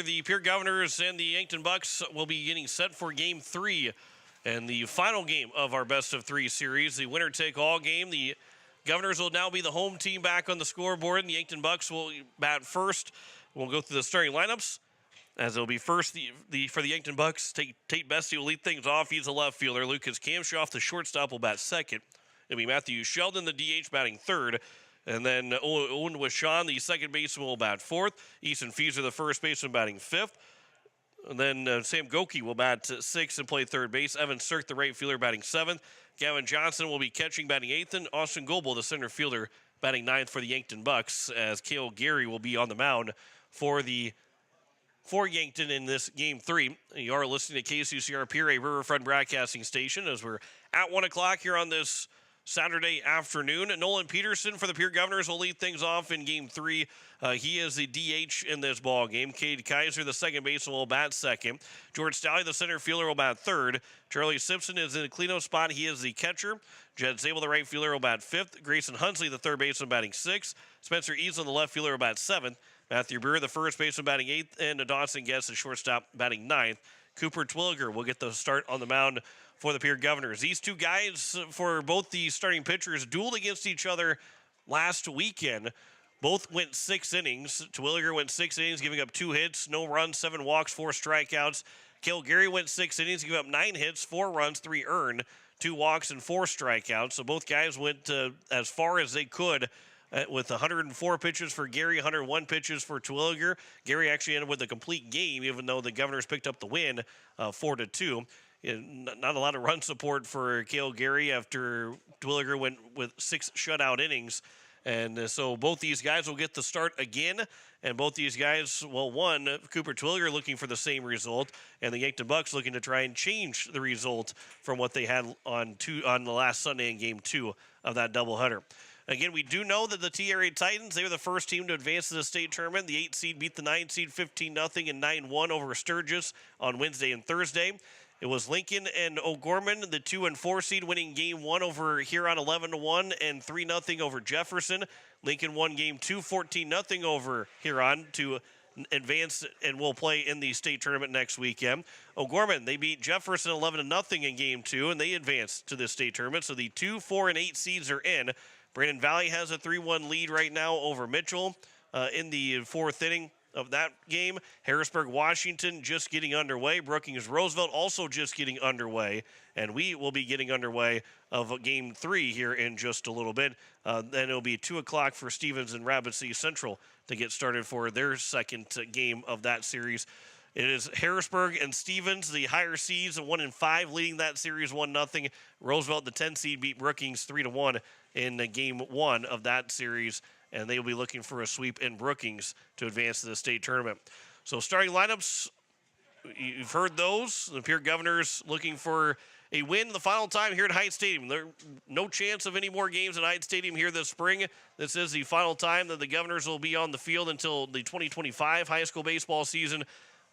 The Pierre Governors and the Yankton Bucks will be getting set for Game 3 and the final game of our best-of-3 series. The winner-take-all game. The Governors will now be the home team back on the scoreboard, and the Yankton Bucks will bat first. We'll go through the starting lineups, as it'll be first for the Yankton Bucks. Tate Bestie will lead things off. He's a left fielder. Lucas Kamshoff, the shortstop, will bat second. It'll be Matthew Sheldon, the DH, batting third. And then Owen Wishon, the second baseman, will bat fourth. Easton Fieser, the first baseman, batting fifth. And then Sam Goki will bat sixth and play third base. Evan Sirk, the right fielder, batting seventh. Gavin Johnson will be catching, batting eighth. And Austin Goebel, the center fielder, batting ninth for the Yankton Bucks, as Cale Gary will be on the mound for Yankton in this Game 3. You are listening to KCCR Pierre, a Riverfront broadcasting station, as we're at 1 o'clock here on this Saturday afternoon. Nolan Peterson for the Pierre Governors will lead things off in Game 3. He is the DH in this ball game. Cade Kaiser, the second baseman, will bat second. George Staley, the center fielder, will bat third. Charlie Simpson is in the cleanup spot. He is the catcher. Jed Zabel, the right fielder, will bat fifth. Grayson Hunsley, the third baseman, batting sixth. Spencer Eason, the left fielder, will bat seventh. Matthew Brewer, the first baseman, batting eighth. And Dawson Guest, the shortstop, batting ninth. Cooper Twilliger will get the start on the mound for the Pierre Governors. These two guys, for both the starting pitchers, dueled against each other last weekend. Both went 6 innings. Twilliger went 6 innings, giving up 2 hits, no runs, 7 walks, 4 strikeouts. Cale Gary went 6 innings, giving up 9 hits, 4 runs, 3 earned, 2 walks, and 4 strikeouts. So both guys went as far as they could with 104 pitches for Gary, 101 pitches for Twilliger. Gary actually ended with a complete game, even though the Governors picked up the win 4-2. Not a lot of run support for Cale Gary after Twilliger went with 6 shutout innings. And so both these guys will get the start again. And both these guys, well, one, Cooper Twilliger looking for the same result, and the Yankton Bucks looking to try and change the result from what they had on the last Sunday in Game 2 of that doubleheader. Again, we do know that the T-Area Titans, they were the first team to advance to the state tournament. The 8 seed beat the 9 seed 15-0 and 9-1 over Sturgis on Wednesday and Thursday. It was Lincoln and O'Gorman, the 2 and 4 seed, winning Game 1 over Huron 11-1 and 3-0 over Jefferson. Lincoln won Game 2 14-0 over Huron to advance and will play in the state tournament next weekend. O'Gorman, they beat Jefferson 11-0 in Game 2, and they advanced to the state tournament. So the 2, 4, and 8 seeds are in. Brandon Valley has a 3-1 lead right now over Mitchell in the 4th inning of that game. Harrisburg, Washington just getting underway. Brookings, Roosevelt also just getting underway. And we will be getting underway of Game 3 here in just a little bit. Then it'll be 2 o'clock for Stevens and Rapid City Central to get started for their second game of that series. It is Harrisburg and Stevens, the higher seeds, 1 and 5, leading that series 1-0. Roosevelt, the 10 seed, beat Brookings 3-1 in Game 1 of that series. And they will be looking for a sweep in Brookings to advance to the state tournament. So starting lineups, you've heard those. The Pierre Governors looking for a win the final time here at Hyatt Stadium. There's no chance of any more games at Hyatt Stadium here this spring. This is the final time that the Governors will be on the field until the 2025 high school baseball season.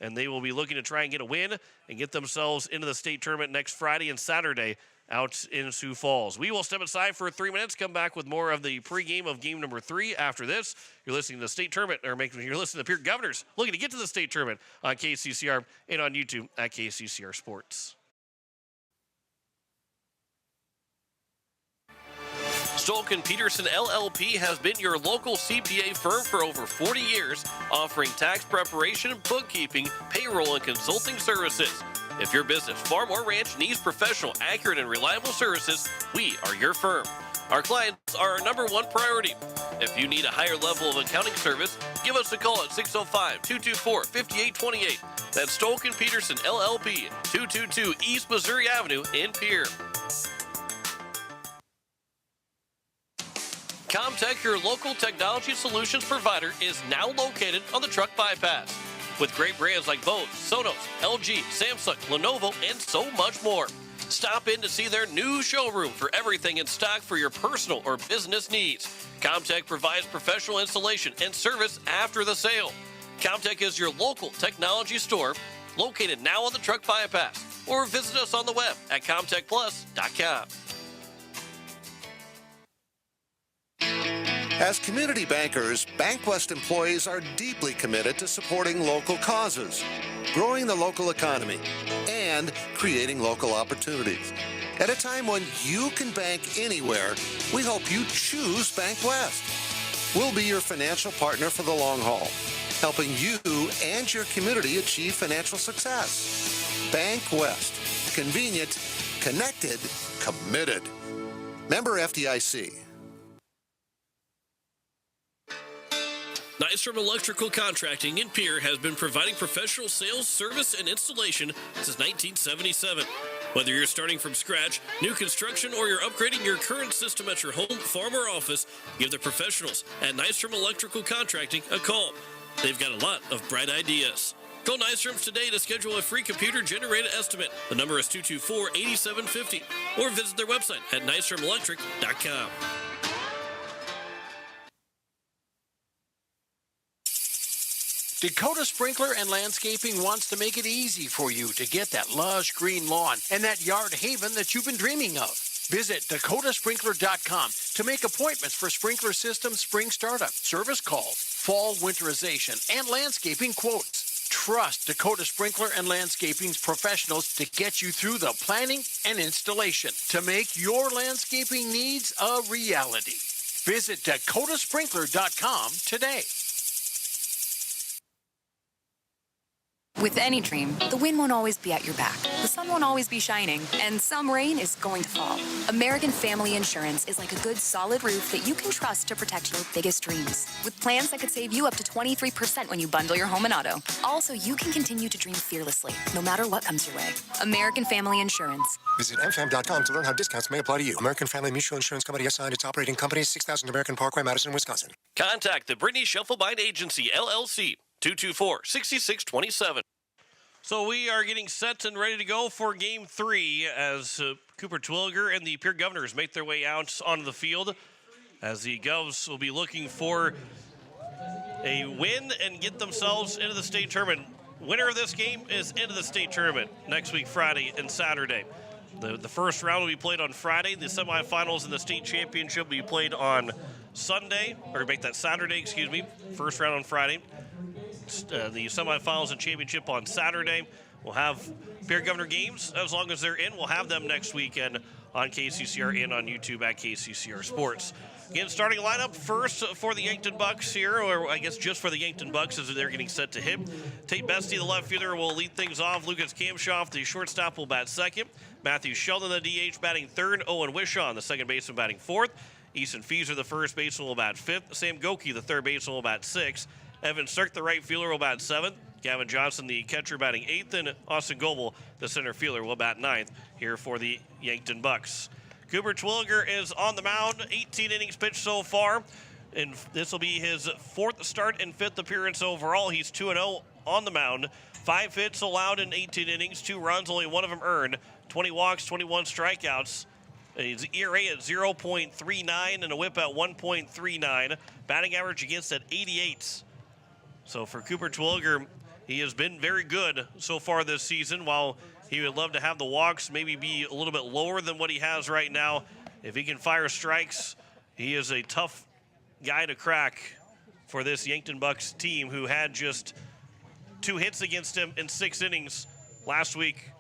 And they will be looking to try and get a win and get themselves into the state tournament next Friday and Saturday out in Sioux Falls. We will step aside for 3 minutes, come back with more of the pregame of game number 3 after this. You're listening to the state tournament, you're listening to Pierre Governors looking to get to the state tournament on KCCR and on YouTube at KCCR Sports. Stolken Peterson LLP has been your local CPA firm for over 40 years, offering tax preparation, bookkeeping, payroll, and consulting services. If your business, farm, or ranch needs professional, accurate, and reliable services, we are your firm. Our clients are our #1 priority. If you need a higher level of accounting service, give us a call at 605-224-5828. That's Stolken Peterson LLP, 222 East Missouri Avenue in Pierre. Comtech, your local technology solutions provider, is now located on the Truck Bypass. With great brands like Bose, Sonos, LG, Samsung, Lenovo, and so much more. Stop in to see their new showroom for everything in stock for your personal or business needs. Comtech provides professional installation and service after the sale. Comtech is your local technology store, located now on the Truck Bypass, or visit us on the web at comtechplus.com. As community bankers, BankWest employees are deeply committed to supporting local causes, growing the local economy, and creating local opportunities. At a time when you can bank anywhere, we hope you choose BankWest. We'll be your financial partner for the long haul, helping you and your community achieve financial success. BankWest. Convenient, connected, committed. Member FDIC. Nystrom Electrical Contracting in Pierre has been providing professional sales, service, and installation since 1977. Whether you're starting from scratch, new construction, or you're upgrading your current system at your home, farm, or office, give the professionals at Nystrom Electrical Contracting a call. They've got a lot of bright ideas. Call Nystrom's today to schedule a free computer-generated estimate. The number is 224-8750, or visit their website at nystromelectric.com. Dakota Sprinkler and Landscaping wants to make it easy for you to get that lush green lawn and that yard haven that you've been dreaming of. Visit dakotasprinkler.com to make appointments for sprinkler system spring startup, service calls, fall winterization, and landscaping quotes. Trust Dakota Sprinkler and Landscaping's professionals to get you through the planning and installation to make your landscaping needs a reality. Visit dakotasprinkler.com today. With any dream, the wind won't always be at your back. The sun won't always be shining, and some rain is going to fall. American Family Insurance is like a good, solid roof that you can trust to protect your biggest dreams. With plans that could save you up to 23% when you bundle your home and auto. Also, you can continue to dream fearlessly, no matter what comes your way. American Family Insurance. Visit mfam.com to learn how discounts may apply to you. American Family Mutual Insurance Company assigned its operating company, 6000 American Parkway, Madison, Wisconsin. Contact the Brittany Shufflebind Agency, LLC, 224-6627. So we are getting set and ready to go for Game 3 as Cooper Twilliger and the Pierre Governors make their way out onto the field, as the Govs will be looking for a win and get themselves into the state tournament. Winner of this game is into the state tournament next week, Friday and Saturday. The first round will be played on Friday. The semifinals and the state championship will be played on Sunday, or make that Saturday, excuse me. First round on Friday. The semifinals and championship on Saturday. We'll have Pierre Governor games as long as they're in. We'll have them next weekend on KCCR and on YouTube at KCCR Sports. Again, starting lineup first for the Yankton Bucks here, or I guess just for the Yankton Bucks as they're getting set to hit. Tate Bestie, the left fielder, will lead things off. Lucas Kamshoff, the shortstop, will bat second. Matthew Sheldon, the DH, batting third. Owen Wishaw, the second baseman, batting fourth. Easton Feaser, the first baseman, will bat fifth. Sam Goki, the third baseman, will bat sixth. Evan Stark, the right fielder, will bat seventh. Gavin Johnson, the catcher, batting eighth. And Austin Goebel, the center fielder, will bat ninth here for the Yankton Bucks. Cooper Twilliger is on the mound, 18 innings pitched so far, and this will be his fourth start and fifth appearance overall. He's 2-0 on the mound, 5 hits allowed in 18 innings, 2 runs, only one of them earned, 20 walks, 21 strikeouts. His ERA at 0.39 and a whip at 1.39, batting average against at 88. So for Cooper Twilliger, he has been very good so far this season. While he would love to have the walks maybe be a little bit lower than what he has right now, if he can fire strikes, he is a tough guy to crack for this Yankton Bucks team, who had just 2 hits against him in 6 innings last week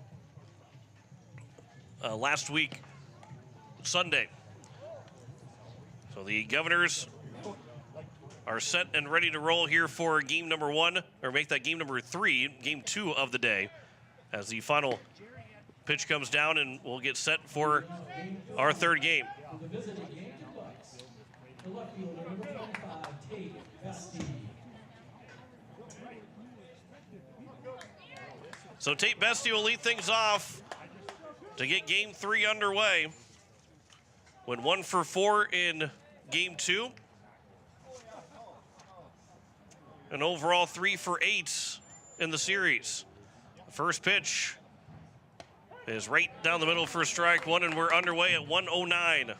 Sunday. So the Governors are set and ready to roll here for game number 1, or make that game number 3, game 2 of the day, as the final pitch comes down, and we'll get set for our third game. So Tate Bestie will lead things off to get game 3 underway. Went 1 for 4 in game 2. And overall 3 for 8 in the series. The first pitch is right down the middle for strike 1, and we're underway at 1:09.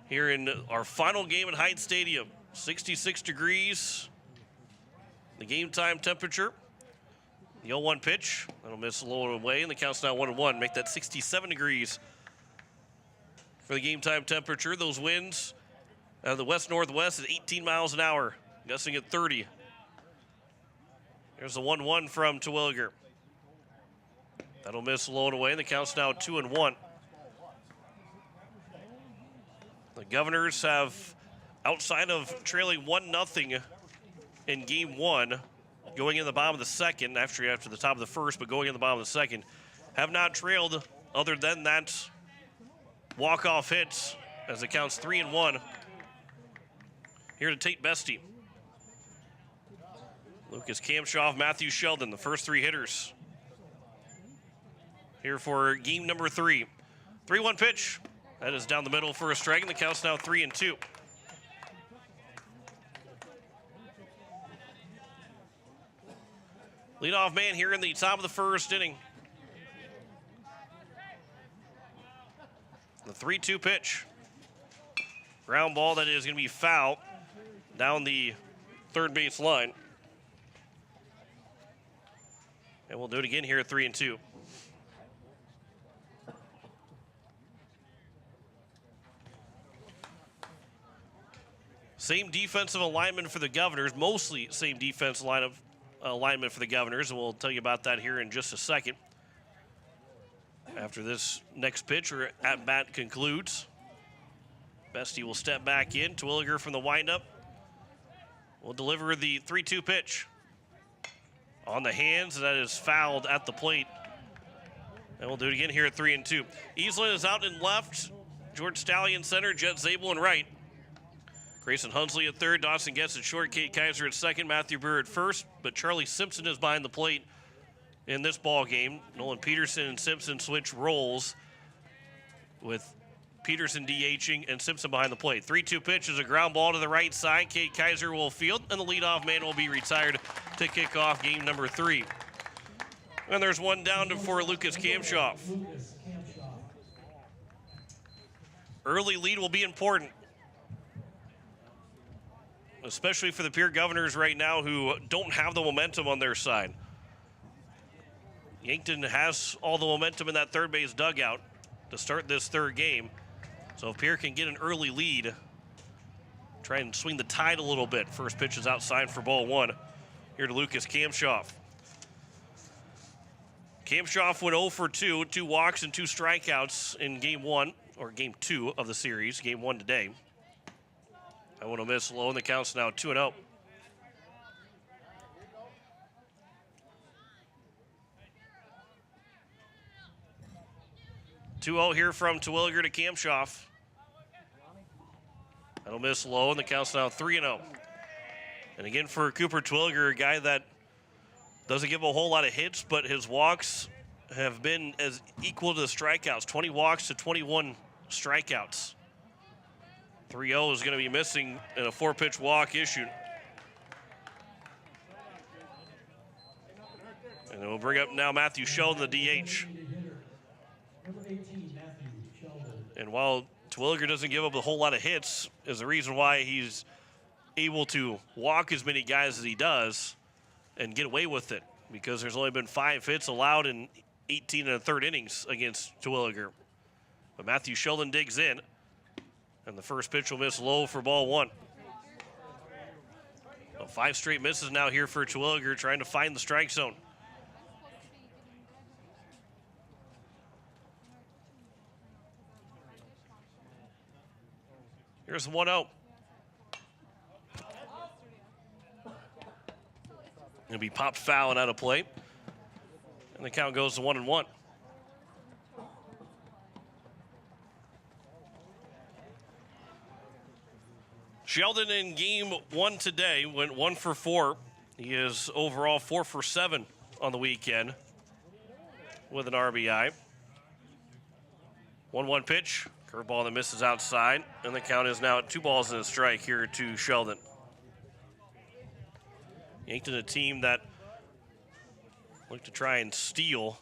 Here in our final game at Hyde Stadium, 66 degrees. The game time temperature. The 0-1 pitch, that'll miss a little away, and the count's now 1-1. Make that 67 degrees for the game time temperature. Those winds The west-northwest is 18 miles an hour, gusting at 30. There's the 1-1 from Terwilliger. That'll miss low and away, and the count's now 2-1. The Governors have, outside of trailing 1-0 in game one, going in the bottom of the second, after the top of the first, but going in the bottom of the second, have not trailed other than that walk-off hit, as it counts 3-1. Here to Tate Bestie. Lucas Kamshoff, Matthew Sheldon, the first three hitters. Here for game number 3. 3-1 pitch. That is down the middle for a strike, and the count's now 3-2. Leadoff man here in the top of the first inning. The 3-2 pitch. Ground ball that is going to be foul down the third base line. And we'll do it again here at 3-2. Same defensive alignment for the Governors, mostly same defense alignment for the Governors, and we'll tell you about that here in just a second. After this next pitch or at bat concludes, Bestie will step back in. Terwilliger from the windup will deliver the 3-2 pitch. On the hands, and that is fouled at the plate. And we'll do it again here at 3-2. Eastland is out in left. George Stallion center, Jet Zabel in right. Grayson Hunsley at third, Dawson Getz at short, Kate Kaiser at second, Matthew Brewer at first, but Charlie Simpson is behind the plate in this ball game. Nolan Peterson and Simpson switch roles, with Peterson DHing and Simpson behind the plate. 3-2 pitch is a ground ball to the right side. Kate Kaiser will field, and the leadoff man will be retired to kick off game number 3. And there's one down for Lucas Kamshoff. Early lead will be important, especially for the Pierre Governors right now, who don't have the momentum on their side. Yankton has all the momentum in that third base dugout to start this third game. So if Pierre can get an early lead, try and swing the tide a little bit. First pitch is outside for ball 1. Here to Lucas Kamshoff. Kamshoff went 0 for 2, 2 walks and 2 strikeouts in game 1, or game 2 of the series, game 1 today. I want to miss low, and the count's now 2-0. Here from Terwilliger to Kamshoff. That'll miss low, and the count's now 3-0. And again for Cooper Terwilliger, a guy that doesn't give a whole lot of hits, but his walks have been as equal to the strikeouts, 20 walks to 21 strikeouts. 3-0 is going to be missing in a 4-pitch walk issued. And we'll bring up now Matthew Sheldon, the DH. And while Terwilliger doesn't give up a whole lot of hits, is the reason why he's able to walk as many guys as he does and get away with it, because there's only been 5 hits allowed in 18 1/3 innings against Terwilliger. But Matthew Sheldon digs in, and the first pitch will miss low for ball 1. Well, 5 straight misses now here for Terwilliger, trying to find the strike zone. Here's the 1-0. It'll be popped foul and out of play. And the count goes to 1-1. Sheldon in game 1 today went 1 for 4. He is overall 4 for 7 on the weekend with an RBI. 1-1 pitch. Curveball that misses outside, and the count is now at 2 balls and a strike here to Sheldon. Yankton, a team that looked to try and steal,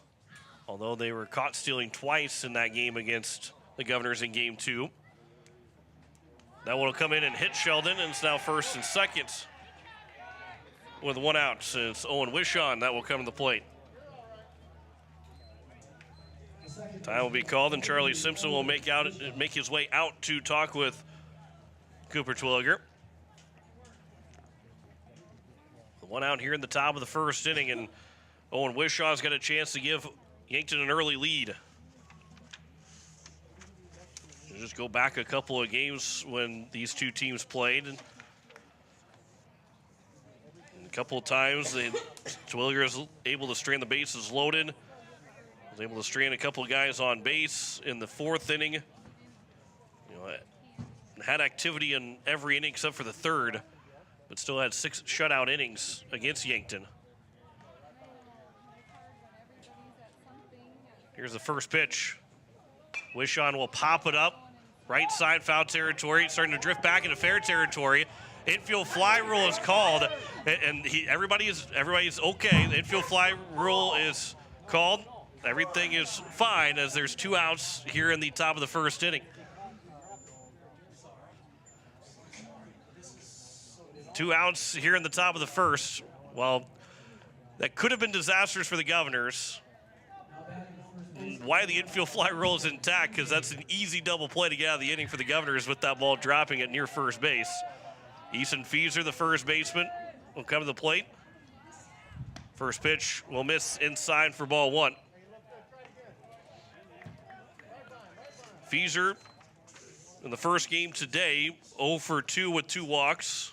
although they were caught stealing twice in that game against the Governors in game 2. That one will come in and hit Sheldon, and it's now first and second with 1 out. So it's Owen Wishon that will come to the plate. Time will be called, and Charlie Simpson will make his way out to talk with Cooper Twilliger. One out here in the top of the first inning, and Owen Wishaw's got a chance to give Yankton an early lead. We'll just go back a couple of games when these two teams played. And a couple of times, Twilliger is able to strand the bases loaded. Was able to strand a couple of guys on base in the fourth inning. You know, had activity in every inning except for the third, but still had 6 shutout innings against Yankton. Here's the first pitch. Wishon will pop it up. Right side, foul territory. Starting to drift back into fair territory. Infield fly rule is called, and everybody's okay. The infield fly rule is called. Everything is fine as there's 2 outs here in the top of the first inning. 2 outs here in the top of the first. Well, that could have been disastrous for the Governors. Why the infield fly rule is intact, because that's an easy double play to get out of the inning for the Governors with that ball dropping at near first base. Easton Fieser, the first baseman, will come to the plate. First pitch will miss inside for ball 1. Fieser in the first game today, 0 for 2 with 2 walks.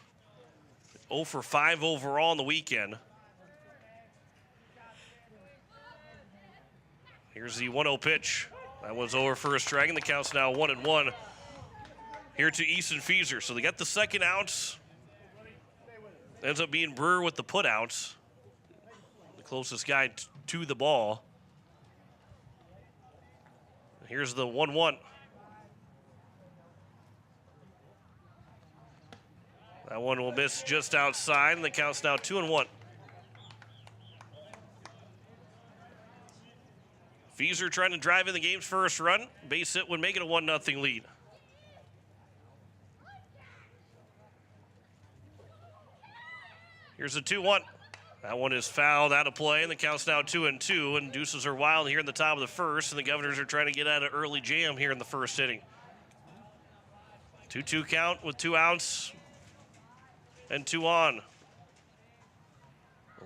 0 for 5 overall on the weekend. Here's the 1-0 pitch. That one's over for a strike, and the count's now 1-1 here to Easton Fieser. So they got the second outs. Ends up being Brewer with the putouts. The closest guy to the ball. Here's the 1-1. That one will miss just outside, and the count's now 2-1. Fieser trying to drive in the game's first run. Base hit would make it a 1-0 lead. Here's a 2-1. That one is fouled out of play, and the count's now 2-2, and deuces are wild here in the top of the first, and the Governors are trying to get out of early jam here in the first inning. 2-2 count with 2 outs and 2 on.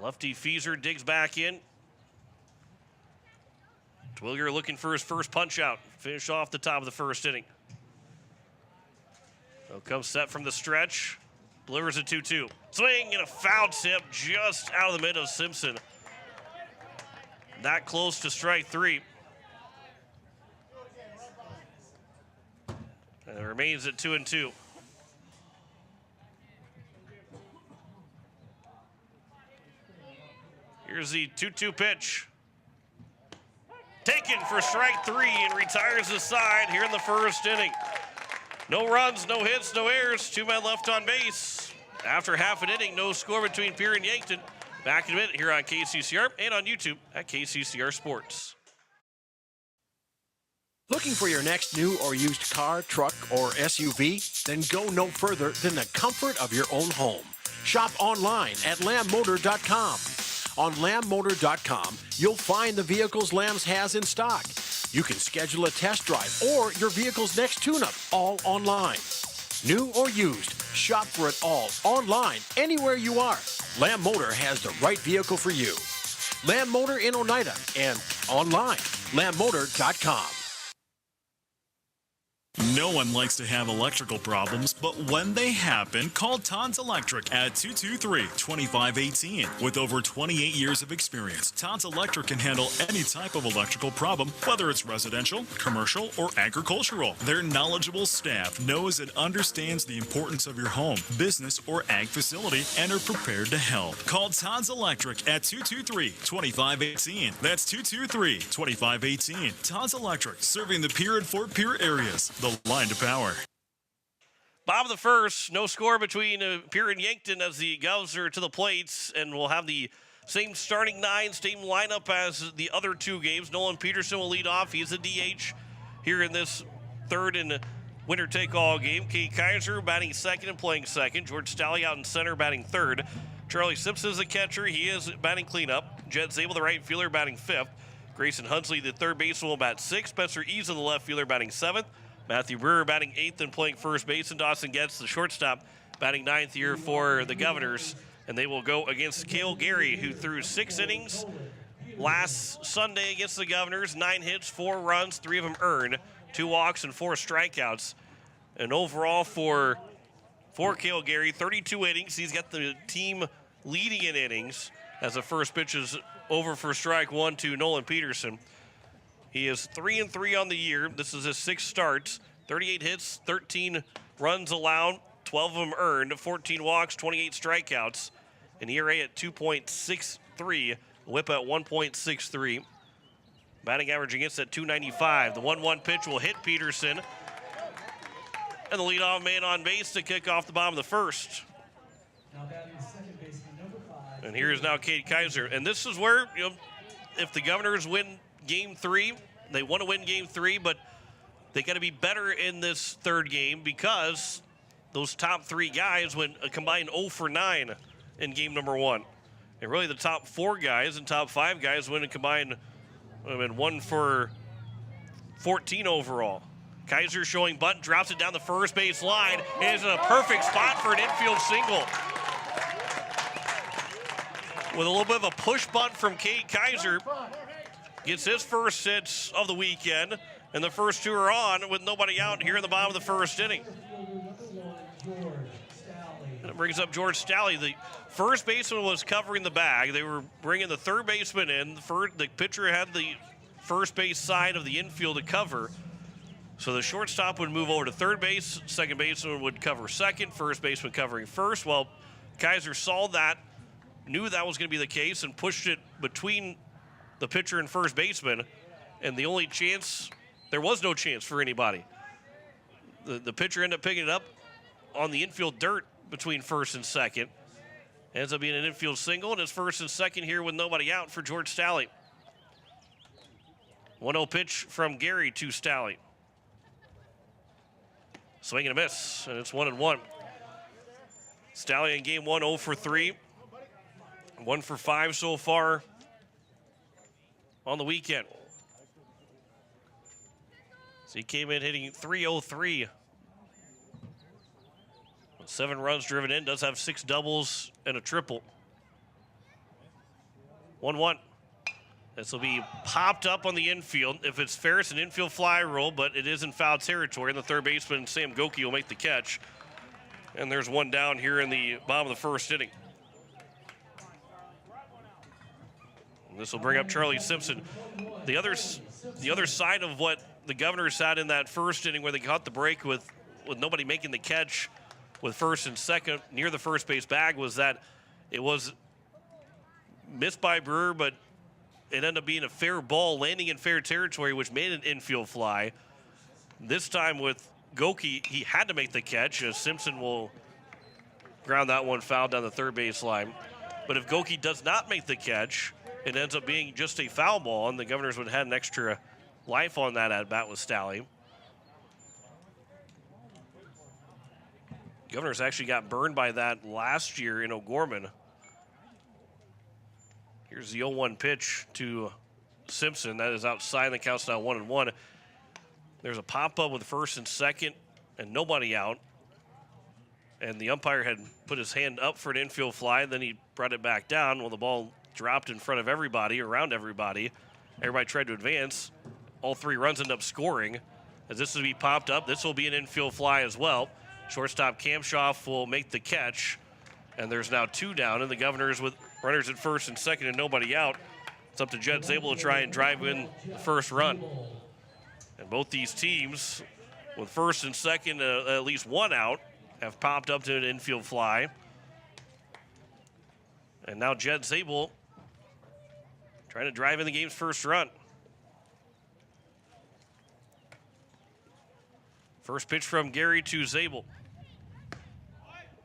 Lefty Fieser digs back in. Twilliger looking for his first punch out. Finish off the top of the first inning. He'll come set from the stretch. Delivers a 2-2. Swing and a foul tip just out of the mid of Simpson. That close to strike 3. And it remains at 2-2. Here's the 2-2 pitch. Taken for strike 3 and retires the side here in the first inning. No runs, no hits, no errors. 2 men left on base. After half an inning, no score between Pierre and Yankton. Back in a minute here on KCCR and on YouTube at KCCR Sports. Looking for your next new or used car, truck, or SUV? Then go no further than the comfort of your own home. Shop online at lambmotor.com. On lambmotor.com, you'll find the vehicles Lambs has in stock. You can schedule a test drive or your vehicle's next tune-up all online. New or used, shop for it all online, anywhere you are. Lamb Motor has the right vehicle for you. Lamb Motor in Oneida and online, lambmotor.com. No one likes to have electrical problems, but when they happen, call Todd's Electric at 223-2518. With over 28 years of experience, Todd's Electric can handle any type of electrical problem, whether it's residential, commercial, or agricultural. Their knowledgeable staff knows and understands the importance of your home, business, or ag facility and are prepared to help. Call Todd's Electric at 223-2518. That's 223-2518. Todd's Electric, serving the Pierre and Fort Pierre areas. The line to power. Bob of the first, no score between Pierre and Yankton as the Govs are to the plates, and we'll have the same starting 9, same lineup as the other 2 games. Nolan Peterson will lead off. He's a DH here in this third and winner take-all game. Kay Kaiser batting second and playing second. George Staley out in center batting third. Charlie Simpson is the catcher. He is batting cleanup. Jed Zabel, the right fielder, batting 5th. Grayson Hunsley, the third baseman, will bat 6th. Spencer Eves, the left fielder, batting 7th. Matthew Brewer batting 8th and playing first base, and Dawson Getz, the shortstop, batting 9th here for the Governors. And they will go against Cale Gary, who threw 6 innings last Sunday against the Governors. 9 hits, 4 runs, 3 of them earned, 2 walks and 4 strikeouts. And overall for Cale Gary, 32 innings. He's got the team leading in innings as the first pitch is over for strike 1 to Nolan Peterson. He is 3-3 on the year. This is his 6th start. 38 hits, 13 runs allowed, 12 of them earned, 14 walks, 28 strikeouts. An ERA at 2.63, whip at 1.63. Batting average against at 295. The 1-1 pitch will hit Peterson. And the leadoff man on base to kick off the bottom of the first. And here's now Cade Kaiser. And this is where, if the Governors win Game 3, they want to win Game 3, but they got to be better in this third game because those top 3 guys went a combined 0 for 9 in game number 1. And really the top 4 guys and top 5 guys went a combined 1 for 14 overall. Kaiser showing bunt, drops it down the first base line. It is in a perfect spot for an infield single. With a little bit of a push bunt from Cade Kaiser, gets his first hits of the weekend, and the first 2 are on with nobody out here in the bottom of the first inning. And it brings up George Stalley. The first baseman was covering the bag. They were bringing the third baseman in. The pitcher had the first base side of the infield to cover. So the shortstop would move over to third base, second baseman would cover second, first baseman covering first. Well, Kaiser saw that, knew that was going to be the case, and pushed it between the pitcher and first baseman. And the only chance, there was no chance for anybody. The pitcher ended up picking it up on the infield dirt between first and second. Ends up being an infield single, and it's first and second here with nobody out for George Stalley. 1-0 pitch from Gary to Stalley. Swing and a miss, and it's 1-1. Stalley in game 1, 0 for 3. 1 for 5 so far on the weekend. So he came in hitting .303. 7 runs driven in, does have 6 doubles and a triple. 1-1. This will be popped up on the infield. If it's fair, it's an infield fly roll, but it is in foul territory, and the third baseman, Sam Goki, will make the catch. And there's one down here in the bottom of the first inning. And this will bring up Charlie Simpson. The other side of what the Governors had in that first inning where they caught the break with nobody making the catch with first and second near the first base bag was that it was missed by Brewer, but it ended up being a fair ball landing in fair territory, which made an infield fly. This time with Goki, he had to make the catch as Simpson will ground that one foul down the third base line. But if Goki does not make the catch, it ends up being just a foul ball, and the Governors would have had an extra life on that at bat with Stalley. Governors actually got burned by that last year in O'Gorman. Here's the 0-1 pitch to Simpson. That is outside. The count's now 1-1. There's a pop-up with first and second and nobody out. And the umpire had put his hand up for an infield fly. Then he brought it back down. Well, the ball dropped in front of everybody, around everybody. Everybody tried to advance. All 3 runs end up scoring. As this will be popped up, this will be an infield fly as well. Shortstop Kamshoff will make the catch. And there's now 2 down, and the Governors with runners at first and second and nobody out. It's up to Jed Zabel to try and drive in the first run. And both these teams, with first and second, at least 1 out, have popped up to an infield fly. And now Jed Zabel trying to drive in the game's first run. First pitch from Gary to Zabel.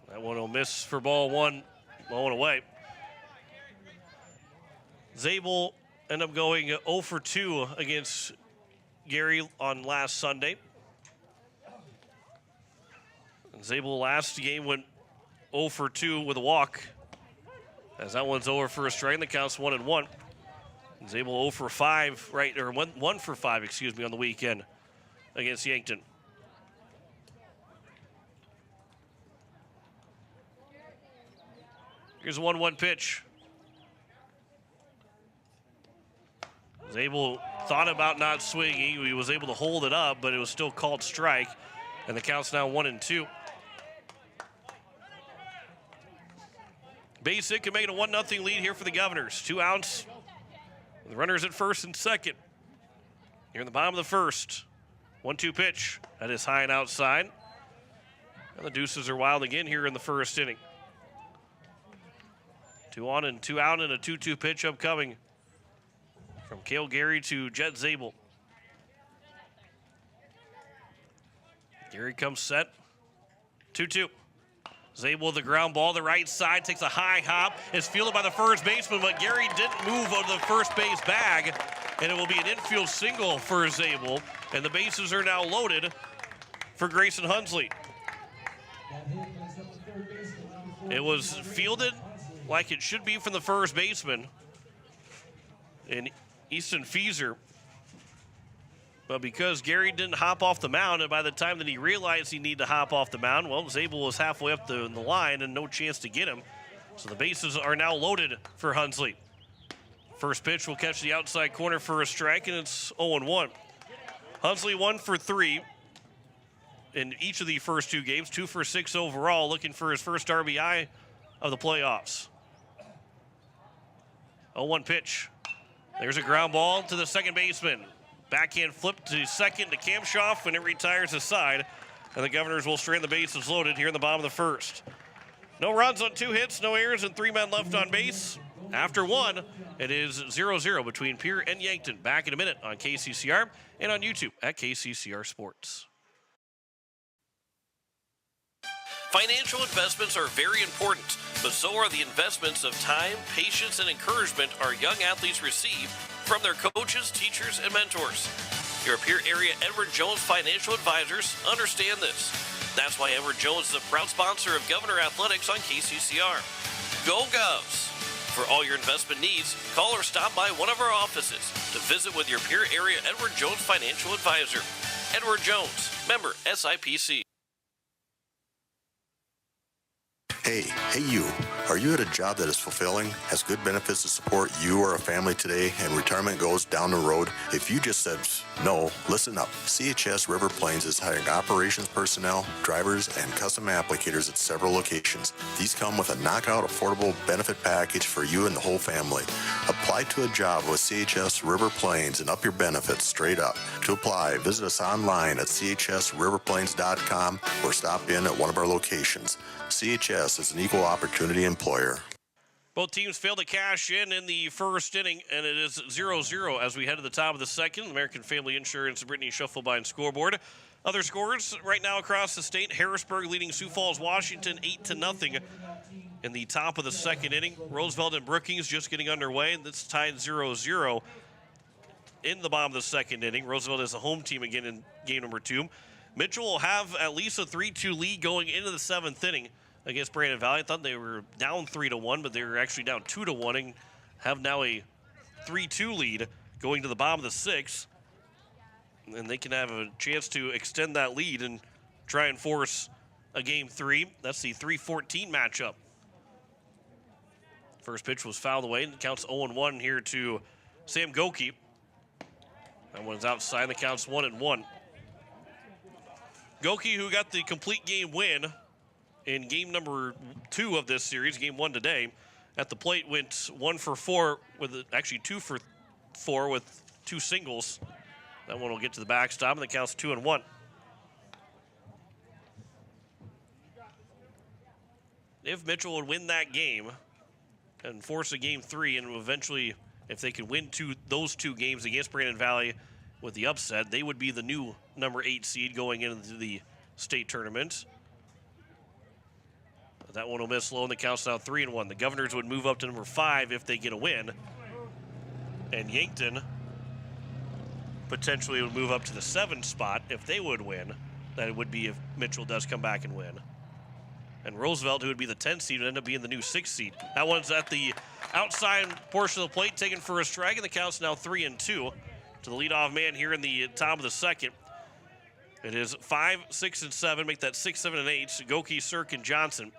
That one will miss for ball 1, blowing away. Zabel ended up going 0 for 2 against Gary on last Sunday. And Zabel last game went 0 for 2 with a walk, as that one's over for a strike. The count's 1-1. Zabel 0 for 5, right, or 1 for 5, excuse me, on the weekend against Yankton. Here's a 1-1 pitch. Zabel thought about not swinging. He was able to hold it up, but it was still called strike. And the count's now 1-2. Base hit can make it a 1-0 lead here for the Governors. 2 outs. The runners at first and second. Here in the bottom of the first. 1-2 pitch. That is high and outside. And the deuces are wild again here in the first inning. 2 on and 2 out, and a 2-2 pitch upcoming from Cale Gary to Jet Zabel. Gary comes set. 2-2. Zabel with the ground ball, the right side, takes a high hop. It's fielded by the first baseman, but Gary didn't move out of the first base bag, and it will be an infield single for Zabel. And the bases are now loaded for Grayson Hunsley. It was fielded like it should be from the first baseman in Easton Fieser. But because Gary didn't hop off the mound, and by the time that he realized he needed to hop off the mound, well, Zabel was halfway up the line and no chance to get him. So the bases are now loaded for Hunsley. First pitch will catch the outside corner for a strike, and it's 0-1. Hunsley 1 for 3 in each of the first 2 games, 2 for 6 overall, looking for his first RBI of the playoffs. 0-1 pitch. There's a ground ball to the second baseman. Backhand flip to second to Kamshoff, and it retires aside. And the Governors will strand the bases loaded here in the bottom of the first. No runs on 2 hits, no errors, and 3 men left on base. After 1, it is 0-0 between Pierre and Yankton. Back in a minute on KCCR and on YouTube at KCCR Sports. Financial investments are very important, but so are the investments of time, patience, and encouragement our young athletes receive from their coaches, teachers, and mentors. Your Pierre area Edward Jones Financial Advisors understand this. That's why Edward Jones is a proud sponsor of Governor Athletics on KCCR. Go Govs! For all your investment needs, call or stop by one of our offices to visit with your Pierre area Edward Jones Financial Advisor. Edward Jones, member SIPC. Hey you. Are you at a job that is fulfilling, has good benefits to support you or a family today, and retirement goes down the road? If you just said no, listen up. CHS River Plains is hiring operations personnel, drivers, and custom applicators at several locations. These come with a knockout affordable benefit package for you and the whole family. Apply to a job with CHS River Plains and up your benefits straight up. To apply, visit us online at chsriverplains.com or stop in at one of our locations. CHS is an equal opportunity employer. Both teams failed to cash in the first inning, and it is 0-0 as we head to the top of the second. American Family Insurance, Brittany Shufflebine scoreboard. Other scores right now across the state. Harrisburg leading Sioux Falls, Washington 8-0 in the top of the second inning. Roosevelt and Brookings just getting underway. That's tied 0-0 in the bottom of the second inning. Roosevelt is a home team again in game number 2. Mitchell will have at least a 3-2 lead going into the 7th inning against Brandon Valley. I thought they were down 3-1, but they were actually down 2-1 and have now a 3-2 lead going to the bottom of the 6th. And they can have a chance to extend that lead and try and force a game 3. That's the 3-14 matchup. First pitch was fouled away, and it counts 0-1 here to Sam Goki. That one's outside, the count's 1-1. Goki, who got the complete game win in game number 2 of this series, game 1 today, at the plate went 1 for 4 with actually 2 for 4 with 2 singles. That one will get to the backstop, and the count's 2-1. If Mitchell would win that game and force a game 3, and eventually, if they could win those 2 games against Brandon Valley with the upset, they would be the new number 8 seed going into the state tournament. But that one will miss low, and the count's now 3-1. The Governors would move up to number 5 if they get a win. And Yankton potentially would move up to the 7th spot if they would win. That would be if Mitchell does come back and win. And Roosevelt, who would be the 10th seed, would end up being the new 6th seed. That one's at the outside portion of the plate, taken for a strike, and the count's now 3-2 to the leadoff man here in the top of the second. It is 5, 6, and 7. Make that 6, 7, and 8. Goki, Sirk, and Johnson.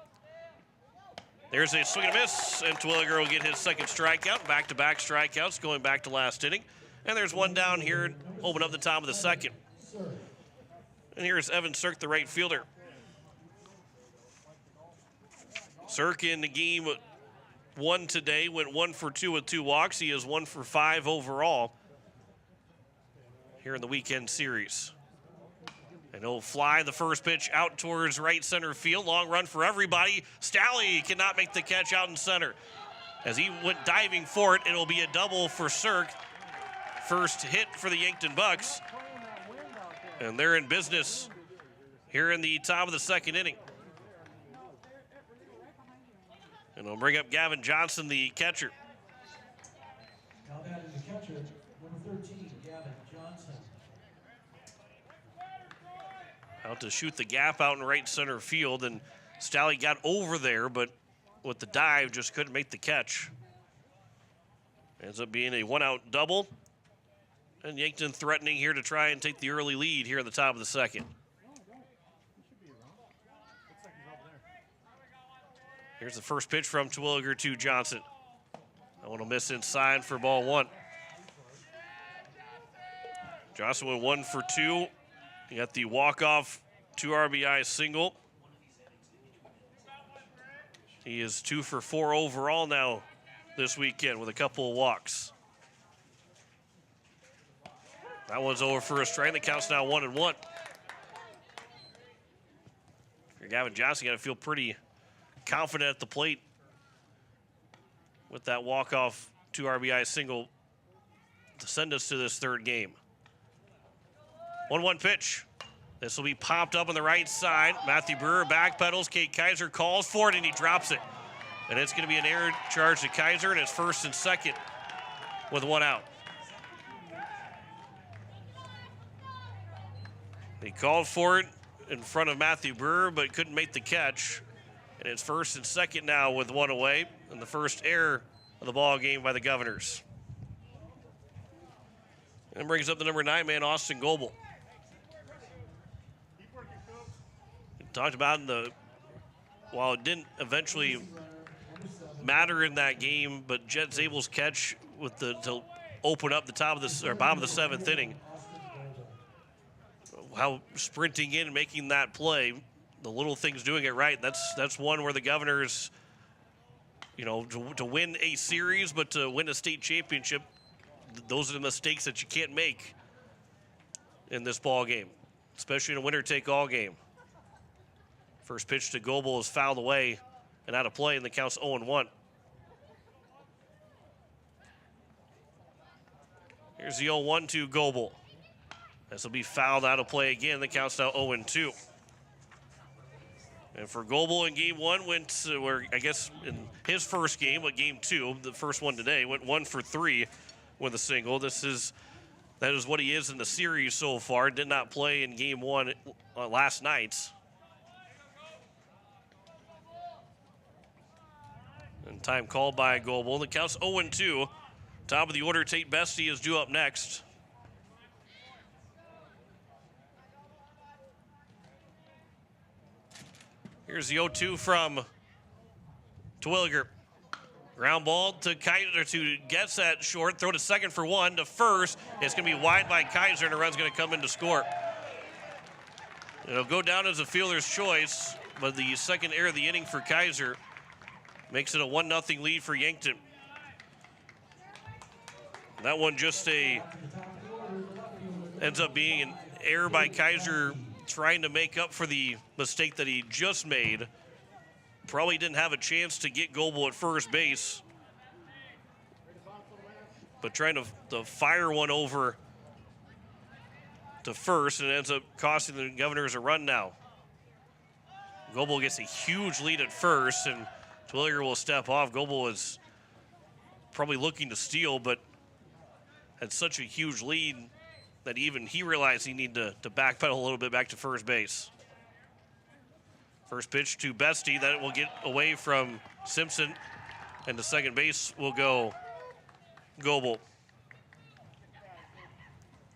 There's a swing and a miss, and Terwilliger will get his second strikeout. Back-to-back strikeouts going back to last inning. And there's one down here, open up the top of the second. And here's Evan Sirk, the right fielder. Sirk in the game 1 today, went 1 for 2 with 2 walks. He is 1 for 5 overall here in the weekend series. And he'll fly the first pitch out towards right center field. Long run for everybody. Stalley cannot make the catch out in center. As he went diving for it, it'll be a double for Sirk. First hit for the Yankton Bucks. And they're in business here in the top of the second inning. And we'll bring up Gavin Johnson, the catcher. Now that is the catcher, number 13, Gavin Johnson. Out to shoot the gap out in right center field, and Stalley got over there, but with the dive, just couldn't make the catch. Ends up being a 1-out double, and Yankton threatening here to try and take the early lead here at the top of the second. Here's the first pitch from Terwilliger to Johnson. That one will miss inside for ball 1. Johnson went 1 for 2. He got the walk-off 2 RBI single. He is 2 for 4 overall now this weekend with a couple of walks. That one's over for a strike. The count's now 1-1. For Gavin Johnson, got to feel pretty confident at the plate with that walk-off 2 RBI single to send us to this third game. 1-1 pitch. This will be popped up on the right side. Matthew Brewer backpedals. Kate Kaiser calls for it, and he drops it. And it's going to be an error charge to Kaiser, and it's first and second with 1 out. He called for it in front of Matthew Brewer, but couldn't make the catch. And it's first and second now with 1 away, and the first error of the ball game by the Governors. And brings up the number 9 man, Austin Goebel. We talked about while it didn't eventually matter in that game, but Jet Zabel's catch with to open up the top of the bottom of the 7th inning. How sprinting in and making that play, the little things doing it right. That's one where the Governors, to win a series, but to win a state championship, those are the mistakes that you can't make in this ball game, especially in a winner-take-all game. First pitch to Goebel is fouled away and out of play, and the count's 0-1. Here's the 0-1 to Goebel. This will be fouled out of play again. The count's now 0-2. And for Goebel in game 1, went where I guess in his first game, but game 2, the first one today, went 1 for 3 with a single. That is what he is in the series so far. Did not play in game 1 last night. And time called by Goebel. The count's 0-2. Top of the order, Tate Bestie is due up next. Here's the 0-2 from Terwilliger. Ground ball to Kaiser, to gets that short, throw to second for 1, to first. It's going to be wide by Kaiser, and a run's going to come in to score. It'll go down as a fielder's choice, but the second error of the inning for Kaiser makes it a 1-0 lead for Yankton. That one just ends up being an error by Kaiser, trying to make up for the mistake that he just made. Probably didn't have a chance to get Goebel at first base, but trying to fire one over to first, and it ends up costing the Governors a run now. Goebel gets a huge lead at first, and Terwilliger will step off. Goebel is probably looking to steal, but had such a huge lead that even he realized he needed to backpedal a little bit back to first base. First pitch to Bestie. That will get away from Simpson, and to second base will go Goebel.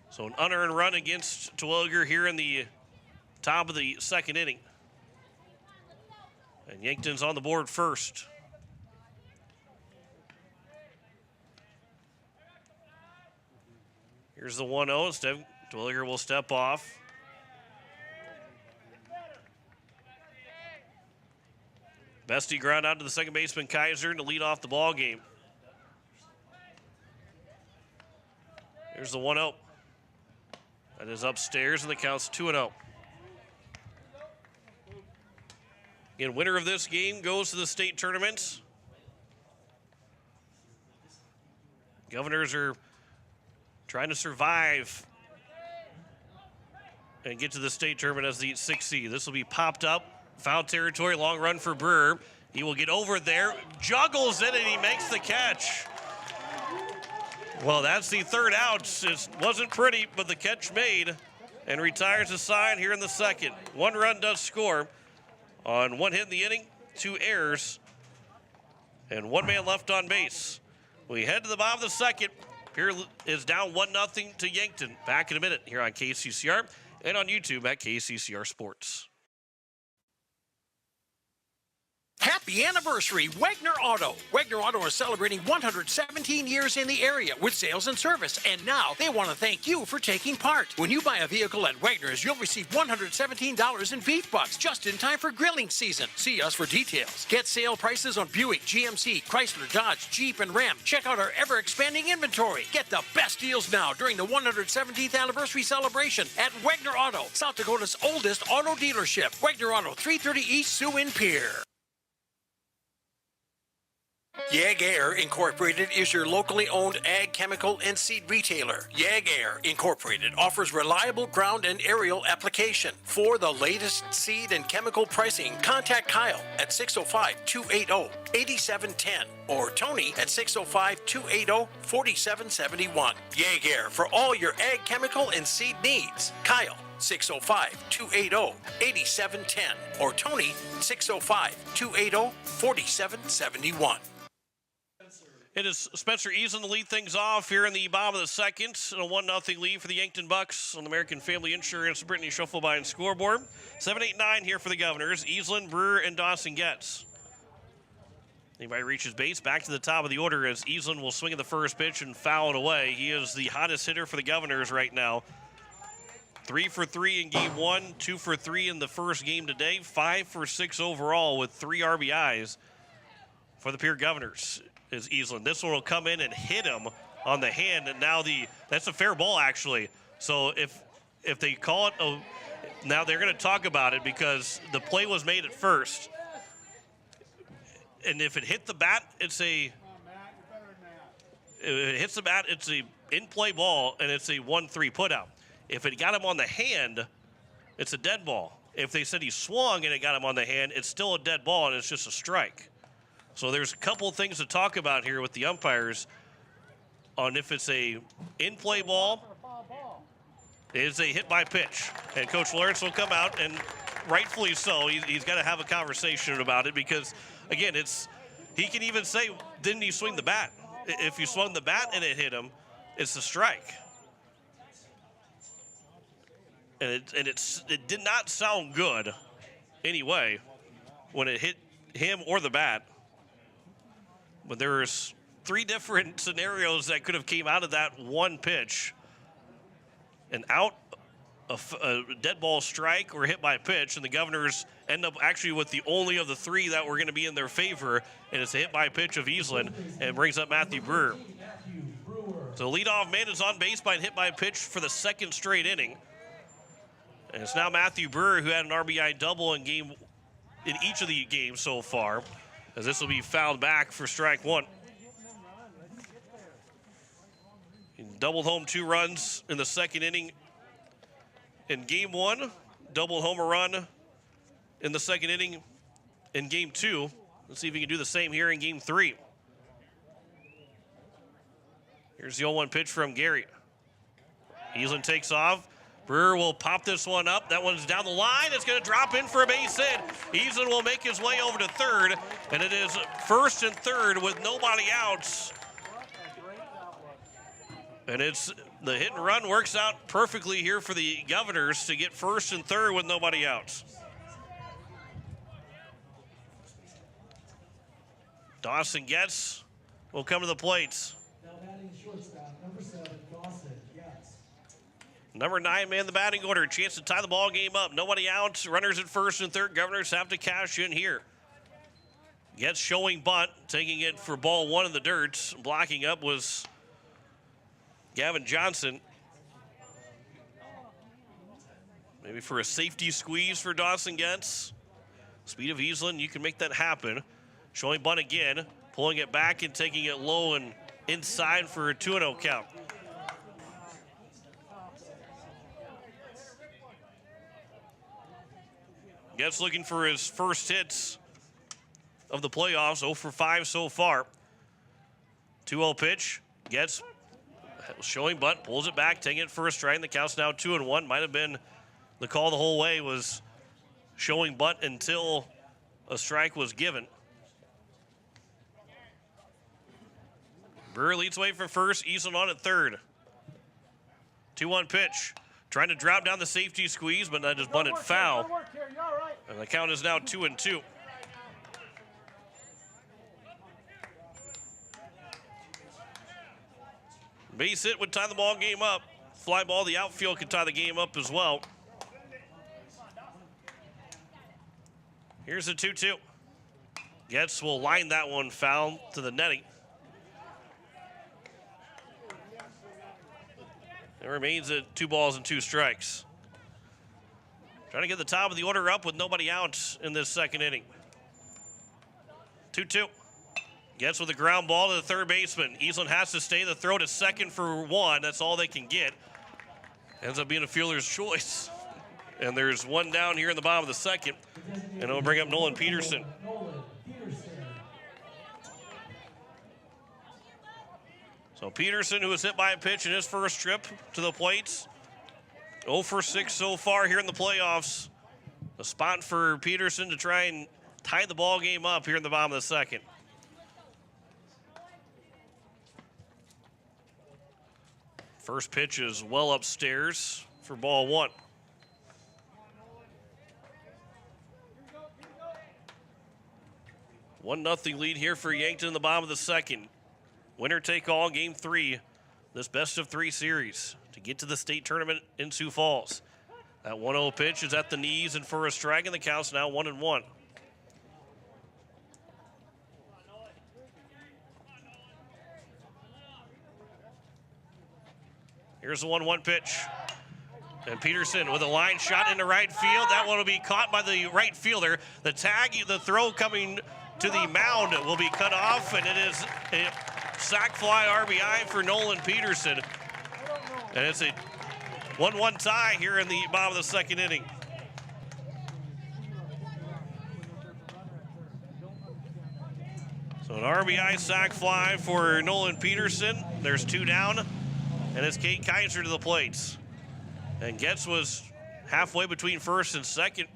So an unearned run against Terwilliger here in the top of the second inning. And Yankton's on the board first. Here's the 1-0. Instead, Twilliger will step off. Bestie ground out to the second baseman, Kaiser, to lead off the ball game. Here's the 1-0. That is upstairs, and the count's 2-0. Again, winner of this game goes to the state tournament. Governors are trying to survive and get to the state tournament as the 6th seed. This will be popped up. Foul territory, long run for Brewer. He will get over there, juggles it, and he makes the catch. Well, that's the third out. It wasn't pretty, but the catch made, and retires the side here in the second. 1 run does score on 1 hit in the inning, 2 errors, and 1 man left on base. We head to the bottom of the second. Pierre is down 1-0 to Yankton. Back in a minute here on KCCR and on YouTube at KCCR Sports. Happy anniversary, Wagner Auto. Wagner Auto is celebrating 117 years in the area with sales and service, and now they want to thank you for taking part. When you buy a vehicle at Wagner's, you'll receive $117 in beef bucks just in time for grilling season. See us for details. Get sale prices on Buick, GMC, Chrysler, Dodge, Jeep, and Ram. Check out our ever-expanding inventory. Get the best deals now during the 117th anniversary celebration at Wagner Auto, South Dakota's oldest auto dealership. Wagner Auto, 330 East Sioux in Pierre. Yag Air Incorporated is your locally owned ag, chemical, and seed retailer. Yag Air Incorporated offers reliable ground and aerial application. For the latest seed and chemical pricing, contact Kyle at 605-280-8710 or Tony at 605-280-4771. Yag Air for all your ag, chemical, and seed needs. Kyle, 605-280-8710 or Tony, 605-280-4771. It is Spencer Eason to lead things off here in the bottom of the second. And a 1-0 lead for the Yankton Bucks on the American Family Insurance Brittany Schuffelbein scoreboard. 7-8-9 here for the Governors. Easlin, Brewer, and Dawson Getz. Anybody reaches base, back to the top of the order as Easlin will swing at the first pitch and foul it away. He is the hottest hitter for the Governors right now. 3 for 3 in game 1, 2 for 3 in the first game today, 5 for 6 overall with 3 RBIs for the Pierre Governors. Is Easlin. This one will come in and hit him on the hand, and now that's a fair ball actually. So if they call it now they're going to talk about it because the play was made at first, and if it hit the bat, it's a in-play ball, and it's a 1-3 putout. If it got him on the hand, it's a dead ball. If they said he swung and it got him on the hand, it's still a dead ball and it's just a strike. So there's a couple of things to talk about here with the umpires on if it's a in-play ball, is a hit by pitch. And Coach Lawrence will come out, and rightfully so, he's got to have a conversation about it because, again, he can even say, didn't he swing the bat? If you swung the bat and it hit him, it's a strike. And it did not sound good anyway when it hit him or the bat. But there's 3 different scenarios that could have came out of that one pitch. An out, a dead ball strike, or hit by pitch, and the Governors end up actually with the only of the 3 that were going to be in their favor, and it's a hit by pitch of Easlin, and brings up Matthew Brewer. So leadoff man is on base by a hit by pitch for the second straight inning. And it's now Matthew Brewer who had an RBI double in each of the games so far, as this will be fouled back for strike 1. He doubled home 2 runs in the second inning in game 1, doubled home a run in the second inning in game 2. Let's see if he can do the same here in game 3. Here's the 0-1 pitch from Gary. Easlin takes off. Brewer will pop this one up. That one's down the line. It's going to drop in for a base hit. Easlin will make his way over to third, and it is first and third with nobody outs. And the hit and run works out perfectly here for the Governors to get first and third with nobody outs. Dawson Getz will come to the plate. batting shortstop, number 7, Dawson. Yes. Number 9 man the batting order. Chance to tie the ball game up. Nobody out. Runners at first and third. Governors have to cash in here. Gets showing bunt. Taking it for ball 1 in the dirt. Blocking up was Gavin Johnson. Maybe for a safety squeeze for Dawson Getz. Speed of Easland, you can make that happen. Showing bunt again. Pulling it back and taking it low and inside for a 2-0 count. Getz looking for his first hits of the playoffs, 0 for 5 so far. 2-0 pitch. Getz showing bunt, pulls it back, taking it for a strike. The count's now 2-1. Might have been the call the whole way, was showing bunt until a strike was given. Brewer leads away for first, Easton on at third. 2-1 pitch. Trying to drop down the safety squeeze, but that just bunted foul. And the count is now 2-2. Base hit would tie the ball game up. Fly ball, the outfield could tie the game up as well. Here's the 2-2. Getz will line that one foul to the netting. It remains at 2 balls and 2 strikes. Trying to get the top of the order up with nobody out in this second inning. 2-2. Getz with a ground ball to the third baseman. Easland has to stay. The throw to second for 1. That's all they can get. Ends up being a fielder's choice. And there's 1 down here in the bottom of the second. And it'll bring up Nolan Peterson. So Peterson, who was hit by a pitch in his first trip to the plates. 0 for 6 so far here in the playoffs. A spot for Peterson to try and tie the ball game up here in the bottom of the second. First pitch is well upstairs for ball 1. One nothing lead here for Yankton in the bottom of the second. Winner take all, game 3, this best of 3 series to get to the state tournament in Sioux Falls. That 1-0 pitch is at the knees and for a strike, and the count's now 1-1. Here's the 1-1 pitch. And Peterson with a line shot into right field. That one will be caught by the right fielder. The tag, the throw coming to the mound will be cut off, and it is a sac fly RBI for Nolan Peterson. And it's a 1-1 tie here in the bottom of the second inning. So an RBI sac fly for Nolan Peterson. There's 2 down, and it's Kate Kaiser to the plates. And Getz was halfway between first and second.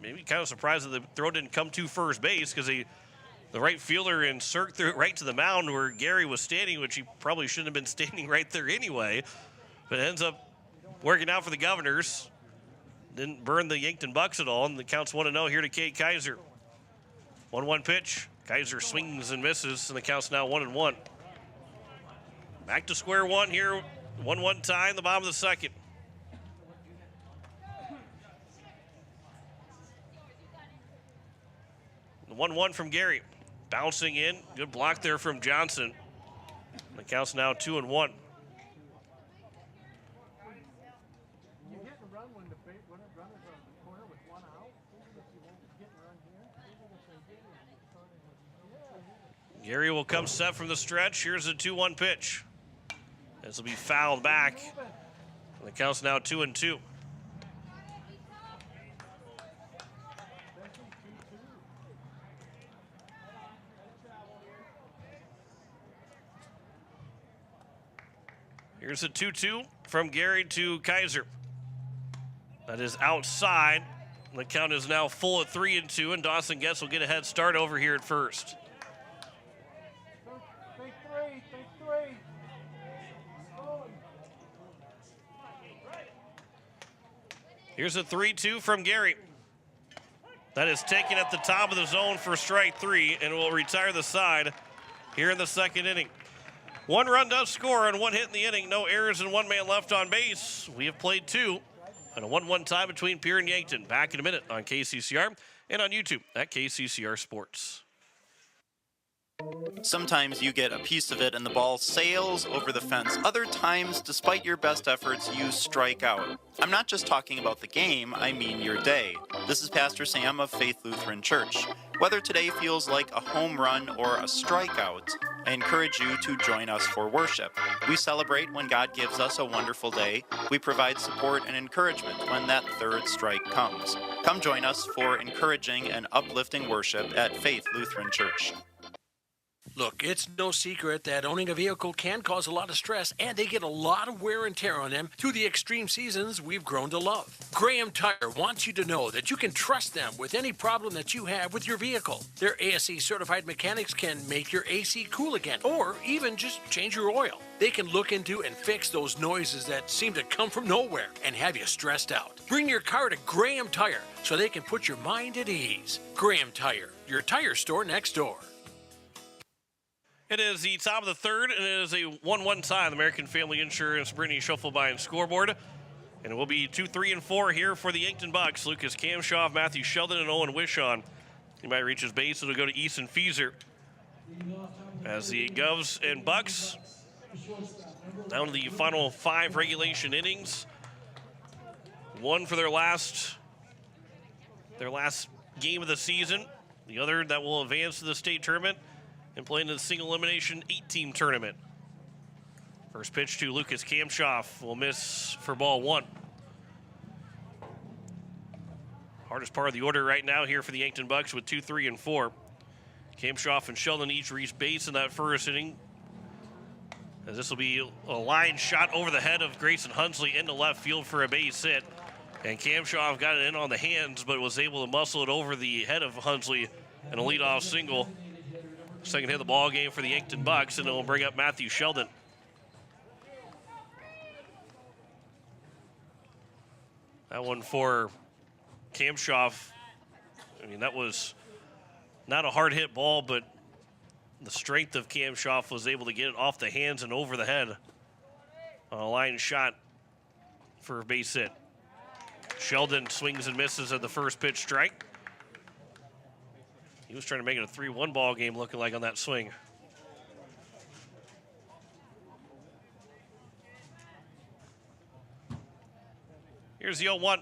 Maybe kind of surprised that the throw didn't come to first base, because the right fielder and Cirque threw it right to the mound where Gary was standing, which he probably shouldn't have been standing right there anyway. But it ends up working out for the Governors. Didn't burn the Yankton Bucks at all, and the count's 1-0 here to Kate Kaiser. 1-1 pitch. Kaiser swings and misses, and the count's now 1-1. Back to square one here. 1-1 tie in the bottom of the second. The 1-1 from Gary. Bouncing in. Good block there from Johnson. The count's now 2-1. Gary will come set from the stretch. Here's a 2-1 pitch. This will be fouled back. And the count's now 2-2. Here's a 2-2 from Gary to Kaiser. That is outside. The count is now full at 3-2, and Dawson Getz will get a head start over here at first. Here's a 3-2 from Gary. That is taken at the top of the zone for strike 3 and will retire the side here in the second inning. One run does score and one hit in the inning. No errors and one man left on base. We have played two. And a 1-1 tie between Pierre and Yankton. Back in a minute on KCCR and on YouTube at KCCR Sports. Sometimes you get a piece of it and the ball sails over the fence. Other times, despite your best efforts, you strike out. I'm not just talking about the game, I mean your day. This is Pastor Sam of Faith Lutheran Church. Whether today feels like a home run or a strikeout, I encourage you to join us for worship. We celebrate when God gives us a wonderful day. We provide support and encouragement when that third strike comes. Come join us for encouraging and uplifting worship at Faith Lutheran Church. Look, it's no secret that owning a vehicle can cause a lot of stress, and they get a lot of wear and tear on them through the extreme seasons we've grown to love. Graham Tire wants you to know that you can trust them with any problem that you have with your vehicle. Their ASE certified mechanics can make your AC cool again, or even just change your oil. They can look into and fix those noises that seem to come from nowhere and have you stressed out. Bring your car to Graham Tire so they can put your mind at ease. Graham Tire, your tire store next door. It is the top of the third, and it is a 1-1 tie. The American Family Insurance Brittany Schuffelbein scoreboard. And it will be 2, 3, and 4 here for the Yankton Bucks. Lucas Kamshoff, Matthew Sheldon, and Owen Wishon. He might reach his base. It'll go to Easton Fieser. As the Govs and Bucks down to the final 5 regulation innings. One for their last game of the season. The other that will advance to the state tournament and play in the single elimination 8-team tournament. First pitch to Lucas Kamshoff will miss for ball 1. Hardest part of the order right now here for the Yankton Bucks with 2, 3, and 4. Kamshoff and Sheldon each reached base in that first inning. As this will be a line shot over the head of Grayson Hunsley into left field for a base hit. And Kamshoff got it in on the hands, but was able to muscle it over the head of Hunsley and a leadoff single. Second hit of the ball game for the Yankton Bucks, and it will bring up Matthew Sheldon. That one for Kamshoff. I mean, that was not a hard hit ball, but the strength of Kamshoff was able to get it off the hands and over the head on a line shot for a base hit. Sheldon swings and misses at the first pitch strike. He was trying to make it a 3-1 ball game looking like on that swing. Here's the 0-1.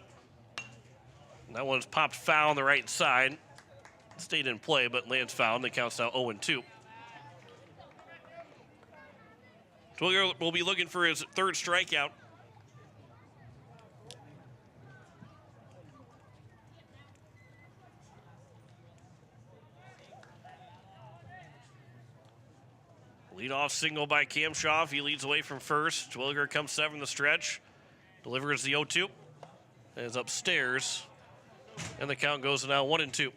That one's popped foul on the right side. Stayed in play, but lands foul, and it counts now 0-2. Twilliger will be looking for his third strikeout. Leadoff single by Kamshoff. He leads away from first. Twilliger comes 7 the stretch. Delivers the 0-2. And is upstairs. And the count goes to now 1-2.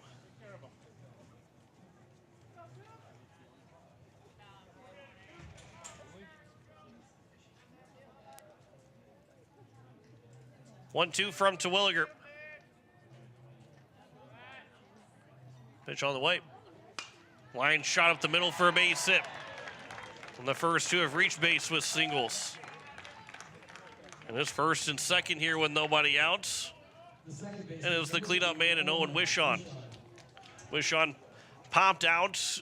One-two from Twilliger. Pitch on the way. Line shot up the middle for a base hit. And the first two have reached base with singles. And it's first and second here with nobody out. And it was the cleanup man and Owen Wishon. Wishon popped out,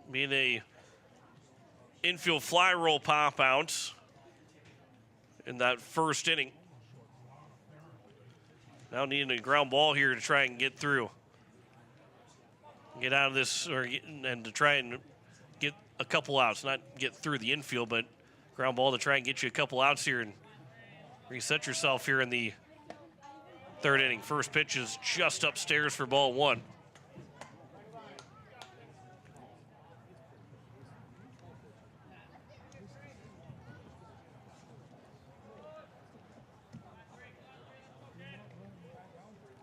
being a infield fly roll pop out in that first inning. Now needing a ground ball here to try and get through. Get out of this, and to try and get a couple outs. Not get through the infield, but ground ball to try and get you a couple outs here and reset yourself here in the third inning. First pitch is just upstairs for ball 1.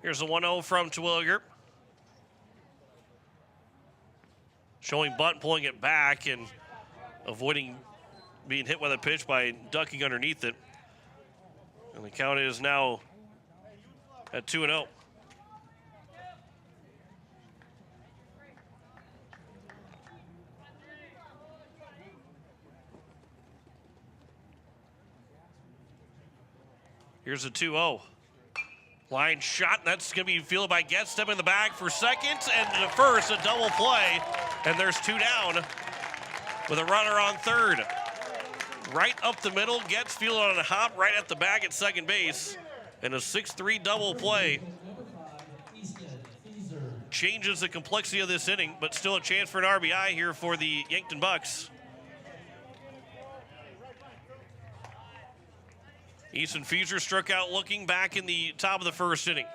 Here's a 1-0 from Twilliger. Showing bunt, pulling it back and avoiding being hit by the pitch by ducking underneath it. And the count is now at 2-0. Here's a 2-0. Line shot, and that's going to be fielded by Getz, stepping in the bag for second, and the first, a double play, and there's 2 down with a runner on third. Right up the middle, Getz fielded on a hop right at the bag at second base, and a 6-3 double play. Changes the complexity of this inning, but still a chance for an RBI here for the Yankton Bucks. Easton Fieser struck out looking back in the top of the first inning.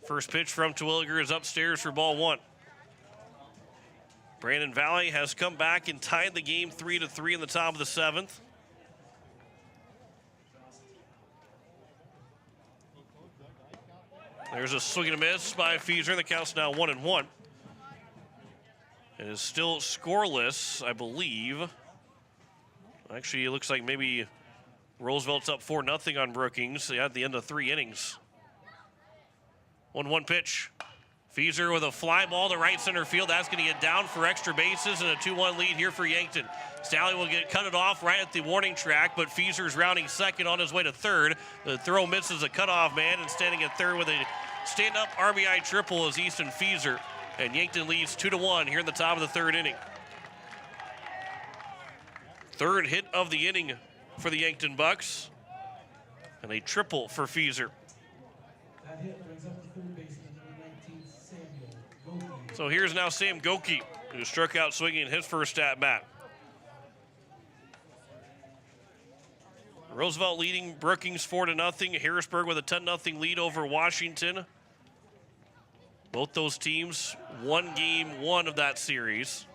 First pitch from Terwilliger is upstairs for ball 1. Brandon Valley has come back and tied the game 3-3 in the top of the 7th. There's a swing and a miss by Fieser. The count's now 1-1. It is still scoreless, I believe. Actually, it looks like maybe Roosevelt's up 4-0 on Brookings at the end of 3 innings. 1-1 pitch. Fieser with a fly ball to right center field. That's going to get down for extra bases and a 2-1 lead here for Yankton. Staley will cut it off right at the warning track, but Fieser's rounding second on his way to third. The throw misses a cutoff man, and standing at third with a stand-up RBI triple is Easton Fieser. And Yankton leads 2-1 here in the top of the 3rd inning. Third hit of the inning for the Yankton Bucks, and a triple for Fieser. That hit brings up the third baseman, number 19, Samuel Goki. So here's now Sam Goki, who struck out swinging his first at bat. Roosevelt leading Brookings 4-0. Harrisburg with a 10-0 lead over Washington. Both those teams won game 1 of that series.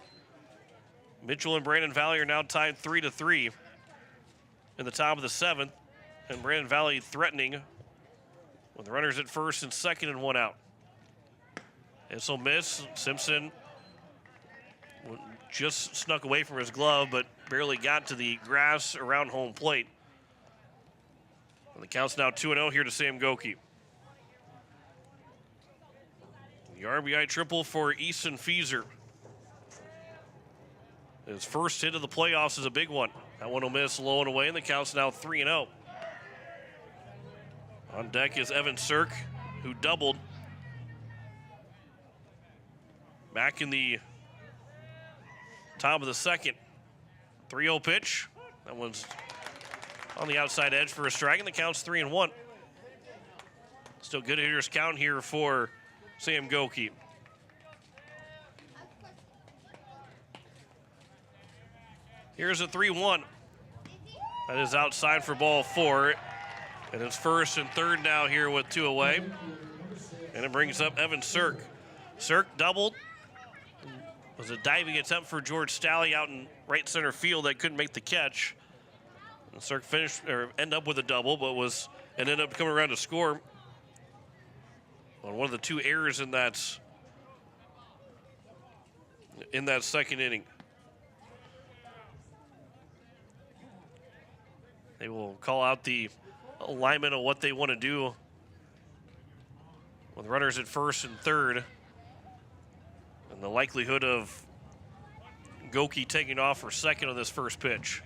Mitchell and Brandon Valley are now tied 3-3 in the top of the 7th, and Brandon Valley threatening with the runners at first and second and 1 out. This will miss. Simpson just snuck away from his glove, but barely got to the grass around home plate. And the count's now 2-0 here to Sam Goki. The RBI triple for Easton Fieser. His first hit of the playoffs is a big one. That one will miss low and away, and the count's now 3-0. On deck is Evan Sirk, who doubled. Back in the top of the 2nd. 3-0 pitch. That one's on the outside edge for a strike, and the count's 3-1. Still good hitters count here for Sam Goki. Here's a 3-1. That is outside for ball 4. And it's first and third now here with 2 away. And it brings up Evan Sirk. Sirk doubled. It was a diving attempt for George Staley out in right center field that couldn't make the catch. And Sirk ended up with a double, but ended up coming around to score on one of the 2 errors in that 2nd inning. They will call out the alignment of what they want to do with runners at first and third, and the likelihood of Goki taking off for second on this first pitch.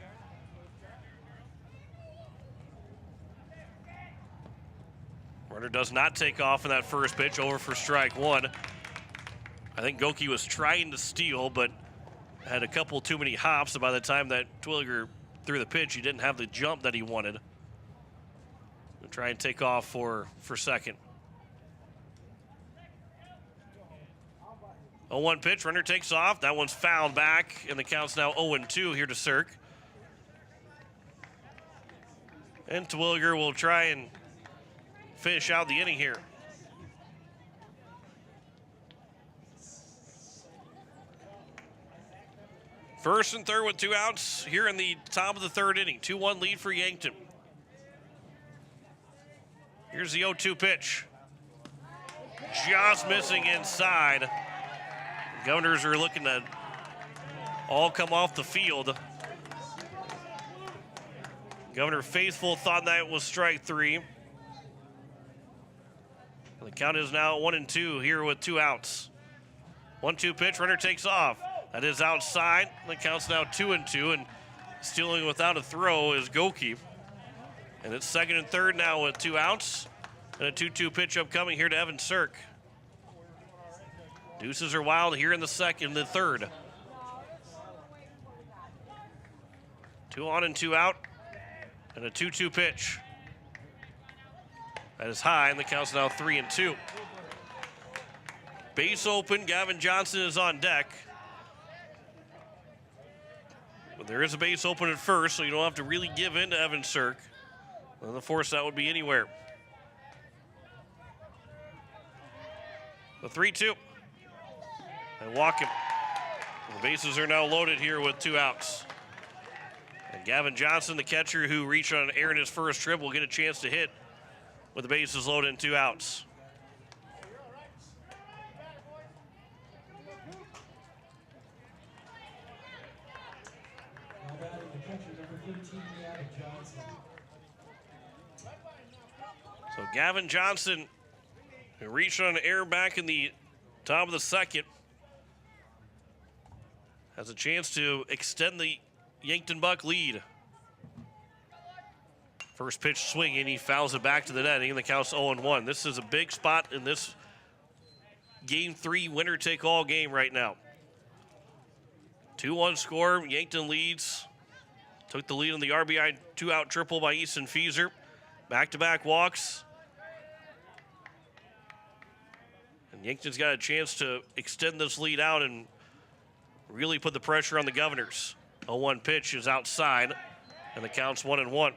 Runner does not take off in that first pitch, over for strike 1. I think Goki was trying to steal, but had a couple too many hops, and by the time that Terwilliger threw the pitch, he didn't have the jump that he wanted. We'll try and take off for second. 0-1 pitch, runner takes off. That one's fouled back, and the count's now 0-2 here to Sirk. And Terwilliger will try and finish out the inning here. First and third with 2 outs here in the top of the 3rd inning. 2-1 lead for Yankton. Here's the 0-2 pitch. Just missing inside. The Governors are looking to all come off the field. Governor Faithful thought that was strike 3. And the count is now 1-2 here with 2 outs. 1-2 pitch, runner takes off. That is outside. The count's now 2-2, and stealing without a throw is Goki. And it's second and third now with 2 outs. And a 2-2 pitch upcoming here to Evan Sirk. Deuces are wild here in the third. 2 on and 2 out. And a 2-2 pitch. That is high, and the count's now 3-2. Base open, Gavin Johnson is on deck. But there is a base open at first, so you don't have to really give in to Evan Sirk. And the force out would be anywhere. The 3-2. And walk him. The bases are now loaded here with 2 outs. And Gavin Johnson, the catcher who reached on an error in his first trip, will get a chance to hit with the bases loaded and 2 outs. So Gavin Johnson, who reached on an error back in the top of the second, has a chance to extend the Yankton Buck lead. First pitch swinging, he fouls it back to the net, and the count's 0-1. This is a big spot in this Game 3 winner-take-all game right now. 2-1 score, Yankton leads. Took the lead on the RBI 2-out triple by Easton Fieser. Back-to-back walks. And Yankton's got a chance to extend this lead out and really put the pressure on the Governors. 0-1 pitch is outside, and the count's 1-1.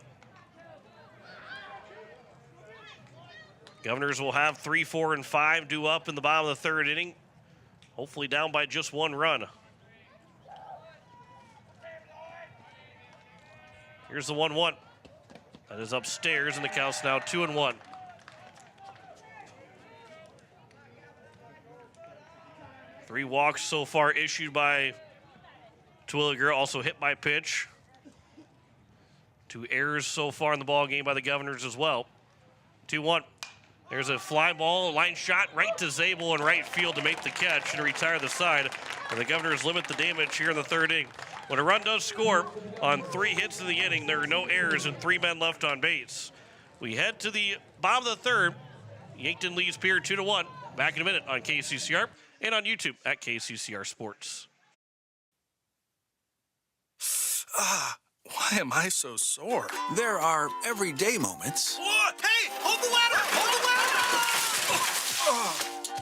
Governors will have 3, 4, and 5 due up in the bottom of the third inning. Hopefully down by just 1 run. Here's the 1-1. That is upstairs, and the count's now 2-1. Three walks so far issued by Twilliger, also hit by pitch. 2 errors so far in the ball game by the Governors as well. 2-1. There's a fly ball, a line shot right to Zabel in right field to make the catch and retire the side. And the Governors limit the damage here in the third inning. When a run does score on 3 hits in the inning, there are no errors and 3 men left on base. We head to the bottom of the third. Yankton leads Pierre 2-1. Back in a minute on KCCR and on YouTube at KCCR Sports. Why am I so sore? There are everyday moments. Whoa, hey, hold the ladder!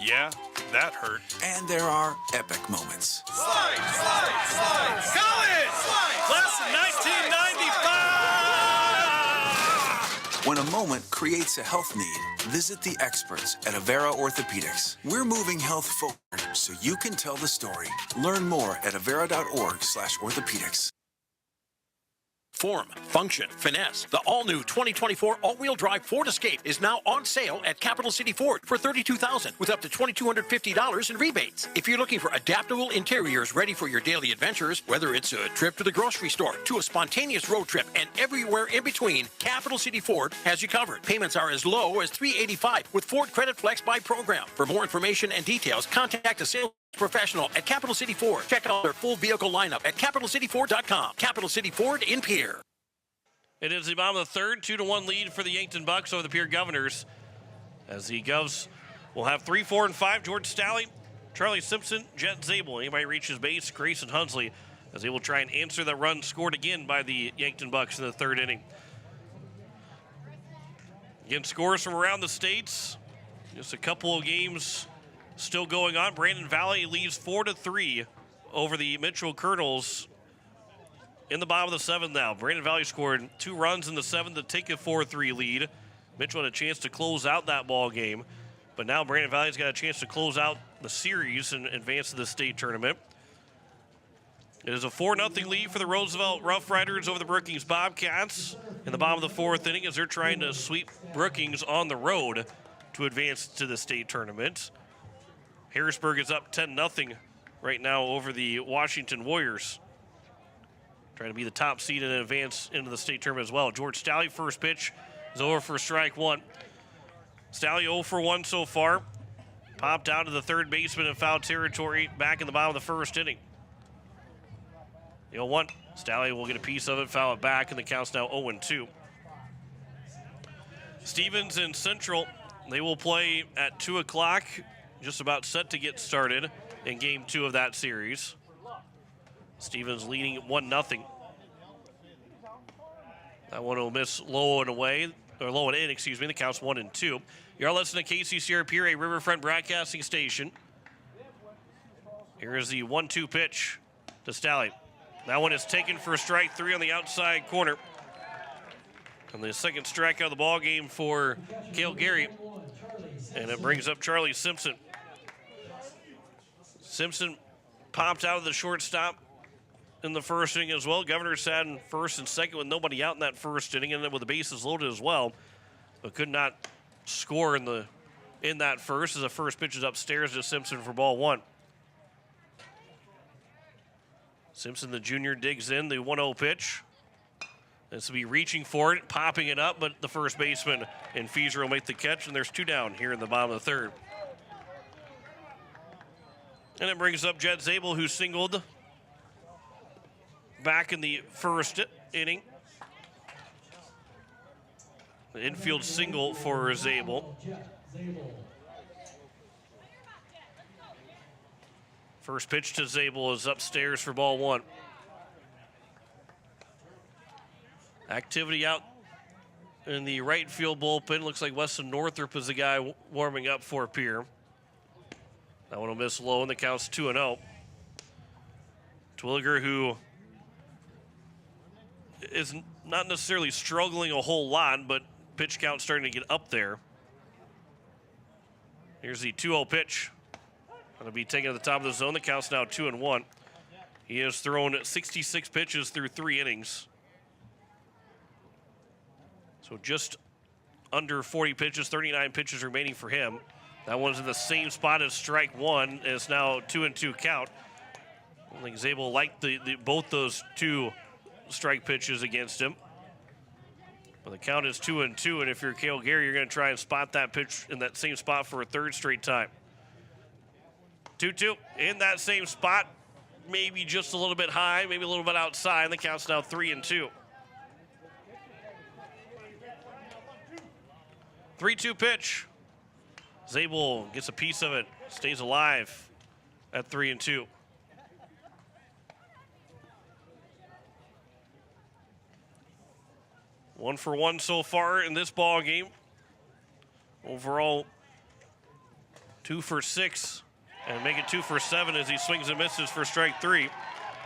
Yeah, that hurt. And there are epic moments. Slide, slide, slide! College! Slide! Class of 1995! When a moment creates a health need, visit the experts at Avera Orthopedics. We're moving health forward so you can tell the story. Learn more at avera.org/orthopedics. Form, function, finesse. The all-new 2024 all-wheel drive Ford Escape is now on sale at Capital City Ford for $32,000 with up to $2,250 in rebates. If you're looking for adaptable interiors ready for your daily adventures, whether it's a trip to the grocery store, to a spontaneous road trip, and everywhere in between, Capital City Ford has you covered. Payments are as low as $385 with Ford Credit Flex by program. For more information and details, contact a sales professional at Capital City Ford. Check out their full vehicle lineup at CapitalCityFord.com. Capital City Ford in Pierre. It is the bottom of the third, 2-1 lead for the Yankton Bucks over the Pierre Governors. As the Govs will have 3, 4, and 5. George Stalley, Charlie Simpson, Jet Zabel. Anybody reaches base, Grayson Hunsley, as they will try and answer the run scored again by the Yankton Bucks in the third inning. Again, scores from around the states. Just a couple of games still going on. Brandon Valley leads 4-3 over the Mitchell Colonels in the bottom of the 7th now. Brandon Valley scored 2 runs in the 7th to take a 4-3 lead. Mitchell had a chance to close out that ball game, but now Brandon Valley's got a chance to close out the series and advance to the state tournament. It is a 4-0 lead for the Roosevelt Rough Riders over the Brookings Bobcats in the bottom of the 4th inning as they're trying to sweep Brookings on the road to advance to the state tournament. Harrisburg is up 10-0 right now over the Washington Warriors. Trying to be the top seed and advance into the state tournament as well. George Stalley, first pitch, is over for strike 1. Stalley 0 for 1 so far. Popped out to the third baseman in foul territory back in the bottom of the first inning. The 0-1. Stalley will get a piece of it, foul it back, and the count's now 0-2. Stevens and Central, they will play at 2 o'clock, just about set to get started in game 2 of that series. Stevens leading 1-0. That one will miss low and away, or low and in, excuse me. The count's 1-2. You're listening to KCCR Pierre, a Riverfront broadcasting station. Here is the 1-2 pitch to Staley. That one is taken for strike 3 on the outside corner. And the second strikeout of the ball game for Cale Gary. And it brings up Charlie Simpson. Simpson popped out of the shortstop in the first inning as well. Governor sat in first and second with nobody out in that first inning, and then with the bases loaded as well, but could not score in that first as the first pitch is upstairs to Simpson for ball 1. Simpson, the junior, digs in the 1-0 pitch. This will be reaching for it, popping it up, but the first baseman and Fieser will make the catch, and there's 2 down here in the bottom of the third. And it brings up Jed Zabel, who singled back in the first inning. The infield single for Zabel. First pitch to Zabel is upstairs for ball 1. Activity out in the right field bullpen. Looks like Weston Northrup is the guy warming up for Pierre. That one will miss low, and the count's 2-0. Twilliger, who is not necessarily struggling a whole lot, but pitch count starting to get up there. Here's the 2-0 pitch. Going to be taken to the top of the zone. The count's now 2-1. He has thrown 66 pitches through 3 innings. So just under 40 pitches, 39 pitches remaining for him. That one's in the same spot as strike 1, and it's now 2-2 count. I think Zabel liked both those 2 strike pitches against him. But the count is 2-2, and if you're Cale Gary, you're going to try and spot that pitch in that same spot for a 3rd straight time. 2-2 in that same spot, maybe just a little bit high, maybe a little bit outside, and the count's now 3-2. 3-2 pitch. Zabel gets a piece of it, stays alive at 3-2. One for one so far in this ball game. Overall, 2 for 6, and make it 2 for 7 as he swings and misses for strike 3.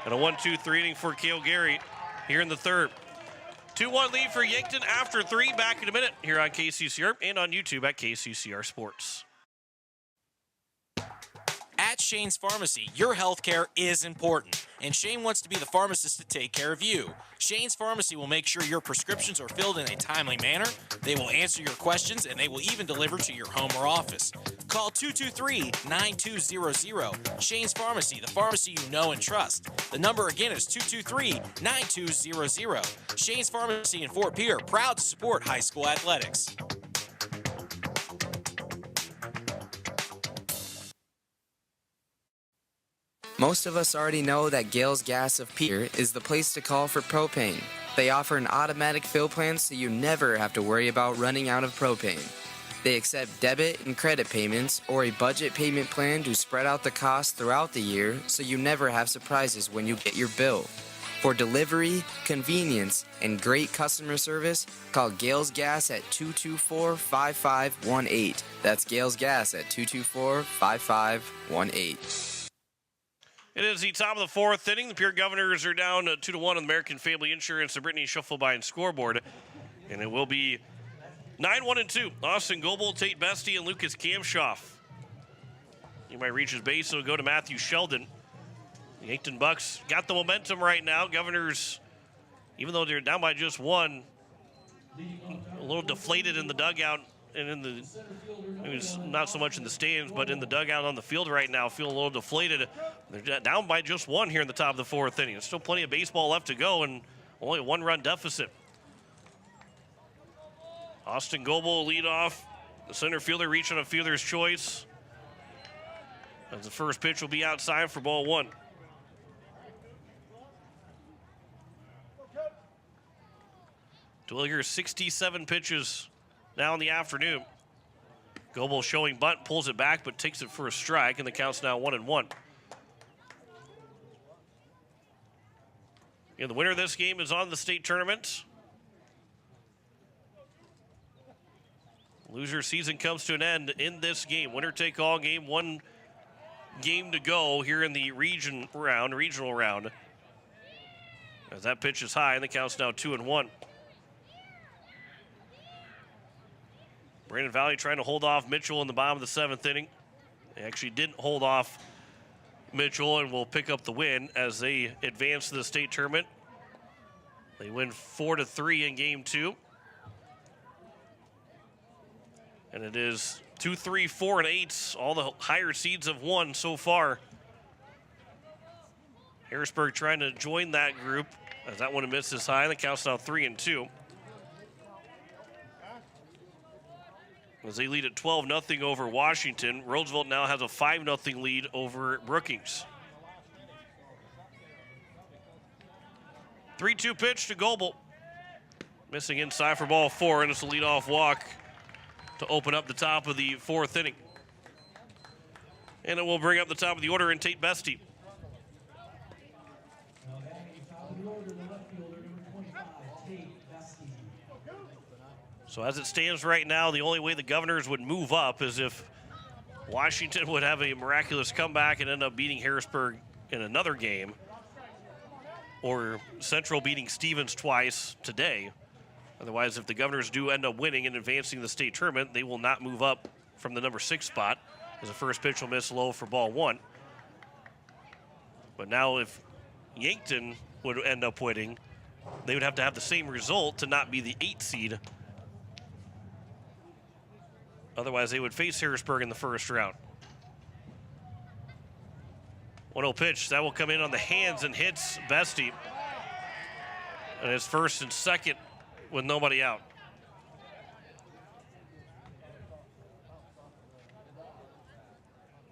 And a 1-2-3 inning for Cale Gary here in the third. 2-1 lead for Yankton after 3. Back in a minute here on KCCR and on YouTube at KCCR Sports. At Shane's Pharmacy, your healthcare is important, and Shane wants to be the pharmacist to take care of you. Shane's Pharmacy will make sure your prescriptions are filled in a timely manner, they will answer your questions, and they will even deliver to your home or office. Call 223-9200. Shane's Pharmacy, the pharmacy you know and trust. The number again is 223-9200. Shane's Pharmacy in Fort Pierre, proud to support high school athletics. Most of us already know that Gales Gas of Pierre is the place to call for propane. They offer an automatic fill plan so you never have to worry about running out of propane. They accept debit and credit payments or a budget payment plan to spread out the cost throughout the year so you never have surprises when you get your bill. For delivery, convenience, and great customer service, call Gales Gas at 224-5518. That's Gales Gas at 224-5518. It is the top of the 4th inning. The Pierre Governors are down 2-1 on American Family Insurance, the Brittany Schuffelbein scoreboard. And it will be 9-1-2. Austin Goebel, Tate Bestie, and Lucas Kamshoff. He might reach his base, so it'll go to Matthew Sheldon. The Yankton Bucks got the momentum right now. Governors, even though they're down by just 1, a little deflated in the dugout and in the, not so much in the stands, but in the dugout on the field right now, feel a little deflated. They're down by just 1 here in the top of the 4th inning. There's still plenty of baseball left to go and only a 1-run deficit. Austin Goebel lead off. The center fielder reaching a fielder's choice. As the first pitch will be outside for ball 1. Twilliger, 67 pitches now in the afternoon. Goebel showing bunt, pulls it back, but takes it for a strike, and the count's now 1-1. And the winner of this game is on the state tournament. Loser season comes to an end in this game. Winner take all game, one game to go here in the regional round. As that pitch is high, and the count's now 2-1. Brandon Valley trying to hold off Mitchell in the bottom of the 7th inning. They actually didn't hold off Mitchell and will pick up the win as they advance to the state tournament. They win 4-3 in game 2. And it is 2, 3, 4, and 8. All the higher seeds have won so far. Harrisburg trying to join that group as that one misses high. The count's now 3-2. As they lead at 12-0 over Washington, Roosevelt now has a 5-0 lead over Brookings. 3-2 pitch to Goebel. Missing inside for ball 4, and it's a leadoff walk to open up the top of the 4th inning. And it will bring up the top of the order in Tate Bestie. So as it stands right now, the only way the Governors would move up is if Washington would have a miraculous comeback and end up beating Harrisburg in another game, or Central beating Stevens twice today. Otherwise, if the Governors do end up winning and advancing the state tournament, they will not move up from the number 6 spot, as the first pitch will miss low for ball 1. But now if Yankton would end up winning, they would have to have the same result to not be the 8 seed. Otherwise, they would face Harrisburg in the first round. 1-0 pitch. That will come in on the hands and hits Bestie. And it's first and second with nobody out.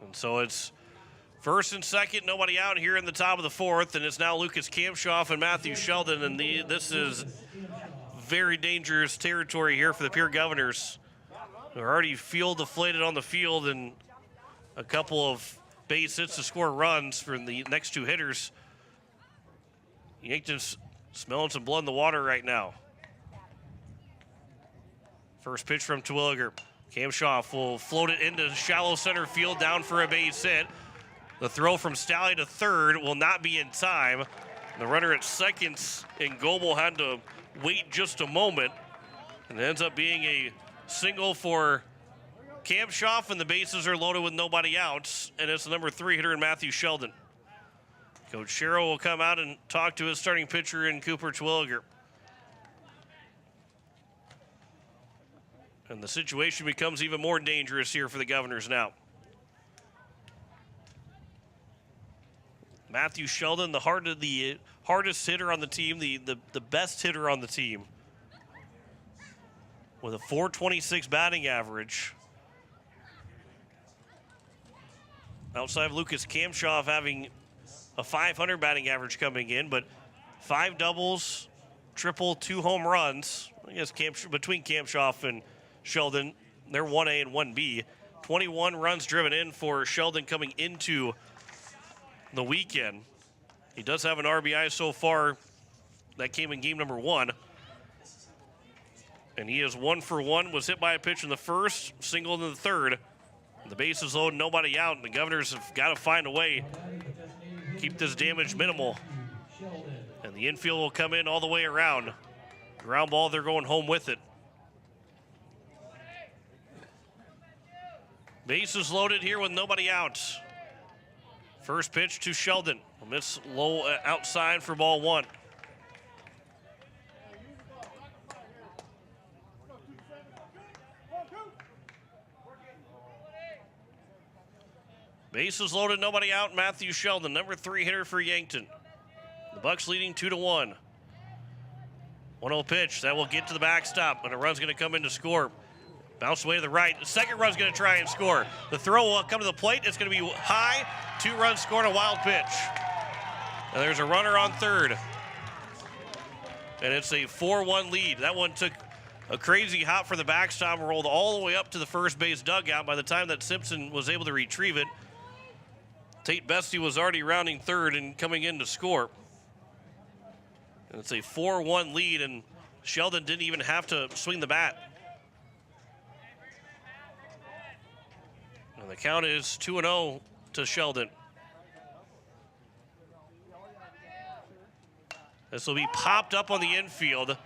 And so it's first and second, nobody out here in the top of the 4th. And it's now Lucas Kamshoff and Matthew Sheldon. And this is very dangerous territory here for the Pierre Governors. They're already field deflated on the field, and a couple of base hits to score runs from the next 2 hitters. Yankton's smelling some blood in the water right now. First pitch from Terwilliger. Kamshoff will float it into shallow center field, down for a base hit. The throw from Staley to third will not be in time. The runner at second, and Goebel had to wait just a moment, and it ends up being a single for Kamshoff, and the bases are loaded with nobody out, and it's the number 3 hitter in Matthew Sheldon. Coach Sherrill will come out and talk to his starting pitcher in Cooper Terwilliger. And the situation becomes even more dangerous here for the Governors now. Matthew Sheldon, the hardest hitter on the team, the best hitter on the team, with a .426 batting average. Outside of Lucas Kamshoff having a .500 batting average coming in, but 5 doubles, triple, 2 home runs. I guess between Kamshoff and Sheldon, they're 1A and 1B. 21 runs driven in for Sheldon coming into the weekend. He does have an RBI so far. That came in game number 1. And he is 1 for 1, was hit by a pitch in the first, singled in the third. The bases loaded, nobody out, and the Governors have got to find a way to keep this damage minimal. And the infield will come in all the way around. Ground ball, they're going home with it. Bases loaded here with nobody out. First pitch to Sheldon. A miss low outside for ball 1. Bases loaded, nobody out. Matthew Sheldon, number 3 hitter for Yankton. The Bucks leading 2-1. 1-0 pitch. That will get to the backstop, and a run's going to come in to score. Bounce away to the right. The second run's going to try and score. The throw will come to the plate. It's going to be high. 2 runs scored, a wild pitch. And there's a runner on third. And it's a 4-1 lead. That one took A crazy hop for the backstop, rolled all the way up to the first base dugout. By the time that Simpson was able to retrieve it, Tate Bestie was already rounding third and coming in to score. And it's a 4-1 lead, and Sheldon didn't even have to swing the bat. And the count is 2-0 to Sheldon. This will be popped up on the infield.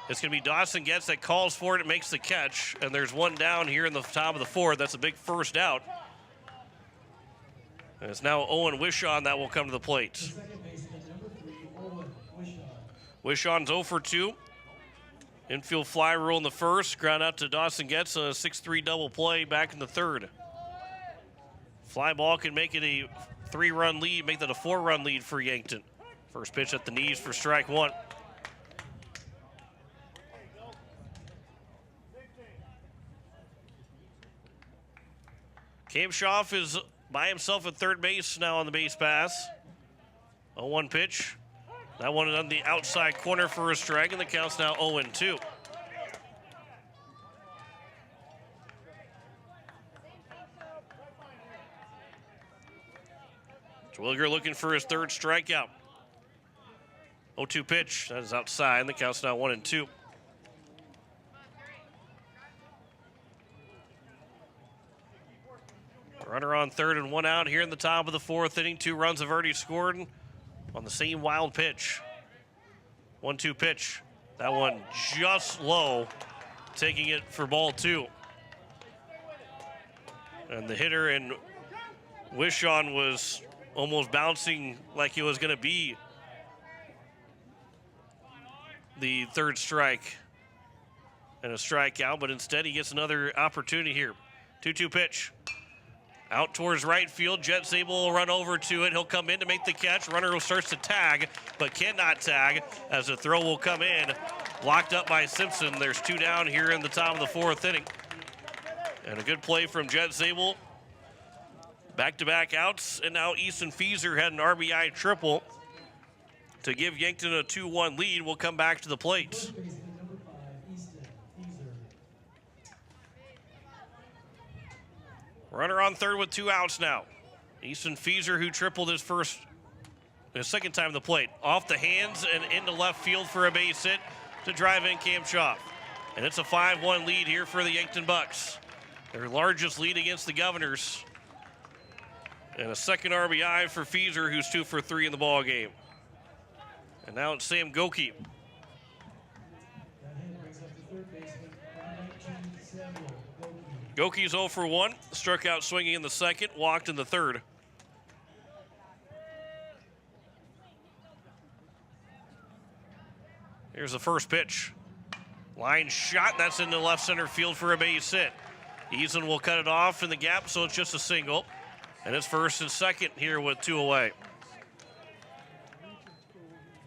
It's going to be Dawson Getz that calls for it and makes the catch. And there's one down here in the top of the fourth. That's a big first out. And it's now Owen Wishon that will come to the plate. Second baseman, number 3, Owen Wishon. Wishon's 0 for 2. Infield fly rule in the first. Ground out to Dawson Getz, a 6-3 double play back in the third. Fly ball can make it a 3-run lead, make that a 4-run lead for Yankton. First pitch at the knees for strike one. Kamshoff is by himself at third base now on the base pass. 0-1 pitch. That one on the outside corner for a strike, and the count's now 0-2. Twilliger looking for his third strikeout. 0-2 pitch. That is outside, and the count's now 1-2. Runner on third and one out here in the top of the fourth inning. 2 runs have already scored on the same wild pitch. 1-2 pitch. That one just low, taking it for ball 2. And the hitter in Wishon was almost bouncing like it was going to be the third strike and a strikeout, but instead he gets another opportunity here. 2-2 pitch. Out towards right field. Jet Zabel will run over to it. He'll come in to make the catch. Runner starts to tag, but cannot tag as the throw will come in. Locked up by Simpson. There's 2 down here in the top of the fourth inning. And a good play from Jet Zabel. Back-to-back outs, and now Easton Fieser had an RBI triple to give Yankton a 2-1 lead. We'll come back to the plate. Third baseman, number 5, Easton Fieser. Runner on third with 2 outs now. Easton Fieser, who tripled his second time at the plate. Off the hands and into left field for a base hit to drive in Kamshoff. And it's a 5-1 lead here for the Yankton Bucks. Their largest lead against the Governors. And a second RBI for Fieser, who's 2 for 3 in the ball game. And now it's Sam Goki. That hit brings up the third baseman, number 19, Samuel Goki. Goki's 0 for 1. Struck out swinging in the second, walked in the third. Here's the first pitch. Line shot, that's into left center field for a base hit. Eason will cut it off in the gap, so it's just a single. And it's first and second here with 2 away.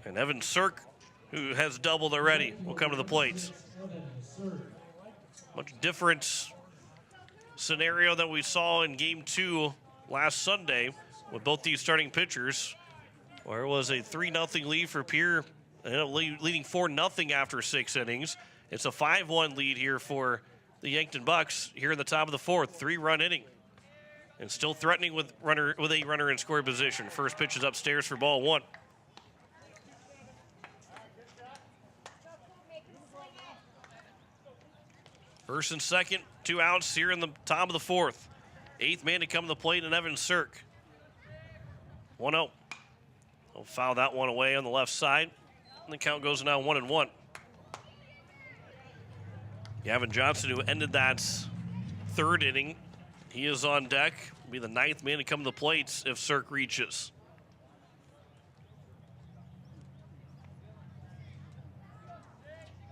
And Evan Sirk, who has doubled already, will come to the plate. Much different scenario that we saw in Game 2 last Sunday with both these starting pitchers, where it was a 3-0 lead for Pierre, leading 4-0 after 6 innings. It's a 5-1 lead here for the Yankton Bucks here in the top of the fourth, 3-run inning. And still threatening with a runner in scoring position. First pitch is upstairs for ball 1. First and second, 2 outs here in the top of the fourth. 8th man to come to the plate, and Evan Sirk. 1-0. He'll foul that one away on the left side. And the count goes now 1-1. Gavin Johnson, who ended that third inning, he is on deck. Will be the 9th man to come to the plates if Sirk reaches.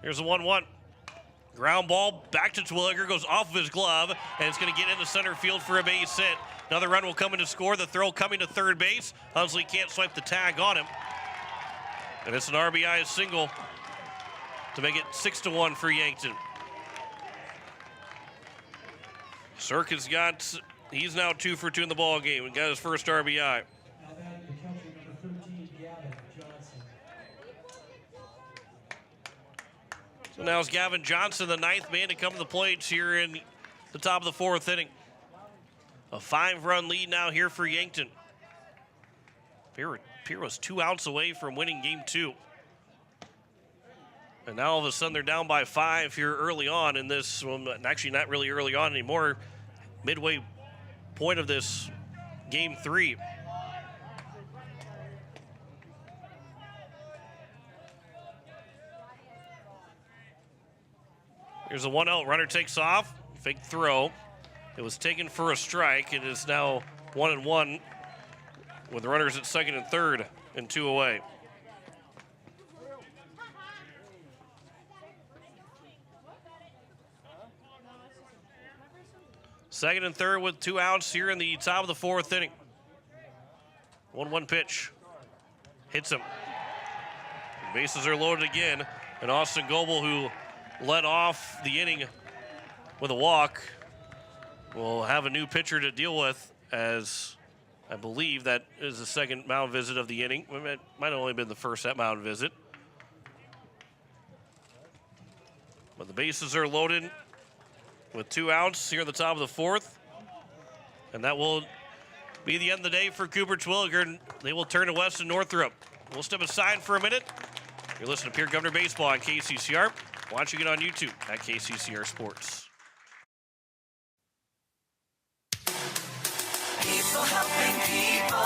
Here's a 1-1. Ground ball back to Twilliger, goes off of his glove, and it's going to get into center field for a base hit. Another run will come in to score. The throw coming to third base. Hunsley can't swipe the tag on him. And it's an RBI single to make it 6-1 for Yankton. Sirk has he's now 2 for 2 in the ball game and got his first RBI. Now batting the catcher, number 13, Gavin Johnson. So now it's Gavin Johnson, the ninth man to come to the plate here in the top of the fourth inning. A 5-run lead now here for Yankton. Pierre was 2 outs away from winning game 2. And now all of a sudden they're down by 5 here early on in this, well, actually not really early on anymore, midway point of this game 3. Here's a 1-0, runner takes off, fake throw. It was taken for a strike. It is now 1-1 with runners at second and third and 2 away. Second and third with 2 outs here in the top of the fourth inning. 1-1 pitch. Hits him. Bases are loaded again. And Austin Goebel, who led off the inning with a walk, will have a new pitcher to deal with, as I believe that is the second mound visit of the inning. It might have only been the first mound visit. But the bases are loaded with 2 outs here at the top of the fourth. And that will be the end of the day for Cooper Twilliger. They will turn to Weston Northrup. We'll step aside for a minute. You're listening to Pierre Governor Baseball on KCCR. Watching it on YouTube at KCCR Sports. People helping people.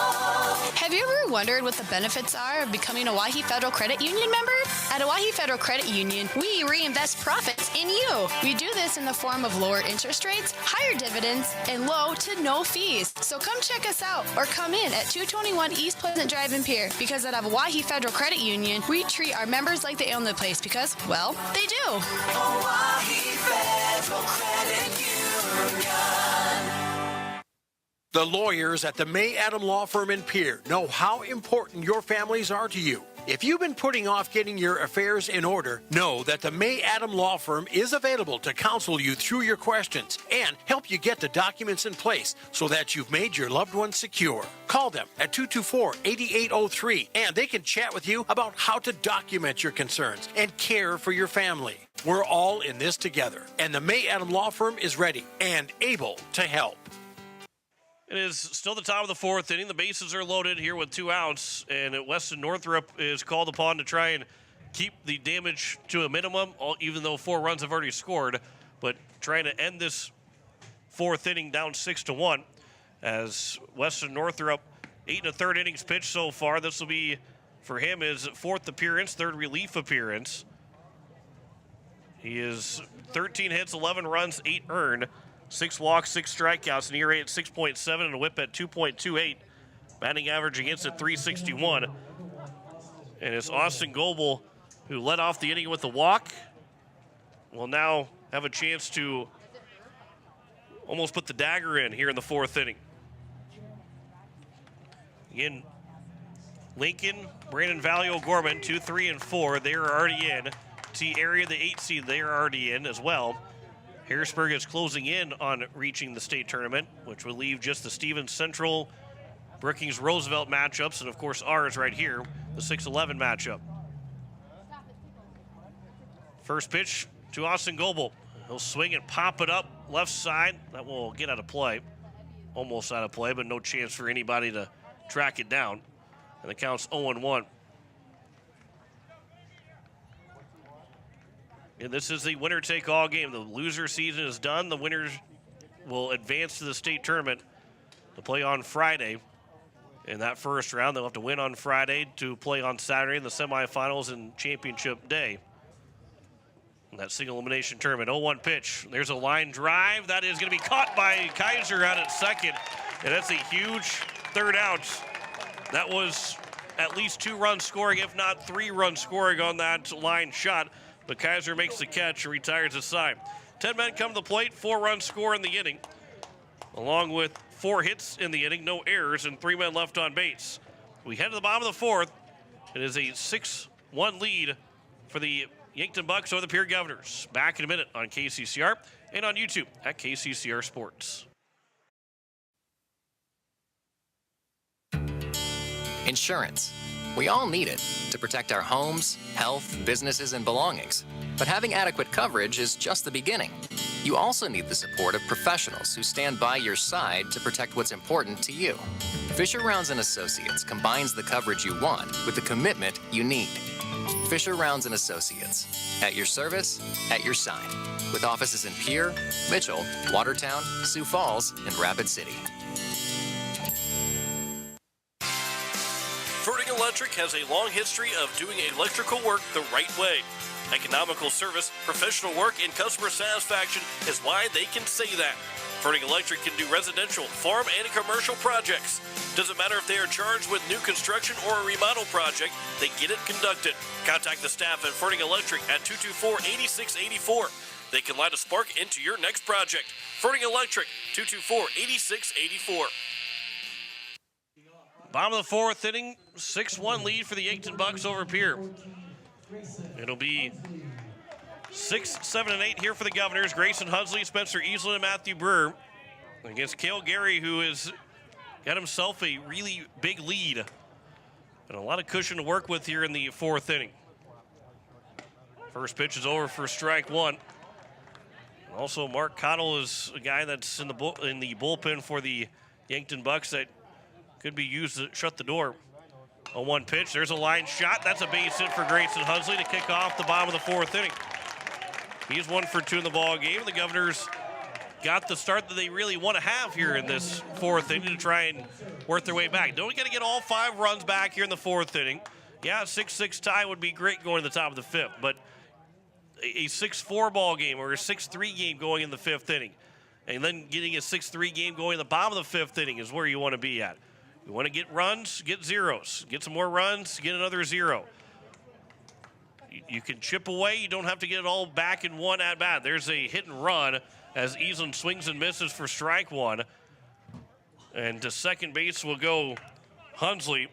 Have you ever wondered what the benefits are of becoming a Owyhee Federal Credit Union member? At Owyhee Federal Credit Union, we reinvest profits in you. We do this in the form of lower interest rates, higher dividends, and low to no fees. So come check us out or come in at 221 East Pleasant Drive in Pierre, because at Owyhee Federal Credit Union, we treat our members like they own the place because, well, they do. Owyhee Federal Credit Union. The lawyers at the May Adam Law Firm in Pierre know how important your families are to you. If you've been putting off getting your affairs in order, know that the May Adam Law Firm is available to counsel you through your questions and help you get the documents in place so that you've made your loved ones secure. Call them at 224-8803 and they can chat with you about how to document your concerns and care for your family. We're all in this together, and the May Adam Law Firm is ready and able to help. It is still the top of the fourth inning. The bases are loaded here with 2 outs, and Weston Northrup is called upon to try and keep the damage to a minimum, even though 4 runs have already scored. But trying to end this fourth inning down 6-1, as Weston Northrup, 8 1/3 innings pitched so far. This will be, for him, his 4th appearance, 3rd relief appearance. He is 13 hits, 11 runs, 8 earned. 6 walks, 6 strikeouts, an ERA at 6.7 and a whip at 2.28. Batting average against at 361. And it's Austin Goebel, who led off the inning with a walk, will now have a chance to almost put the dagger in here in the fourth inning. Again, Lincoln, Brandon Valley, O'Gorman, 2, 3, and 4. They are already in. T-Area, the 8 seed, they are already in as well. Harrisburg is closing in on reaching the state tournament, which will leave just the Stevens Central, Brookings Roosevelt matchups, and of course ours right here, the 6-11 matchup. First pitch to Austin Goebel. He'll swing and pop it up left side. That will get out of play. Almost out of play, but no chance for anybody to track it down. And the count's 0-1. And this is the winner-take-all game. The loser season is done. The winners will advance to the state tournament to play on Friday. In that first round, they'll have to win on Friday to play on Saturday in the semifinals and championship day. In that single elimination tournament, 0-1 pitch. There's a line drive. That is going to be caught by Kaiser out at second. And that's a huge third out. That was at least 2-run scoring, if not 3-run scoring on that line shot. But Kaiser makes the catch and retires the side. 10 men come to the plate, 4-run score in the inning, along with 4 hits in the inning, no errors, and 3 men left on base. We head to the bottom of the fourth. It is a 6-1 lead for the Yankton Bucks over the Pierre Governors. Back in a minute on KCCR and on YouTube at KCCR Sports. Insurance. We all need it to protect our homes, health, businesses, and belongings. But having adequate coverage is just the beginning. You also need the support of professionals who stand by your side to protect what's important to you. Fisher Rounds & Associates combines the coverage you want with the commitment you need. Fisher Rounds & Associates, at your service, at your side, with offices in Pierre, Mitchell, Watertown, Sioux Falls, and Rapid City. Ferding Electric has a long history of doing electrical work the right way. Economical service, professional work, and customer satisfaction is why they can say that. Ferding Electric can do residential, farm, and commercial projects. Doesn't matter if they are charged with new construction or a remodel project, they get it conducted. Contact the staff at Ferding Electric at 224-8684. They can light a spark into your next project. Ferding Electric, 224-8684. Bottom of the fourth inning, 6-1 lead for the Yankton Bucks over Pierre. It'll be 6, 7, and 8 here for the Governors. Grayson Hunsley, Spencer Easlin, and Matthew Brewer against Cale Gary, who has got himself a really big lead and a lot of cushion to work with here in the fourth inning. First pitch is over for strike one. Also, Mark Cottle is a guy that's in the bullpen for the Yankton Bucks that could be used to shut the door. On one pitch, there's a line shot. That's a base hit for Grayson Hunsley to kick off the bottom of the fourth inning. He's 1 for 2 in the ball game. The Governors got the start that they really want to have here in this fourth inning to try and work their way back. Don't got to get all 5 runs back here in the fourth inning. Yeah, a 6-6 tie would be great going to the top of the fifth, but a 6-4 ball game or a 6-3 game going in the fifth inning, and then getting a 6-3 game going in the bottom of the fifth inning is where you want to be at. You want to get runs, get zeros. Get some more runs, get another zero. You can chip away. You don't have to get it all back in one at bat. There's a hit and run as Easlin swings and misses for strike one. And to second base will go Hunsley.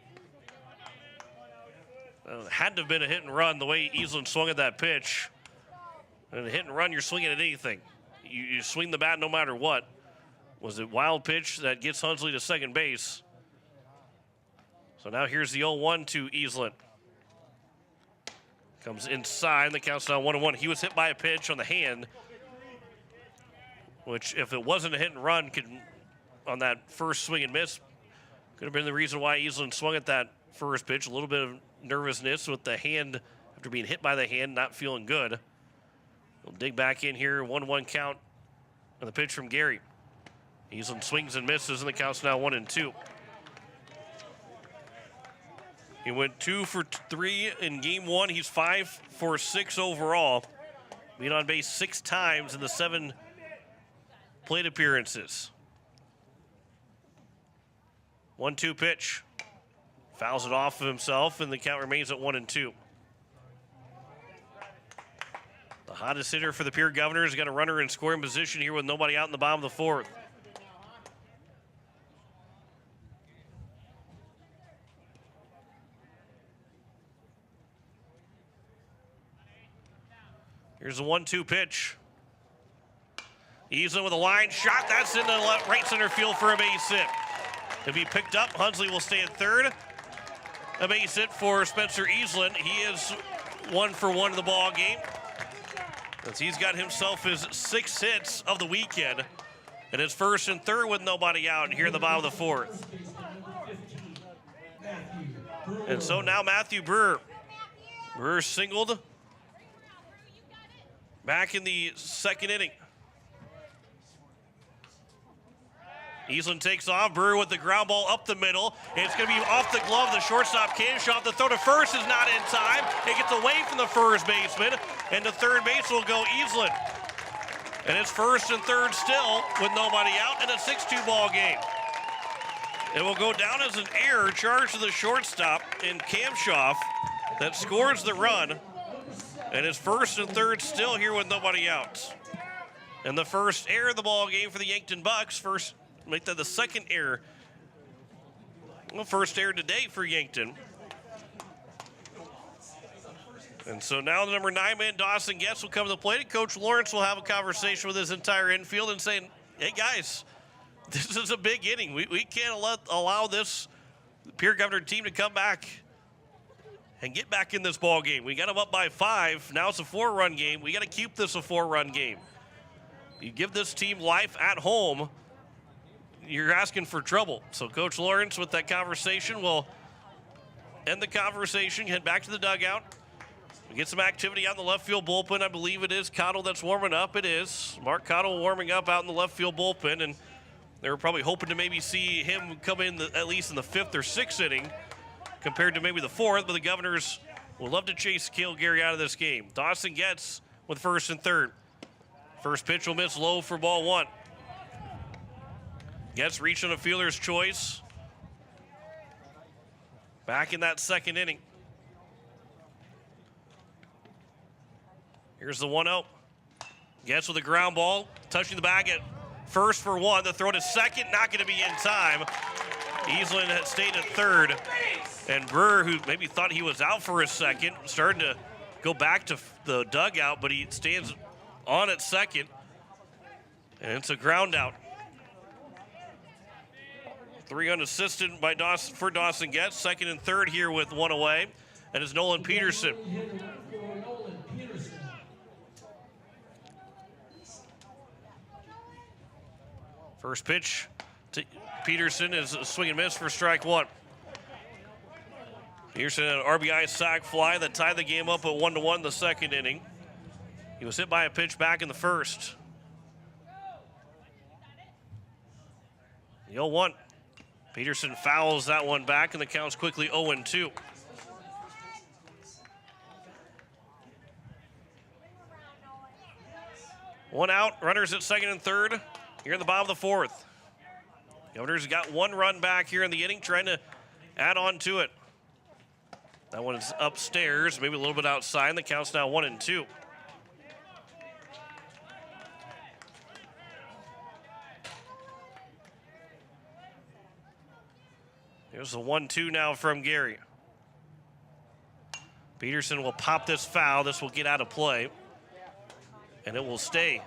Had to have been a hit and run the way Easlin swung at that pitch. And a hit and run, you're swinging at anything. You swing the bat no matter what. Was it wild pitch that gets Hunsley to second base? So now here's the 0-1 to Easlin. Comes inside, the count's now 1-1. He was hit by a pitch on the hand, which if it wasn't a hit and run, could on that first swing and miss, could have been the reason why Easlin swung at that first pitch. A little bit of nervousness with the hand after being hit by the hand, not feeling good. We'll dig back in here, 1-1 count on the pitch from Gary. Easlin swings and misses, and the count's now 1-2. He went 2 for 3 in game one. He's 5 for 6 overall. Being on base 6 times in the 7 plate appearances. 1-2 pitch. Fouls it off of himself, and the count remains at 1-2. The hottest hitter for the Pierre Governors got a runner in scoring position here with nobody out in the bottom of the fourth. Here's a 1-2 pitch. Easlin with a line shot. That's in the right center field for a base hit. To be picked up, Hunsley will stay at third. A base hit for Spencer Easlin. He is 1 for 1 in the ball game. As he's got himself his 6 hits of the weekend. And his first and third with nobody out here in the bottom of the fourth. And so now Matthew Brewer. Brewer singled back in the second inning. Easlin takes off. Brewer with the ground ball up the middle. It's going to be off the glove. The shortstop can shot. The throw to first is not in time. It gets away from the first baseman. And to third base will go Easlin. And it's first and third still with nobody out in a 6-2 ball game. It will go down as an error charged to the shortstop in Kamshoff that scores the run. And it's first and third still here with nobody out. And the first error of the ball game for the Yankton Bucks. First, make that the second error. Well, first error today for Yankton. And so now the number 9 man, Dawson Getz, will come to the plate. And Coach Lawrence will have a conversation with his entire infield and saying, hey, guys, this is a big inning. We can't allow this Pierre Governor team to come back and get back in this ball game. We got them up by 5. Now it's a 4-run game. We got to keep this a 4-run game. You give this team life at home, you're asking for trouble. So Coach Lawrence with that conversation will end the conversation, head back to the dugout. We get some activity out in the left field bullpen. I believe it is Cottle that's warming up. It is. Mark Cottle warming up out in the left field bullpen, and they were probably hoping to maybe see him come in at least in the 5th or 6th inning compared to maybe the 4th, but the Governors will love to chase Cale Gary out of this game. Dawson gets with 1st and 3rd. First pitch will miss low for ball 1. Gets reaching a fielder's choice. Back in that 2nd inning. Here's the 1-0. Gets with a ground ball, touching the bag at first for 1. The throw to 2nd, not going to be in time. Easland had stayed at 3rd. And Brewer, who maybe thought he was out for a second, started to go back to the dugout, but he stands on at 2nd. And it's a ground out. 3 unassisted by Dawson for Dawson Getz. 2nd and 3rd here with 1 away. And it's Nolan Peterson. First pitch to Peterson is a swing and miss for strike 1. Peterson an RBI sac fly that tied the game up at 1-1 the 2nd inning. He was hit by a pitch back in the 1st. The 0-1. Peterson fouls that one back, and the count's quickly 0-2. One out, runners at 2nd and 3rd. Here in the bottom of the 4th. Governors got 1 run back here in the inning, trying to add on to it. That one is upstairs, maybe a little bit outside, and the count's now 1-2. Here's the 1-2 now from Gary. Peterson will pop this foul. This will get out of play. And it will stay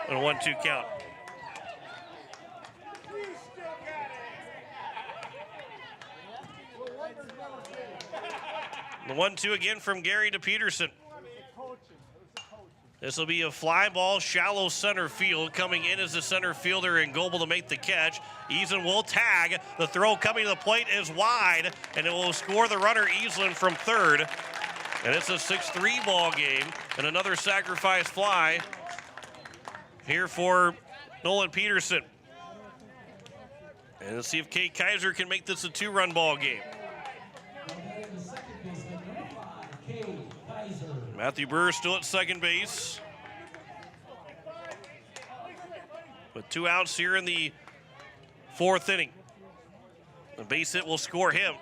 on a 1-2 count. The 1-2 again from Gary to Peterson. This will be a fly ball, shallow center field. Coming in as the center fielder and Goebel to make the catch. Easland will tag. The throw coming to the plate is wide, and it will score the runner Easland from 3rd. And it's a 6-3 ball game, and another sacrifice fly here for Nolan Peterson. And let's see if Kate Kaiser can make this a 2-run ball game. Matthew Brewer still at 2nd base. With 2 outs here in the 4th inning. The base hit will score him,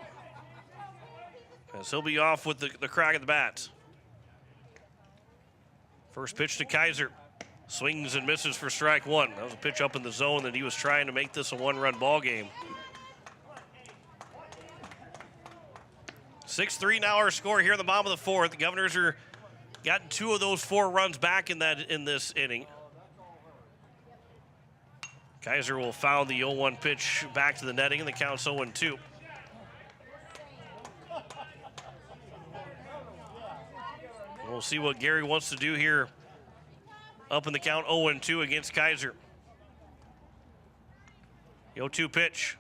as he'll be off with the crack of the bat. First pitch to Kaiser. Swings and misses for strike 1. That was a pitch up in the zone that he was trying to make this a 1-run ball game. 6-3 now our score here in the bottom of the 4th. The Governors are gotten 2 of those 4 runs back in this inning. Kaiser will foul the 0-1 pitch back to the netting, and the count's 0-2. We'll see what Gary wants to do here up in the count 0-2 against Kaiser. The 0-2 pitch.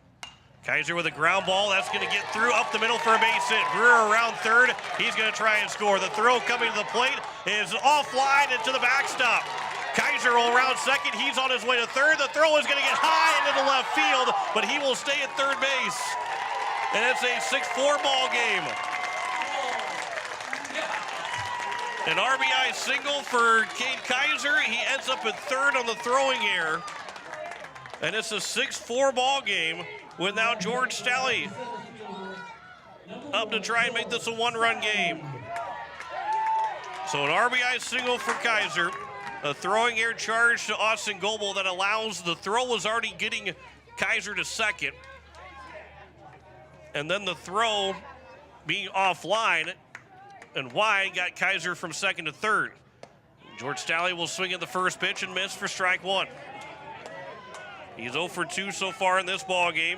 Kaiser with a ground ball. That's going to get through up the middle for a base hit. Brewer around 3rd. He's going to try and score. The throw coming to the plate is offline and to the backstop. Kaiser will around 2nd. He's on his way to 3rd. The throw is going to get high into the left field, but he will stay at 3rd base. And it's a 6-4 ball game. An RBI single for Kate Kaiser. He ends up at 3rd on the throwing error. And it's a 6-4 ball game with now George Stalley up to try and make this a 1-run game. So an RBI single for Kaiser. A throwing error charge to Austin Goebel that allows the throw was already getting Kaiser to 2nd. And then the throw being offline and wide got Kaiser from 2nd to 3rd. George Stalley will swing at the first pitch and miss for strike 1. He's 0 for 2 so far in this ball game.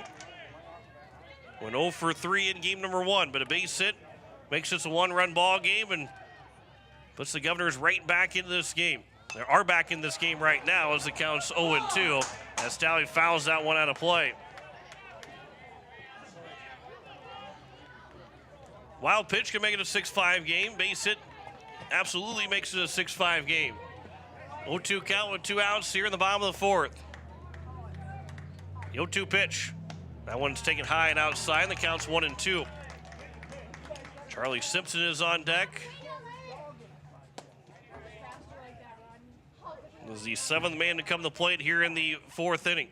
Went 0 for 3 in game number 1, but a base hit makes this a one-run ball game and puts the Governors right back into this game. They are back in this game right now as the count's 0-2 as Staley fouls that one out of play. Wild pitch can make it a 6-5 game. Base hit absolutely makes it a 6-5 game. 0-2 count with 2 outs here in the bottom of the fourth. The 0-2 pitch. That one's taken high and outside. The count's 1-2. Charlie Simpson is on deck. This is the 7th man to come to the plate here in the 4th inning.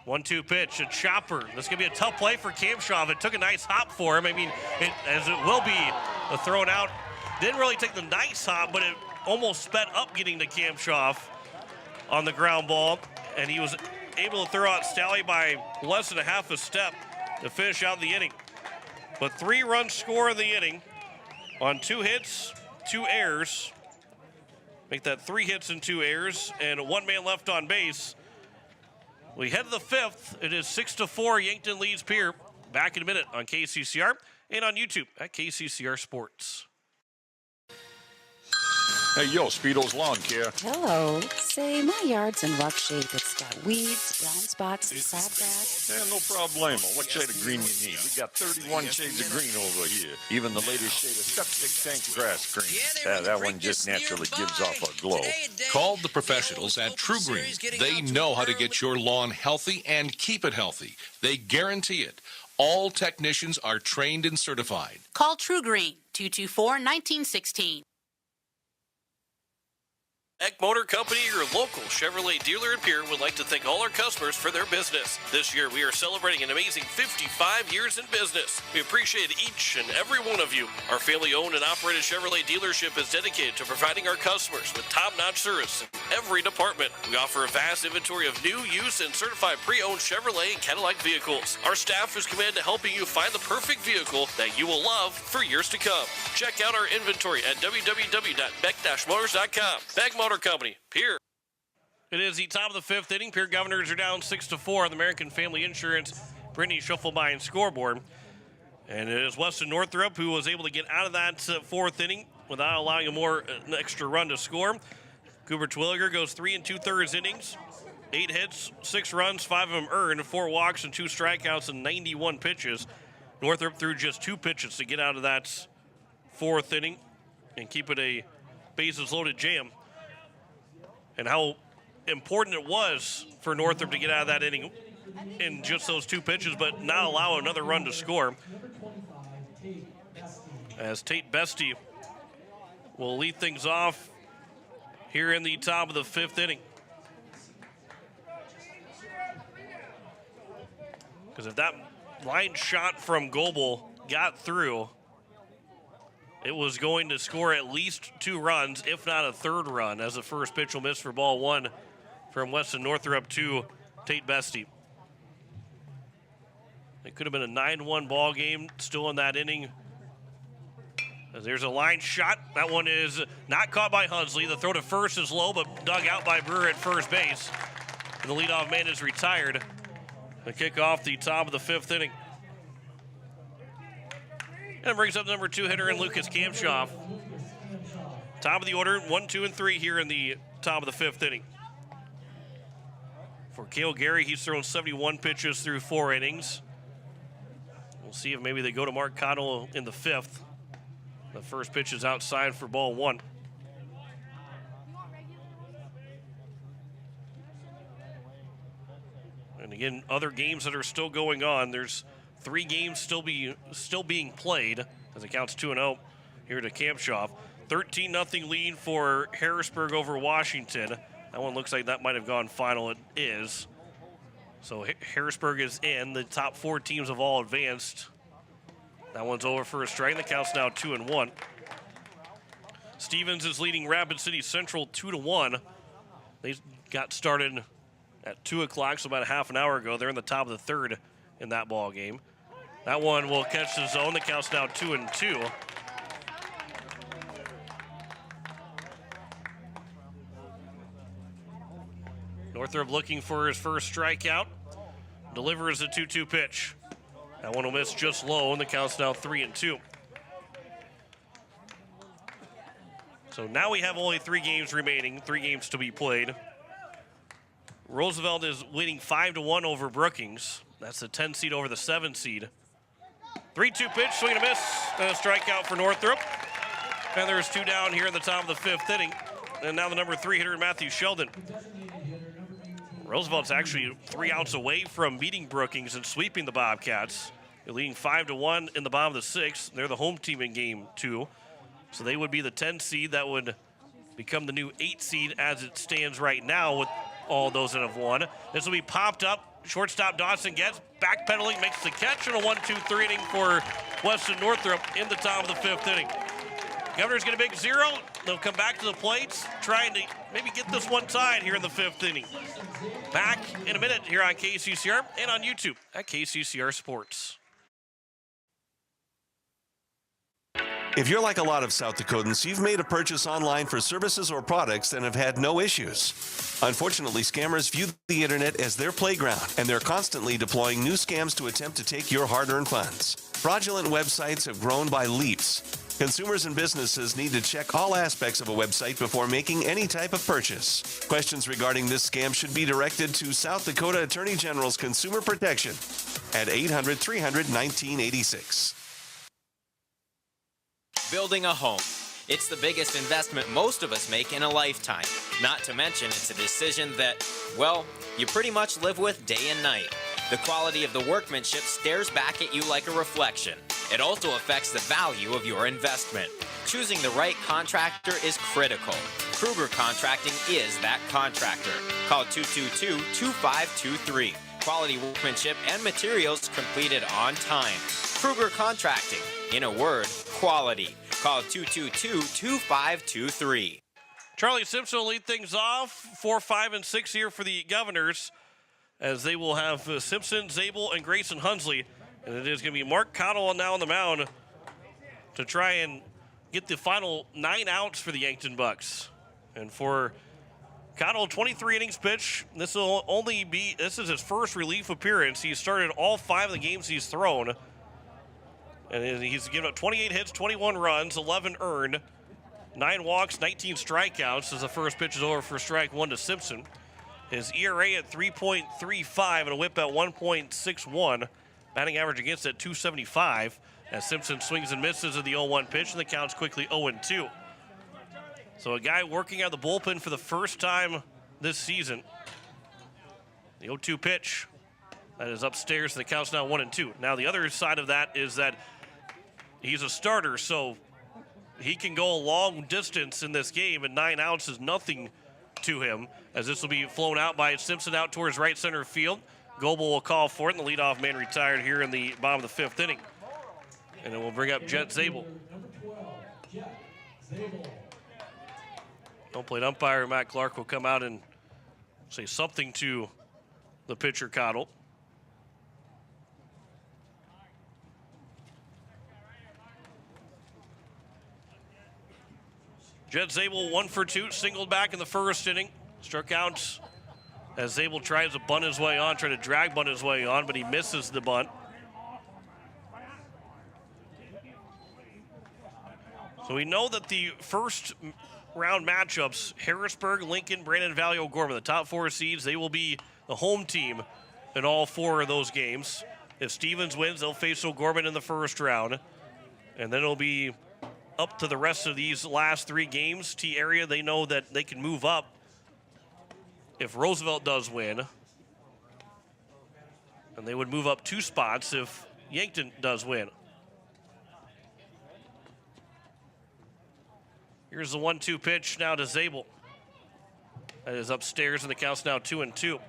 1-2 pitch, a chopper. This could be a tough play for Kamshoff. It took a nice hop for him. I mean, as it will be a thrown out. Didn't really take the nice hop, but it almost sped up getting to Kamshoff on the ground ball. And he was able to throw out Staley by less than a half a step to finish out the inning. But 3-run score of the inning on 2 hits, 2 errors. Make that 3 hits and 2 errors, and 1 man left on base. We head to the 5th. It is 6-4. Yankton leads Pierre. Back in a minute on KCCR and on YouTube at KCCR Sports. Hey, yo, Speedo's Lawn Care. Hello. Say, my yard's in rough shape. It's got weeds, brown spots, crabgrass. Yeah, no problemo. What shade of green you need? We got 31 shades of green over here. Even the latest shade of septic tank grass green. That one just naturally gives off a glow. Call the professionals at True Green. They know how to get your lawn healthy and keep it healthy. They guarantee it. All technicians are trained and certified. Call True Green, 224-1916. Eck Motor Company, your local Chevrolet dealer in Pierre, would like to thank all our customers for their business. This year, we are celebrating an amazing 55 years in business. We appreciate each and every one of you. Our family-owned and operated Chevrolet dealership is dedicated to providing our customers with top-notch service in every department. We offer a vast inventory of new, used, and certified pre-owned Chevrolet and Cadillac vehicles. Our staff is committed to helping you find the perfect vehicle that you will love for years to come. Check out our inventory at www.beck-motors.com. Beck Motor Company, Pierre. It is the top of the 5th inning. Pierre Governors are down 6-4 on the American Family Insurance Brittany Schuffelbein scoreboard. And it is Weston Northrup who was able to get out of that 4th inning without allowing an extra run to score. Cooper Twilliger goes 3 2/3 innings, 8 hits, 6 runs, 5 of them earned, 4 walks and 2 strikeouts and 91 pitches. Northrup threw just 2 pitches to get out of that 4th inning and keep it a bases loaded jam. And how important it was for Northrup to get out of that inning in just those 2 pitches, but not allow another run to score. As Tate Bestie will lead things off here in the top of the 5th inning. Because if that line shot from Goebel got through, it was going to score at least 2 runs, if not a 3rd run, as the first pitch will miss for ball 1 from Weston Northrup to Tate Bestie. It could have been a 9-1 ball game still in that inning. As there's a line shot. That one is not caught by Hunsley. The throw to first is low, but dug out by Brewer at first base. And the leadoff man is retired. The kick off the top of the 5th inning. And brings up number 2 hitter in Lucas Kamshoff. Top of the order, 1, 2, and 3 here in the top of the 5th inning. For Cale Gary, he's thrown 71 pitches through 4 innings. We'll see if maybe they go to Mark Cottle in the 5th. The first pitch is outside for ball 1. And again, other games that are still going on. There's 3 games still being played as it counts 2-0 here to Kamshoff. 13-0 lead for Harrisburg over Washington. That one looks like that might have gone final. It is. So Harrisburg is in. The top 4 teams have all advanced. That one's over for a strike. The count's now 2-1. Stevens is leading Rapid City Central 2-1. They got started at 2 o'clock, so about a half an hour ago. They're in the top of the 3rd in that ball game. That one will catch the zone. The count's now 2-2. Northrup looking for his first strikeout. Delivers a 2-2 pitch. That one will miss just low, and the count's now 3-2. So now we have only 3 games remaining, 3 games to be played. Roosevelt is winning 5-1 over Brookings. That's the 10 seed over the 7 seed. 3-2 pitch, swing and a miss, and a strikeout for Northrop. And there's 2 down here in the top of the 5th inning. And now the number 3 hitter, Matthew Sheldon. Roosevelt's actually 3 outs away from beating Brookings and sweeping the Bobcats. They're leading 5-1 in the bottom of the 6th. They're the home team in game 2. So they would be the 10 seed that would become the new 8 seed as it stands right now with all those that have won. This will be popped up. Shortstop Dawson gets backpedaling, makes the catch, and a 1-2-3 inning for Weston Northrop in the top of the 5th inning. Governors get a big 0. They'll come back to the plates, trying to maybe get this one tied here in the 5th inning. Back in a minute here on KCCR and on YouTube at KCCR Sports. If you're like a lot of South Dakotans, you've made a purchase online for services or products and have had no issues. Unfortunately, scammers view the internet as their playground, and they're constantly deploying new scams to attempt to take your hard-earned funds. Fraudulent websites have grown by leaps. Consumers and businesses need to check all aspects of a website before making any type of purchase. Questions regarding this scam should be directed to South Dakota Attorney General's Consumer Protection at 800-300-1986. Building a home. It's the biggest investment most of us make in a lifetime. Not to mention it's a decision that, well, you pretty much live with day and night. The quality of the workmanship stares back at you like a reflection. It also affects the value of your investment. Choosing the right contractor is critical. Kruger Contracting is that contractor. Call 222-2523. Quality workmanship and materials completed on time. Kruger Contracting. In a word, quality. Call 222-2523. Charlie Simpson will lead things off. 4, 5, and 6 here for the Governors, as they will have Simpson, Zabel, and Grayson Hunsley. And it is going to be Mark Cottle now on the mound to try and get the final 9 outs for the Yankton Bucks. And for Cottle, 23 innings pitch. This is his first relief appearance. He's started all 5 of the games he's thrown. And he's given up 28 hits, 21 runs, 11 earned, 9 walks, 19 strikeouts as the first pitch is over for strike 1 to Simpson. His ERA at 3.35 and a whip at 1.61. Batting average against at 275 as Simpson swings and misses at the 0-1 pitch, and the count's quickly 0-2. So a guy working out of the bullpen for the first time this season. The 0-2 pitch. That is upstairs, and the count's now 1-2. Now the other side of that is that he's a starter, so he can go a long distance in this game, and 9 outs is nothing to him, as this will be flown out by Simpson out towards right center field. Goebel will call for it, and the leadoff man retired here in the bottom of the 5th inning. And it will bring up Jet Zabel. Home plate umpire Matt Clark will come out and say something to the pitcher, Cottle. Jet Zabel 1 for 2, singled back in the first inning. Struck out as Zabel tries to bunt his way on, trying to drag bunt his way on, but he misses the bunt. So we know that the first round matchups, Harrisburg, Lincoln, Brandon Valley, O'Gorman, the top 4 seeds, they will be the home team in all 4 of those games. If Stevens wins, they'll face O'Gorman in the first round. And then it'll be up to the rest of these last 3 games. T-area, they know that they can move up if Roosevelt does win. And they would move up 2 spots if Yankton does win. Here's the 1-2 pitch now to Zabel. That is upstairs, and the count's now 2-2.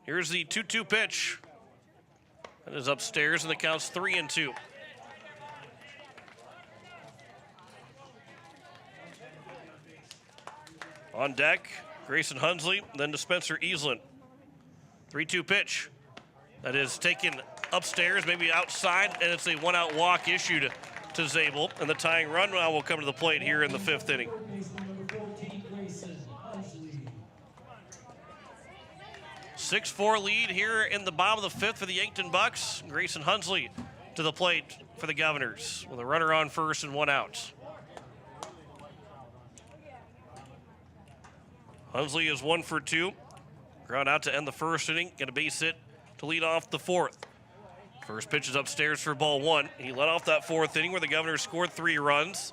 Here's the 2-2 pitch. That is upstairs, and the count's 3-2. On deck, Grayson Hunsley, then to Spencer Easlin. 3-2 pitch. That is taken upstairs, maybe outside, and it's a 1-out walk issued to Zabel. And the tying run now will come to the plate here in the 5th inning. 6-4 lead here in the bottom of the fifth for the Yankton Bucks. Grayson Hunsley to the plate for the Governors with a runner on first and one out. Hunsley is 1 for 2. Ground out to end the first inning. Get a base hit to lead off the fourth. First pitch is upstairs for ball one. He led off that fourth inning where the Governors scored 3 runs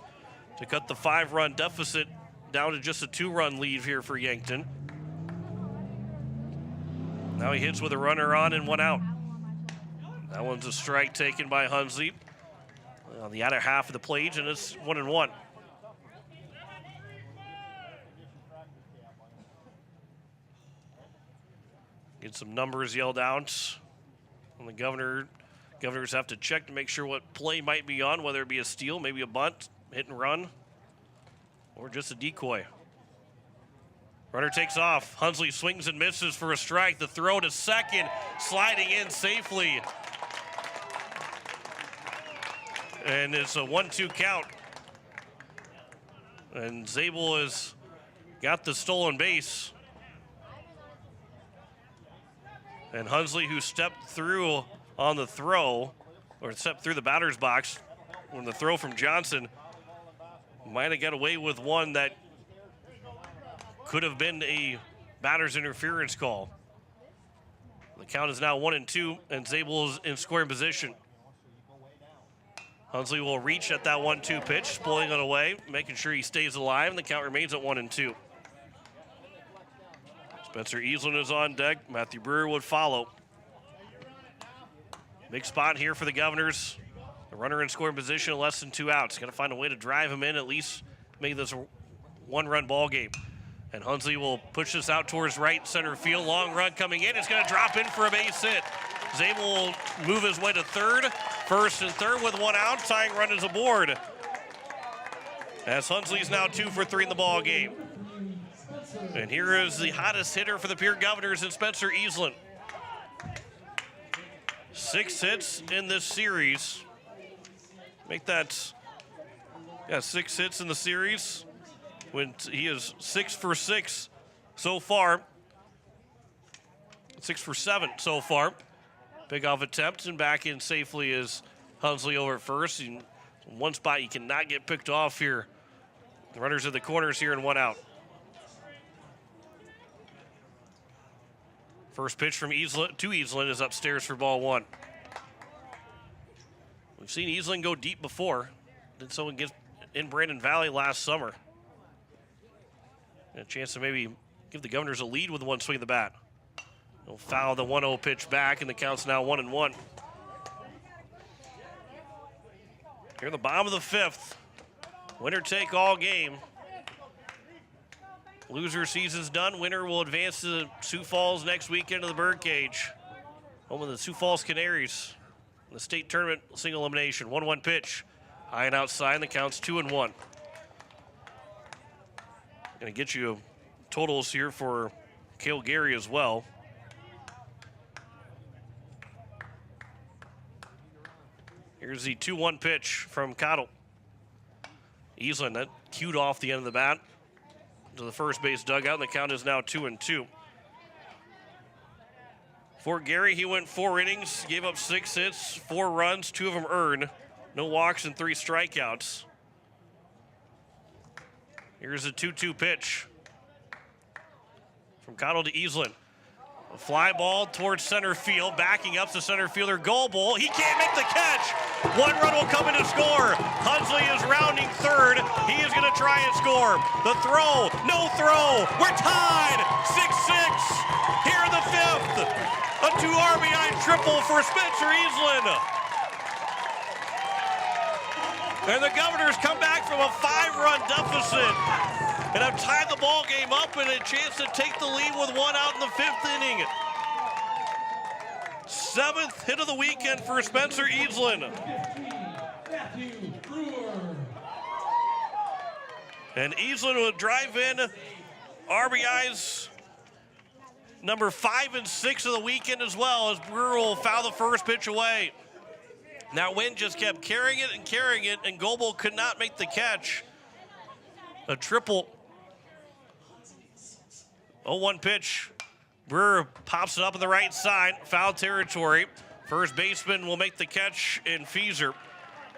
to cut the 5-run deficit down to just a 2-run lead here for Yankton. Now he hits with a runner on and one out. That one's a strike taken by Hunsley on the outer half of the plate, and it's 1-1. Get some numbers yelled out. And the Governors have to check to make sure what play might be on, whether it be a steal, maybe a bunt, hit and run, or just a decoy. Runner takes off. Hunsley swings and misses for a strike. The throw to second, sliding in safely. And it's a 1-2 count. And Zabel has got the stolen base. And Hunsley, who stepped through on the throw, or stepped through the batter's box when the throw from Johnson, might have got away with one that could have been a batter's interference call. The count is now 1-2, and Zabel is in scoring position. Hunsley will reach at that 1-2 pitch, pulling it away, making sure he stays alive, and the count remains at 1-2. Spencer Easlin is on deck. Matthew Brewer would follow. Big spot here for the Governors. The runner in scoring position, less than 2 outs. Got to find a way to drive him in, at least make this a 1-run ball game. And Hunsley will push this out towards right center field. Long run coming in. It's going to drop in for a base hit. Zabel will move his way to third. First and third with 1 out. Tying run is aboard. As Hunsley's now 2 for 3 in the ball game. And here is the hottest hitter for the Pierre Governors in Spencer Easlin. 6 hits in this series. Make that, 6 hits in the series. When he is 6 for 6 so far. 6 for 7 so far. Big off attempt, and back in safely is Hunsley over at first. In one spot you cannot get picked off here. The runners at the corners here and 1 out. First pitch from Easlin to Easlin is upstairs for ball 1. We've seen Easlin go deep before. Did so in Brandon Valley last summer. And a chance to maybe give the Governors a lead with 1 swing of the bat. He'll foul the 1-0 pitch back, and the count's now 1-1. Here in the bottom of the fifth. Winner take all game. Loser season's done. Winner will advance to Sioux Falls next weekend to the Birdcage. Home of the Sioux Falls Canaries. The state tournament single elimination. 1-1 pitch. High and outside, and the count's 2-1. Going to get you totals here for Cale Gary as well. Here's the 2-1 pitch from Cottle. Easlin, that cued off the end of the bat to the first base dugout, and the count is now 2-2. For Gary, he went 4 innings, gave up 6 hits, 4 runs, 2 of them earned, no walks and 3 strikeouts. Here's a 2-2 pitch from Cottle to Easlin. A fly ball towards center field, backing up to center fielder Goebel. He can't make the catch. 1 run will come in to score. Hunsley is rounding third. He is going to try and score. The throw, no throw. We're tied. 6-6 here in the fifth. A 2 RBI triple for Spencer Easlin. And the Governors come back from a 5-run deficit and have tied the ball game up and a chance to take the lead with 1 out in the 5th inning. 7th hit of the weekend for Spencer Easlin. And Easlin will drive in RBIs number 5 and 6 of the weekend as well, as Brewer will foul the first pitch away. Now Wynn just kept carrying it, and Goebel could not make the catch. A triple. 0-1 pitch Brewer pops it up on the right side, foul territory. First baseman will make the catch in Fieser.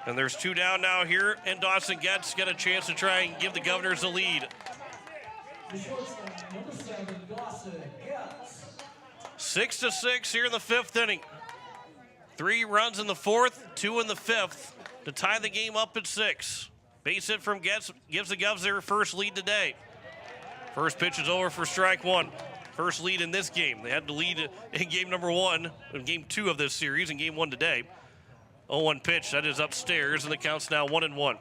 And there's 2 down now here, and Dawson Getz got a chance to try and give the Governors a lead. The shortstop, number 7, Dawson Getz. 6-6 here in the 5th inning. 3 runs in the 4th, 2 in the 5th to tie the game up at 6. Base hit from Getz gives the Govs their first lead today. First pitch is over for strike 1. First lead in this game. They had to lead in game number 1, in game 2 of this series, in game 1 today. 0-1 pitch, that is upstairs, and the count's now 1-1.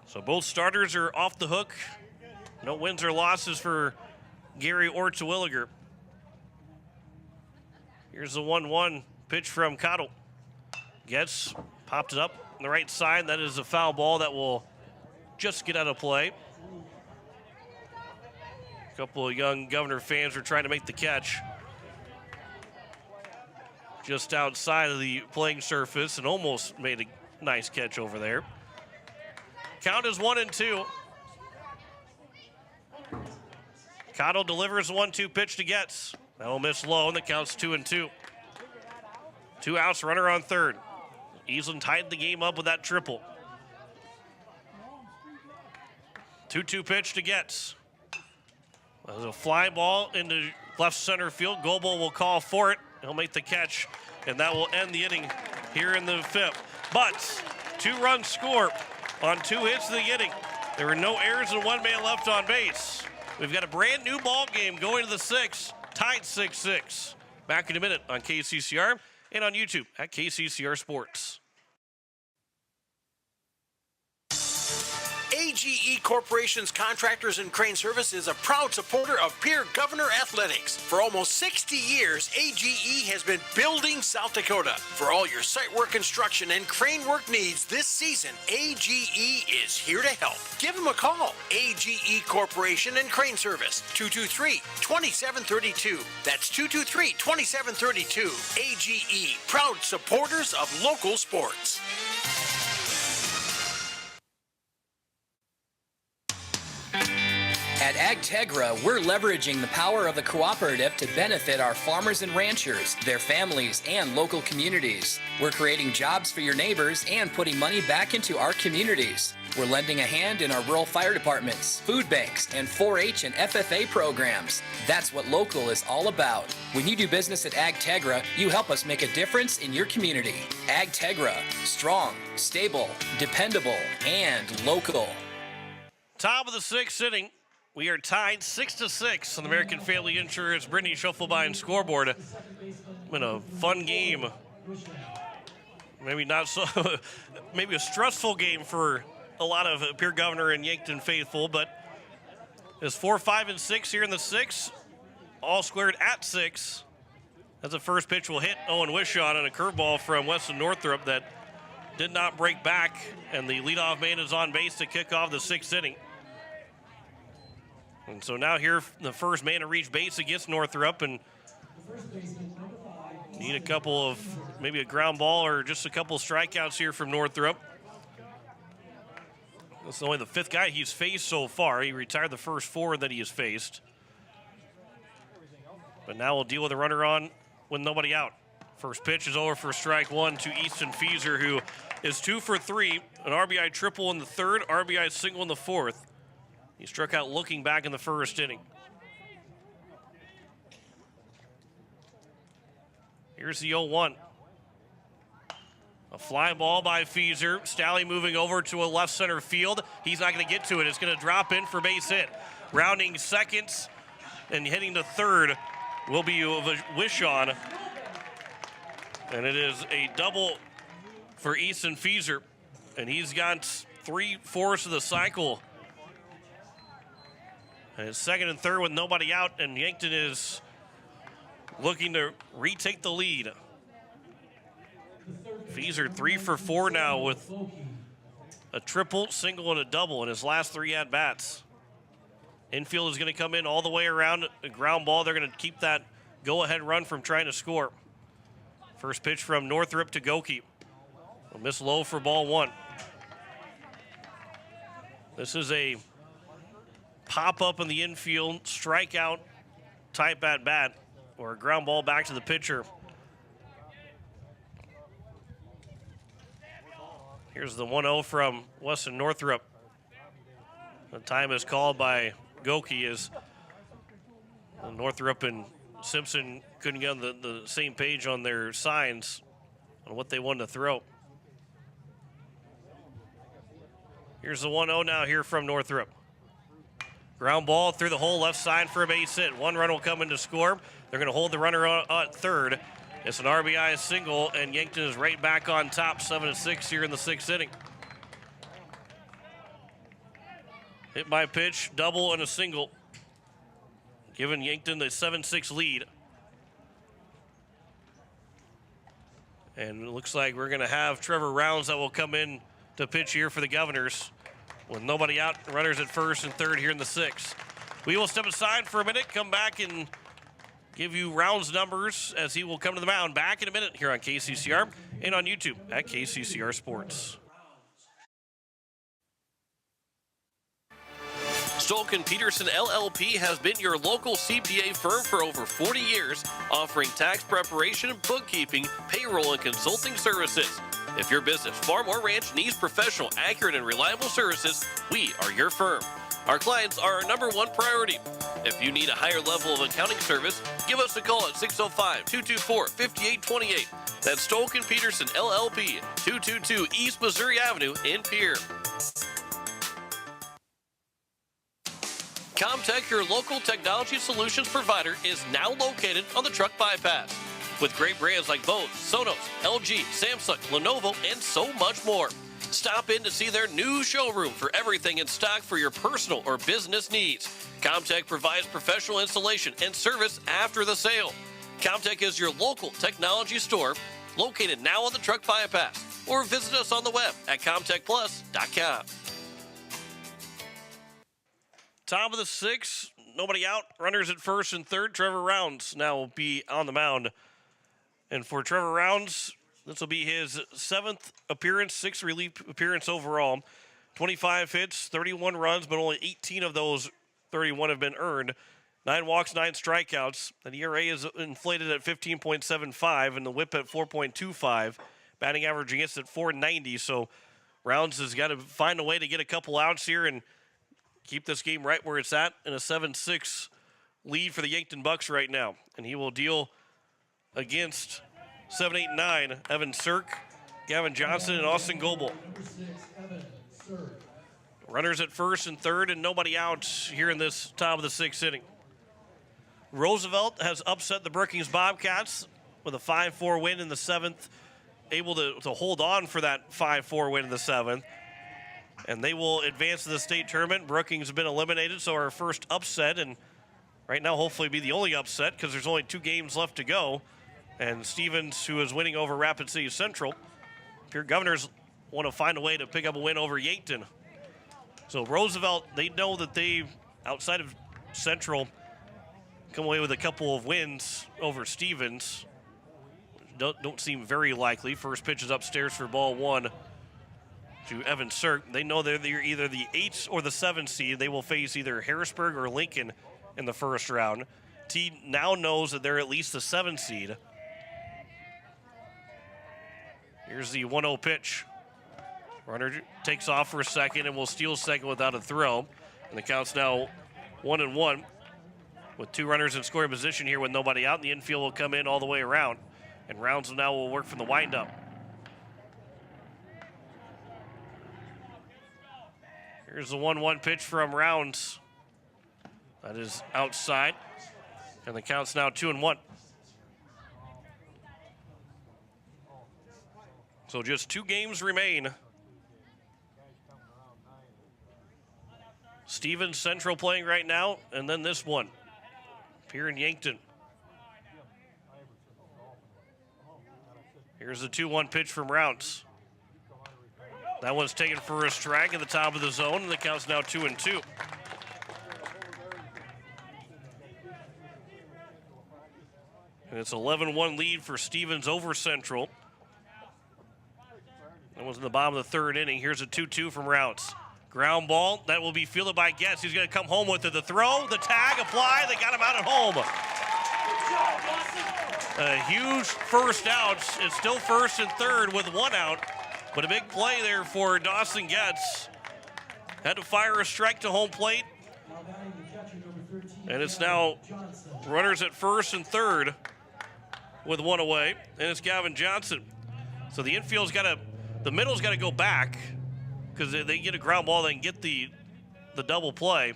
So both starters are off the hook. No wins or losses for Gary or Terwilliger. Here's the 1-1 pitch from Cottle. Getz popped it up on the right side. That is a foul ball that will just get out of play. A couple of young Governor fans were trying to make the catch just outside of the playing surface and almost made a nice catch over there. Count is 1-2. Cottle delivers the 1-2 pitch to Getz. That'll miss low, and the count's 2-2. 2 outs, runner on third. Easland tied the game up with that triple. 2-2 pitch to Getz. There's a fly ball into left center field. Goebel will call for it. He'll make the catch, and that will end the inning here in the 5th. But 2-run score on 2 hits in the inning. There were no errors and 1 man left on base. We've got a brand new ball game going to the 6th, tied 6-6. Back in a minute on KCCR and on YouTube at KCCR Sports. AGE Corporation's Contractors and Crane Service is a proud supporter of Pierre Governor Athletics. For almost 60 years, AGE has been building South Dakota. For all your site work construction and crane work needs this season, AGE is here to help. Give them a call. AGE Corporation and Crane Service, 223-2732. That's 223-2732. AGE, proud supporters of local sports. At AgTegra, we're leveraging the power of the cooperative to benefit our farmers and ranchers, their families, and local communities. We're creating jobs for your neighbors and putting money back into our communities. We're lending a hand in our rural fire departments, food banks, and 4-H and FFA programs. That's what local is all about. When you do business at AgTegra, you help us make a difference in your community. AgTegra, strong, stable, dependable, and local. Top of the 6th inning. We are tied 6-6 on the American Family Insurance Brittany Schuffelbein scoreboard. Been a fun game. Maybe not so, maybe a stressful game for a lot of Pierre Governor and Yankton faithful, but it's 4, 5, and 6 here in the 6th. All squared at 6. As the first pitch will hit Owen Wishon, and a curveball from Weston Northrup that did not break back, and the leadoff man is on base to kick off the 6th inning. And so now here, the first man to reach base against Northrup, and need a couple of, maybe a ground ball or just a couple of strikeouts here from Northrup. That's only the 5th guy he's faced so far. He retired the first 4 that he has faced. But now we'll deal with a runner on with nobody out. First pitch is over for strike 1 to Easton Fieser, who is 2 for 3, an RBI triple in the 3rd, RBI single in the 4th. He struck out looking back in the 1st inning. Here's the 0-1. A fly ball by Fieser. Stalley moving over to a left center field. He's not going to get to it. It's going to drop in for base hit. Rounding seconds and heading to 3rd will be Wishon. And it is a double for Easton Fieser. And he's got 3/4 of the cycle. And it's 2nd and 3rd with nobody out, and Yankton is looking to retake the lead. Fieser 3 for 4 now with a triple, single, and a double in his last 3 at-bats. Infield is going to come in all the way around, a ground ball. They're going to keep that go-ahead run from trying to score. First pitch from Northrup to Goki. A miss low for ball 1. This is a pop up in the infield, strikeout type at bat, or a ground ball back to the pitcher. Here's the 1-0 from Weston Northrup. The time is called by Goki as Northrup and Simpson couldn't get on the same page on their signs on what they wanted to throw. Here's the 1-0 now here from Northrup. Ground ball through the hole left side for a base hit. One run will come in to score. They're going to hold the runner at third. It's an RBI single, and Yankton is right back on top, 7-6 here in the 6th inning. Hit by pitch, double, and a single, giving Yankton the 7-6 lead. And it looks like we're going to have Trevor Rounds that will come in to pitch here for the Governors. With nobody out, runners at first and third here in the 6th. We will step aside for a minute, come back and give you Rounds numbers as he will come to the mound. Back in a minute here on KCCR and on YouTube at KCCR Sports. Stolken Peterson LLP has been your local CPA firm for over 40 years, offering tax preparation, bookkeeping, payroll, and consulting services. If your business, farm, or ranch needs professional, accurate, and reliable services, we are your firm. Our clients are our #1 priority. If you need a higher level of accounting service, give us a call at 605-224-5828. That's Stolken Peterson LLP, 222 East Missouri Avenue in Pierre. Comtech, your local technology solutions provider, is now located on the truck bypass. With great brands like Bose, Sonos, LG, Samsung, Lenovo, and so much more. Stop in to see their new showroom for everything in stock for your personal or business needs. Comtech provides professional installation and service after the sale. Comtech is your local technology store, located now on the truck bypass, or visit us on the web at comtechplus.com. Top of the 6th, nobody out. Runners at first and third. Trevor Rounds now will be on the mound. And for Trevor Rounds, this will be his 7th appearance, 6th relief appearance overall. 25 hits, 31 runs, but only 18 of those 31 have been earned. 9 walks, 9 strikeouts. The ERA is inflated at 15.75 and the whip at 4.25. Batting average against at 490. So Rounds has got to find a way to get a couple outs here and keep this game right where it's at in a 7-6 lead for the Yankton Bucks right now. And he will deal against 7, 8, 9, Evan Sirk, Gavin Johnson, and Austin Goebel. Runners at first and third and nobody out here in this top of the 6th inning. Roosevelt has upset the Brookings Bobcats with a 5-4 win in the 7th, able to hold on for that 5-4 win in the 7th. And they will advance to the state tournament. Brookings have been eliminated, so our first upset, and right now hopefully be the only upset because there's only 2 games left to go. And Stevens, who is winning over Rapid City Central. Pierre Governors want to find a way to pick up a win over Yankton. So Roosevelt, they know that they, outside of Central, come away with a couple of wins over Stevens. Don't seem very likely. First pitch is upstairs for ball 1 to Evan Sirk. They know they're either the 8th or the 7th seed. They will face either Harrisburg or Lincoln in the first round. T now knows that they're at least the 7th seed. Here's the 1-0 pitch. Runner takes off for a second and will steal second without a throw. And the count's now 1-1 with 2 runners in scoring position here with nobody out. The infield will come in all the way around. And Rounds now will work from the windup. Here's the 1-1 pitch from Rounds. That is outside. And the count's now 2-1. So just 2 games remain. Stevens Central playing right now, and then this one. Pierre and Yankton. Here's the 2-1 pitch from Rounds. That one's taken for a strike at the top of the zone, and the count's now 2-2. And it's 11-1 lead for Stevens over Central. That was in the bottom of the 3rd inning. Here's a 2-2 from Rounds. Ground ball that will be fielded by Getz. He's going to come home with it. The throw, the tag, apply. They got him out at home. A huge first out. It's still first and third with one out, but a big play there for Dawson Getz. Had to fire a strike to home plate. And it's now runners at first and third with one away, and it's Gavin Johnson. So the infield's the middle's got to go back because they get a ground ball, they can get the double play.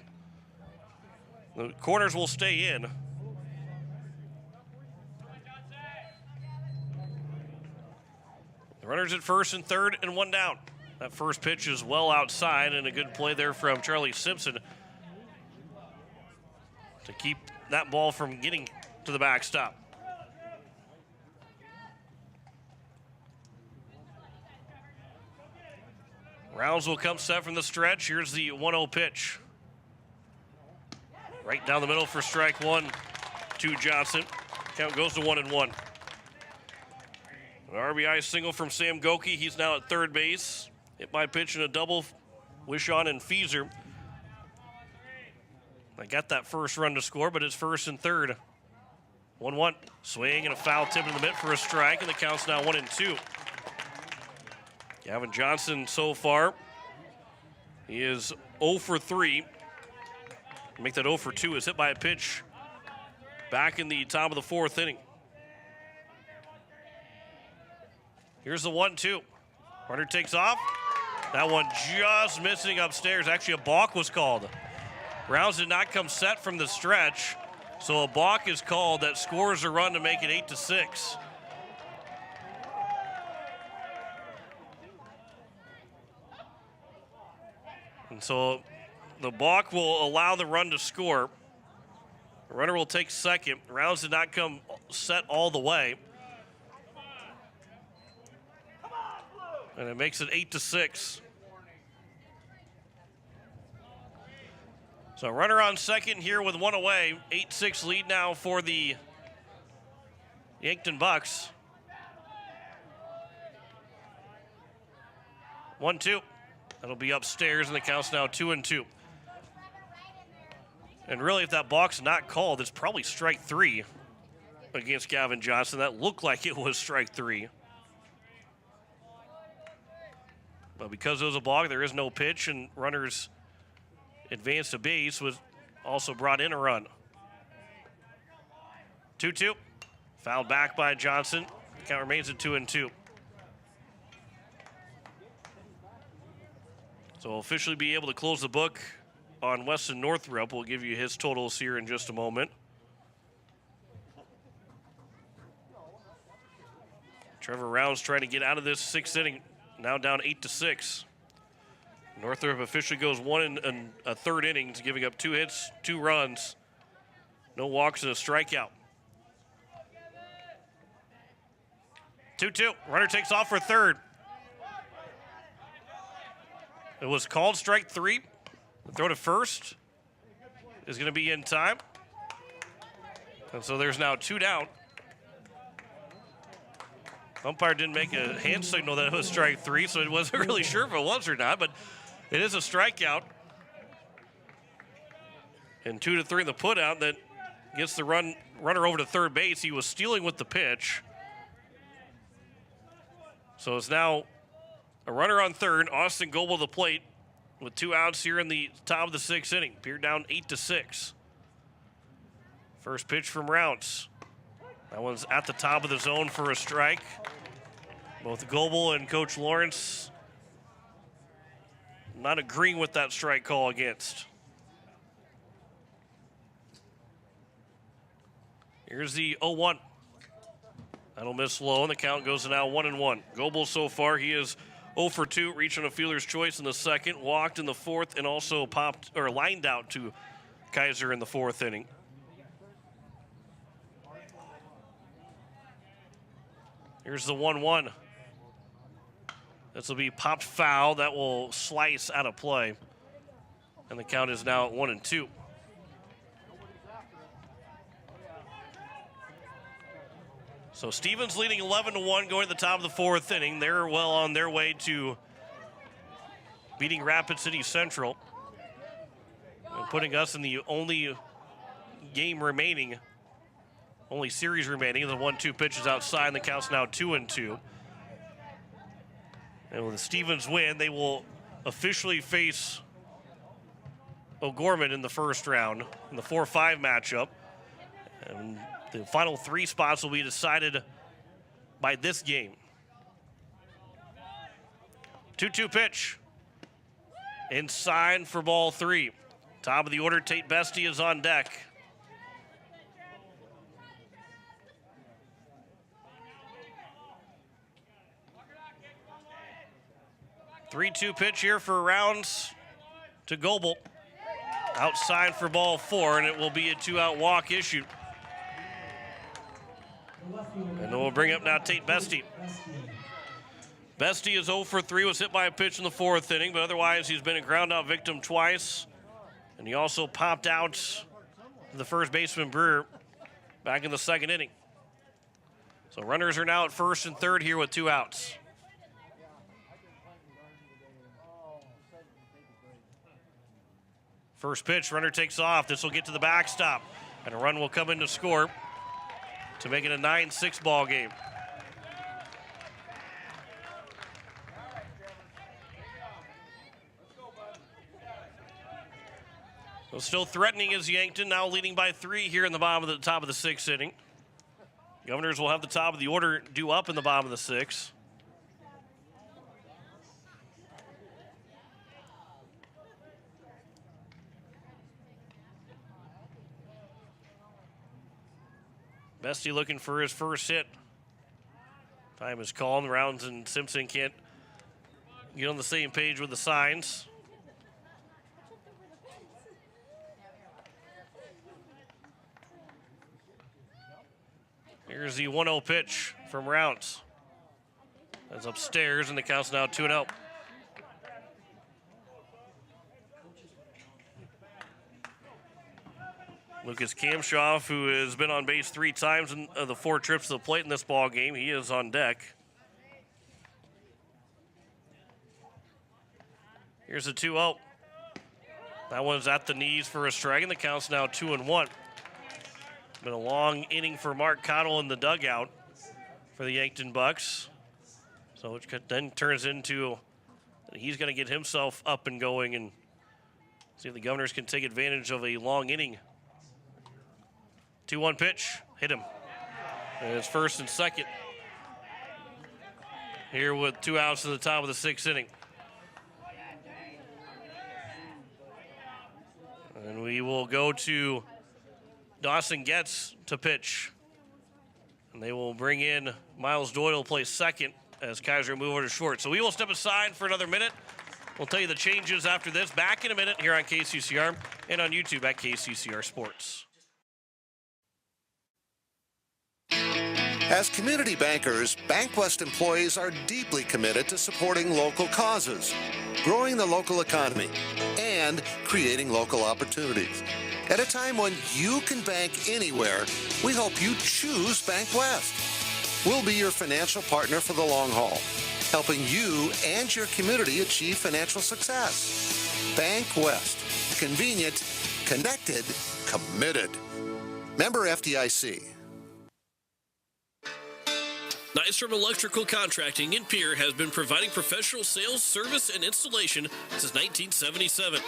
The corners will stay in. The runners at first and third and one down. That first pitch is well outside, and a good play there from Charlie Simpson to keep that ball from getting to the backstop. Rounds will come set from the stretch. Here's the 1-0 pitch. Right down the middle for strike one to Johnson. Count goes to 1-1. An RBI single from Sam Goki. He's now at third base. Hit by pitch and a double. Wishon and Feeser. They got that first run to score, but it's first and third. 1-1. Swing and a foul tip in the mitt for a strike, and the count's now 1-2. Gavin Johnson so far, he is 0 for 3. Make that 0 for 2 is hit by a pitch back in the top of the fourth inning. Here's the 1-2. Runner takes off. That one just missing upstairs. Actually, a balk was called. Rounds did not come set from the stretch, so a balk is called that scores a run to make it 8-6. And so the balk will allow the run to score. The runner will take second. Rounds did not come set all the way. And it makes it 8-6. So runner on second here with one away. 8-6 lead now for the Yankton Bucks. 1-2. That'll be upstairs, and the count's now 2-2. And really, if that balk's not called, it's probably strike three against Gavin Johnson. That looked like it was strike three. But because it was a balk, there is no pitch, and runners advance to base was also brought in a run. 2-2. Fouled back by Johnson. The count remains at 2-2. So we'll officially be able to close the book on Weston Northrup. We'll give you his totals here in just a moment. Trevor Rounds trying to get out of this sixth inning, now down 8-6. Northrup officially goes one and a third innings, giving up 2 hits, 2 runs, no walks and a strikeout. 2-2. Runner takes off for third. It was called strike three. The throw to first is going to be in time. And so there's now 2 down. Umpire didn't make a hand signal that it was strike three, so it wasn't really sure if it was or not, but it is a strikeout. And 2-3 in the putout that gets the runner over to third base. He was stealing with the pitch. So it's now a runner on third. Austin Goebel to the plate with 2 outs here in the top of the 6th inning. Pierre down 8-6. First pitch from Rounds. That one's at the top of the zone for a strike. Both Goebel and Coach Lawrence not agreeing with that strike call against. Here's the 0-1. That'll miss low, and the count goes to now 1-1. Goebel so far, he is 0 for 2, reaching a fielder's choice in the second, walked in the fourth, and also lined out to Kaiser in the 4th inning. Here's the 1-1. This will be popped foul. That will slice out of play. And the count is now at 1-2. So Stevens leading 11-1 going to the top of the 4th inning. They're well on their way to beating Rapid City Central and putting us in the only game remaining, only series remaining. The 1-2 pitch is outside, and the count's now 2-2. And with the Stevens win, they will officially face O'Gorman in the first round in the 4-5 matchup. And the final 3 spots will be decided by this game. 2-2 pitch. Inside for ball 3. Top of the order, Tate Bestie is on deck. Three-two pitch here for Rounds to Goebel. Outside for ball 4, and it will be a 2-out walk issued. And then we'll bring up now Tate Bestie. Bestie is 0 for 3, was hit by a pitch in the 4th inning, but otherwise he's been a ground-out victim twice. And he also popped out the first baseman Brewer back in the 2nd inning. So runners are now at 1st and 3rd here with 2 outs. First pitch, runner takes off. This will get to the backstop, and a run will come in to score to make it a 9-6 ball game. So still threatening is Yankton, now leading by 3 here in the top of the 6th inning. Governors will have the top of the order due up in the bottom of the 6th. Bestie looking for his first hit. Time is called. Rounds and Simpson can't get on the same page with the signs. Here's the 1-0 pitch from Rounds. That's upstairs, and the count's now 2-0. Lucas Kamshoff, who has been on base 3 times in the 4 trips to the plate in this ball game, he is on deck. Here's a 2-0. That one's at the knees for a strike, and the count's now 2-1. Been a long inning for Mark Cottle in the dugout for the Yankton Bucks. So it then turns into he's going to get himself up and going and see if the Governors can take advantage of a long inning. 2-1 pitch, hit him. And it's 1st and 2nd. Here with 2 outs in the top of the 6th inning. And we will go to Dawson Getz to pitch. And they will bring in Miles Doyle to play 2nd as Kaiser move over to short. So we will step aside for another minute. We'll tell you the changes after this. Back in a minute here on KCCR and on YouTube at KCCR Sports. As community bankers, BankWest employees are deeply committed to supporting local causes, growing the local economy, and creating local opportunities. At a time when you can bank anywhere, we hope you choose BankWest. We'll be your financial partner for the long haul, helping you and your community achieve financial success. BankWest. Convenient, connected, committed. Member FDIC. Nystrom Electrical Contracting in Pierre has been providing professional sales, service, and installation since 1977.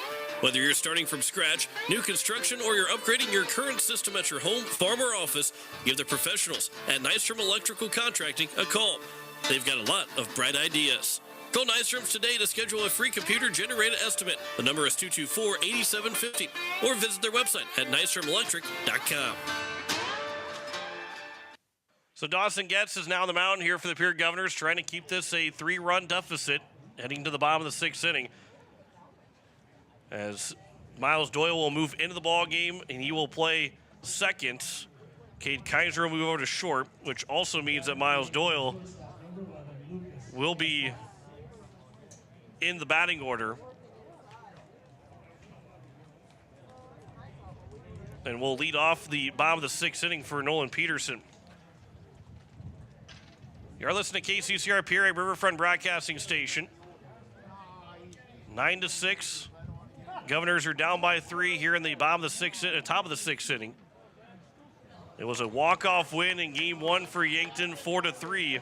Whether you're starting from scratch, new construction, or you're upgrading your current system at your home, farm, or office, give the professionals at Nystrom Electrical Contracting a call. They've got a lot of bright ideas. Call Nystrom's today to schedule a free computer-generated estimate. The number is 224-8750, or visit their website at nystromelectric.com. So Dawson Getz is now on the mound here for the Pierre Governors, trying to keep this a 3-run deficit heading to the bottom of the 6th inning. As Miles Doyle will move into the ball game, and he will play 2nd. Cade Kaiser will move over to short, which also means that Miles Doyle will be in the batting order. And will lead off the bottom of the 6th inning for Nolan Peterson. You're listening to KCCR Pierre Riverfront Broadcasting Station. 9-6. Governors are down by 3 here in the top of the sixth inning. It was a walk-off win in Game 1 for Yankton, 4-3.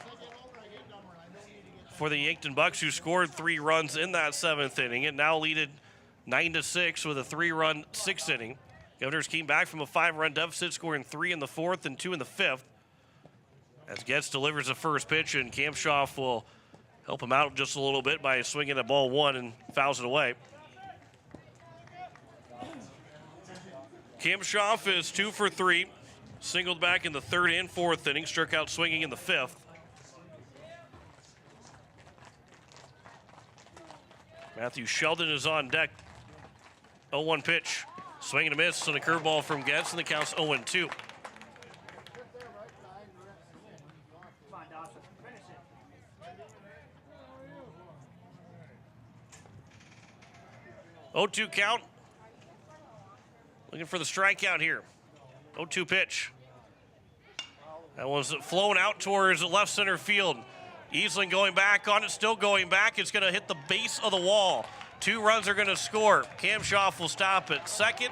For the Yankton Bucks, who scored 3 runs in that 7th inning, and now lead it 9-6 with a 3-run 6th inning. Governors came back from a 5-run deficit, scoring 3 in the 4th and 2 in the 5th. As Getz delivers the first pitch, and Kampshoff will help him out just a little bit by swinging at ball 1 and fouls it away. Kampshoff is 2 for 3. Singled back in the 3rd and 4th inning, struck out swinging in the 5th. Matthew Sheldon is on deck. 0-1 pitch. Swing and a miss on a curveball from Getz, and the count's 0-2. (0-2) count. Looking for the strikeout here. 0-2 pitch. That was flown out towards left center field. Easling going back on it, still going back. It's going to hit the base of the wall. 2 runs are going to score. Kampshoff will stop at second.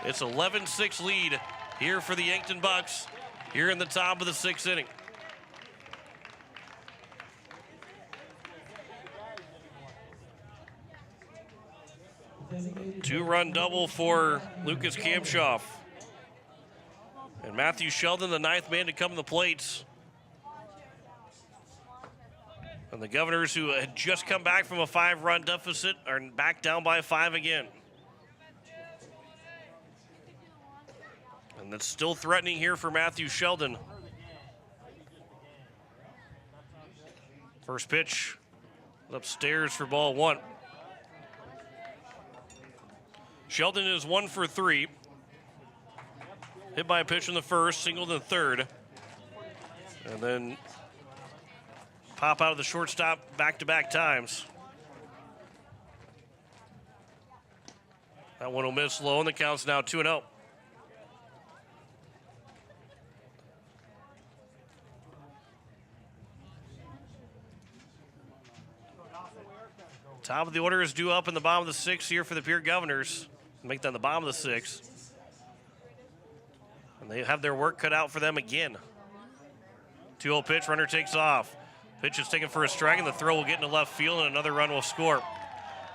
It's 11-6 lead here for the Yankton Bucks here in the top of the 6th inning. Two-run double for Lucas Kampshoff. And Matthew Sheldon, the 9th man to come to the plates. And the Governors, who had just come back from a 5-run deficit, are back down by 5 again. And that's still threatening here for Matthew Sheldon. First pitch upstairs for ball 1. Sheldon is 1 for 3. Hit by a pitch in the 1st, singled in the 3rd. And then pop out of the shortstop back-to-back times. That one will miss low, and the count's now 2-0. Top of the order is due up in the bottom of the 6th here for the Pierre Governors. Make that the bottom of the 6th. And they have their work cut out for them again. 2-0 pitch, runner takes off. Pitch is taken for a strike, and the throw will get into left field, and another run will score.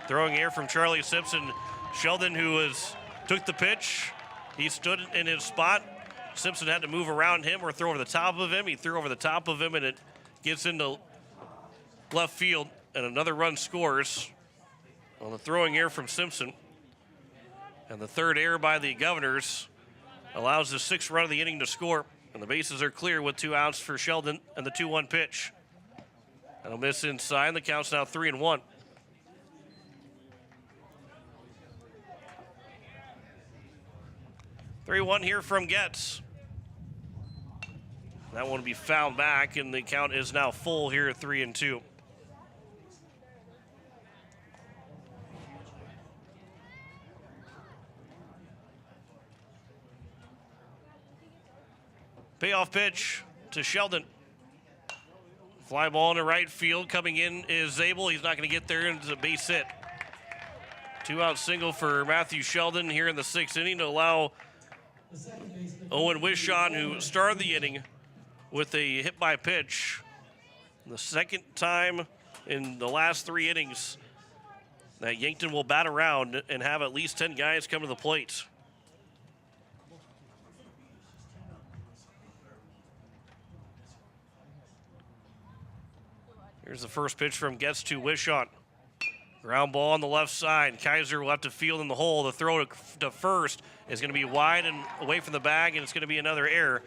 Throwing air from Charlie Simpson. Sheldon, who took the pitch, he stood in his spot. Simpson had to move around him or throw over the top of him. He threw over the top of him, and it gets into left field, and another run scores on the throwing air from Simpson. And the 3rd error by the Governors allows the 6th run of the inning to score. And the bases are clear with 2 outs for Sheldon and the 2-1 pitch. That'll miss inside. The count's now 3-1. (3-1) here from Getz. That one will be fouled back, and the count is now full here at 3-2. Payoff pitch to Sheldon. Fly ball into right field. Coming in is Zabel. He's not going to get there, and it's a base hit. 2-out single for Matthew Sheldon here in the 6th inning to allow Owen Wishon, who started the inning with a hit by pitch. The 2nd time in the last 3 innings that Yankton will bat around and have at least 10 guys come to the plate. Here's the first pitch from Getz to Wishon. Ground ball on the left side. Kaiser will have to field in the hole. The throw to first is going to be wide and away from the bag, and it's going to be another error.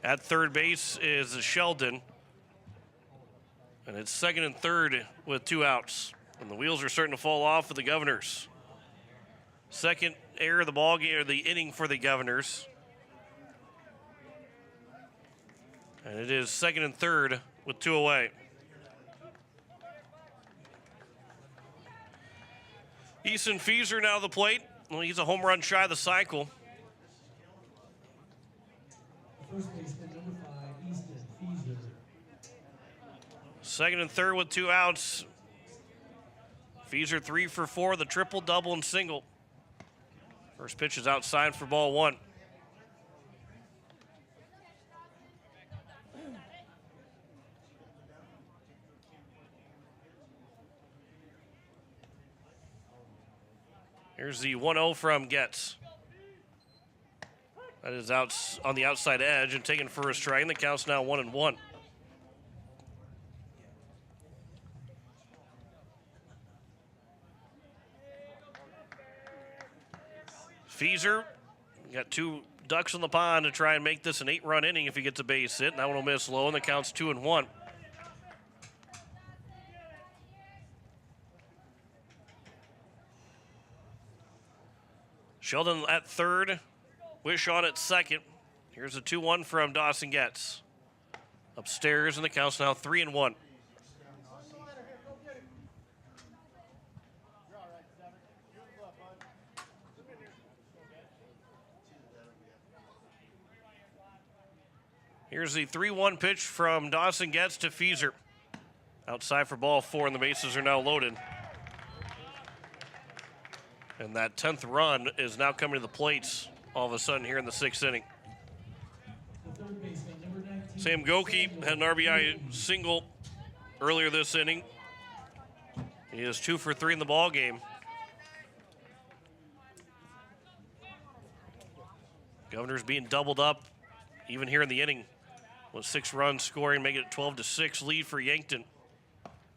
At third base is Sheldon. And it's 2nd and 3rd with 2 outs. And the wheels are starting to fall off for the Governors. 2nd error of the ball game, or the inning for the Governors. And it is 2nd and 3rd with 2 away. Easton Fieser now to the plate. Well, he's a home run shy of the cycle. First baseman, number 5, Easton Fieser. 2nd and 3rd with 2 outs. Feeser 3 for 4, the triple, double, and single. First pitch is outside for ball 1. Here's the 1-0 from Getz. That is out on the outside edge and taken for a strike. And the count's now 1-1. Feeser got 2 ducks in the pond to try and make this an 8-run inning if he gets a base hit. And that one will miss low, and the count's 2-1. Sheldon at third, Wish on at second. Here's a 2-1 from Dawson Getz. Upstairs, and the count's now 3-1. Here's the 3-1 pitch from Dawson Getz to Feeser. Outside for ball 4, and the bases are now loaded. And that 10th run is now coming to the plates all of a sudden here in the 6th inning. Sam Goki had an RBI single earlier this inning. He is 2 for 3 in the ball game. Governor's being doubled up even here in the inning with 6 runs scoring, making it 12-6 lead for Yankton.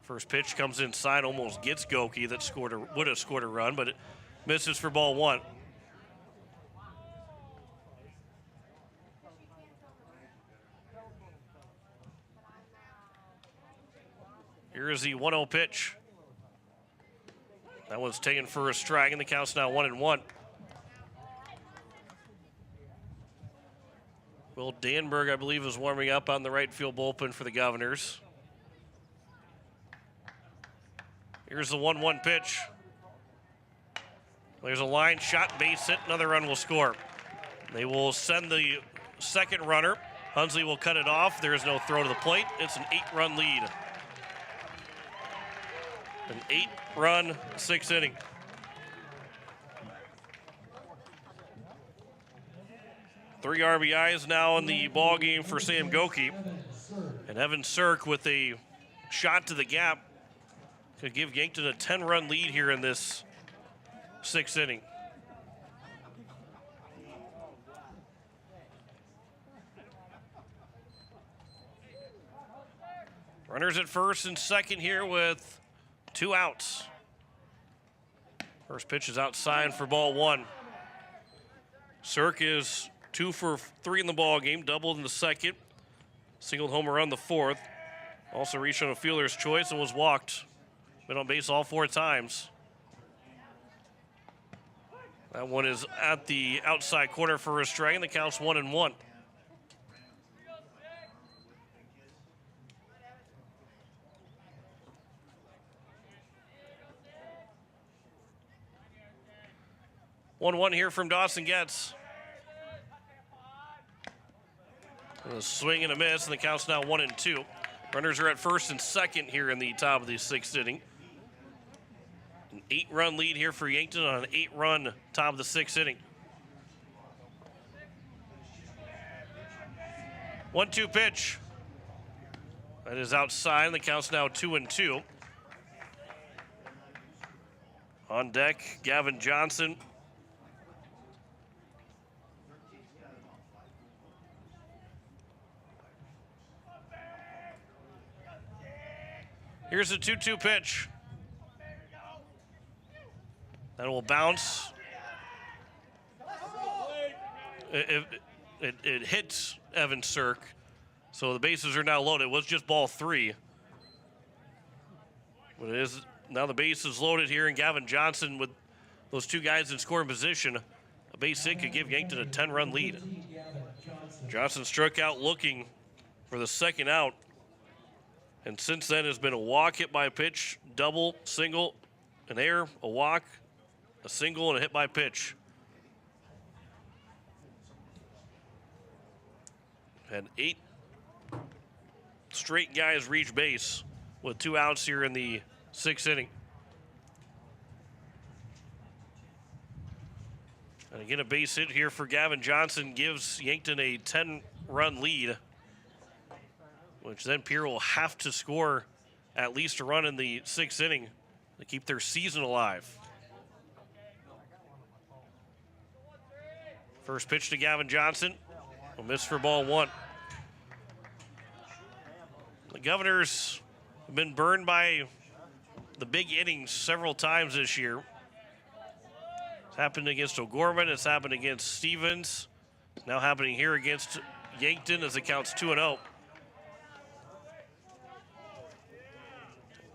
First pitch comes inside, almost gets Goki that would have scored a run, but it misses for ball 1. Here is the 1-0 pitch. That one's taken for a strike, and the count's now 1-1. Will Danberg, I believe, is warming up on the right field bullpen for the Governors. Here's the 1-1 pitch. There's a line shot, base hit, another run will score. They will send the second runner. Hunsley will cut it off. There is no throw to the plate. It's an 8-run lead. An 8-run 6th inning. Three RBIs now in the ball game for Sam Goki. And Evan Sirk with a shot to the gap could give Yankton a 10-run lead here in this 6th inning. Runners at first and second here with 2 outs. First pitch is outside for ball 1. Sirk is 2 for 3 in the ball game, doubled in the second, singled home run the 4th. Also reached on a fielder's choice and was walked. Been on base all 4 times. That one is at the outside corner for a strike, and the count's 1-1. One here from Dawson Getz. A swing and a miss, and the count's now 1-2. Runners are at first and second here in the top of the 6th inning. An 8-run lead here for Yankton on an 8-run top of the 6th inning. 1-2 pitch. That is outside, and the count's now 2-2. On deck, Gavin Johnson. Here's a 2-2 pitch. That will bounce. It hits Evan Sirk. So the bases are now loaded. It was just ball 3. But it is now the base is loaded here, and Gavin Johnson with those 2 guys in scoring position. A base hit could give Yankton a 10-run lead. Johnson struck out looking for the second out. And since then has been a walk, hit by a pitch, double, single, an error, a walk, a single, and a hit by pitch. Had 8 straight guys reach base with 2 outs here in the 6th inning. And again, a base hit here for Gavin Johnson gives Yankton a 10-run lead, which then Pierre will have to score at least a run in the 6th inning to keep their season alive. First pitch to Gavin Johnson. A miss for ball 1. The Governors have been burned by the big innings several times this year. It's happened against O'Gorman. It's happened against Stevens. It's now happening here against Yankton as it counts 2-0.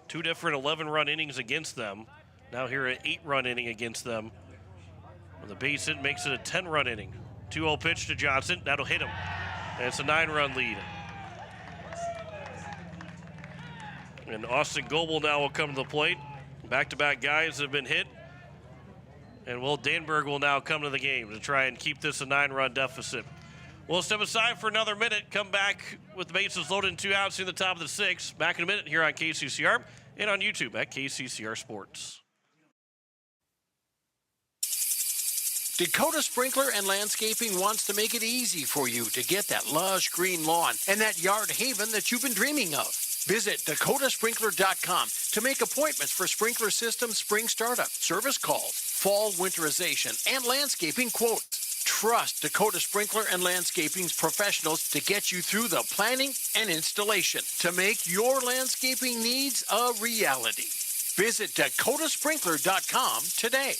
2 different 11-run innings against them. Now here an 8-run inning against them. When the base hit makes it a 10-run inning. 2-0 pitch to Johnson. That'll hit him. And it's a 9-run lead. And Austin Goebel now will come to the plate. Back-to-back guys have been hit. And Will Danberg will now come to the game to try and keep this a 9-run deficit. We'll step aside for another minute. Come back with the bases loaded and 2 outs in the top of the 6th. Back in a minute here on KCCR and on YouTube at KCCR Sports. Dakota Sprinkler and Landscaping wants to make it easy for you to get that lush green lawn and that yard haven that you've been dreaming of. Visit dakotasprinkler.com to make appointments for sprinkler system spring startup, service calls, fall winterization, and landscaping quotes. Trust Dakota Sprinkler and Landscaping's professionals to get you through the planning and installation to make your landscaping needs a reality. Visit dakotasprinkler.com today.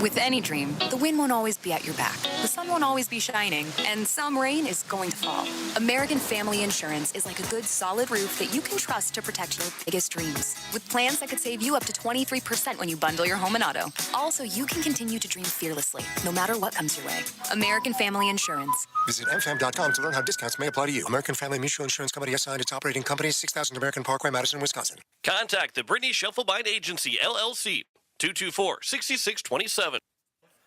With any dream, the wind won't always be at your back. The sun won't always be shining, and some rain is going to fall. American Family Insurance is like a good, solid roof that you can trust to protect your biggest dreams. With plans that could save you up to 23% when you bundle your home and auto. Also, you can continue to dream fearlessly, no matter what comes your way. American Family Insurance. Visit mfam.com to learn how discounts may apply to you. American Family Mutual Insurance Company assigned its operating company, 6000 American Parkway, Madison, Wisconsin. Contact the Brittany Shufflebind Agency, LLC. 224-6627.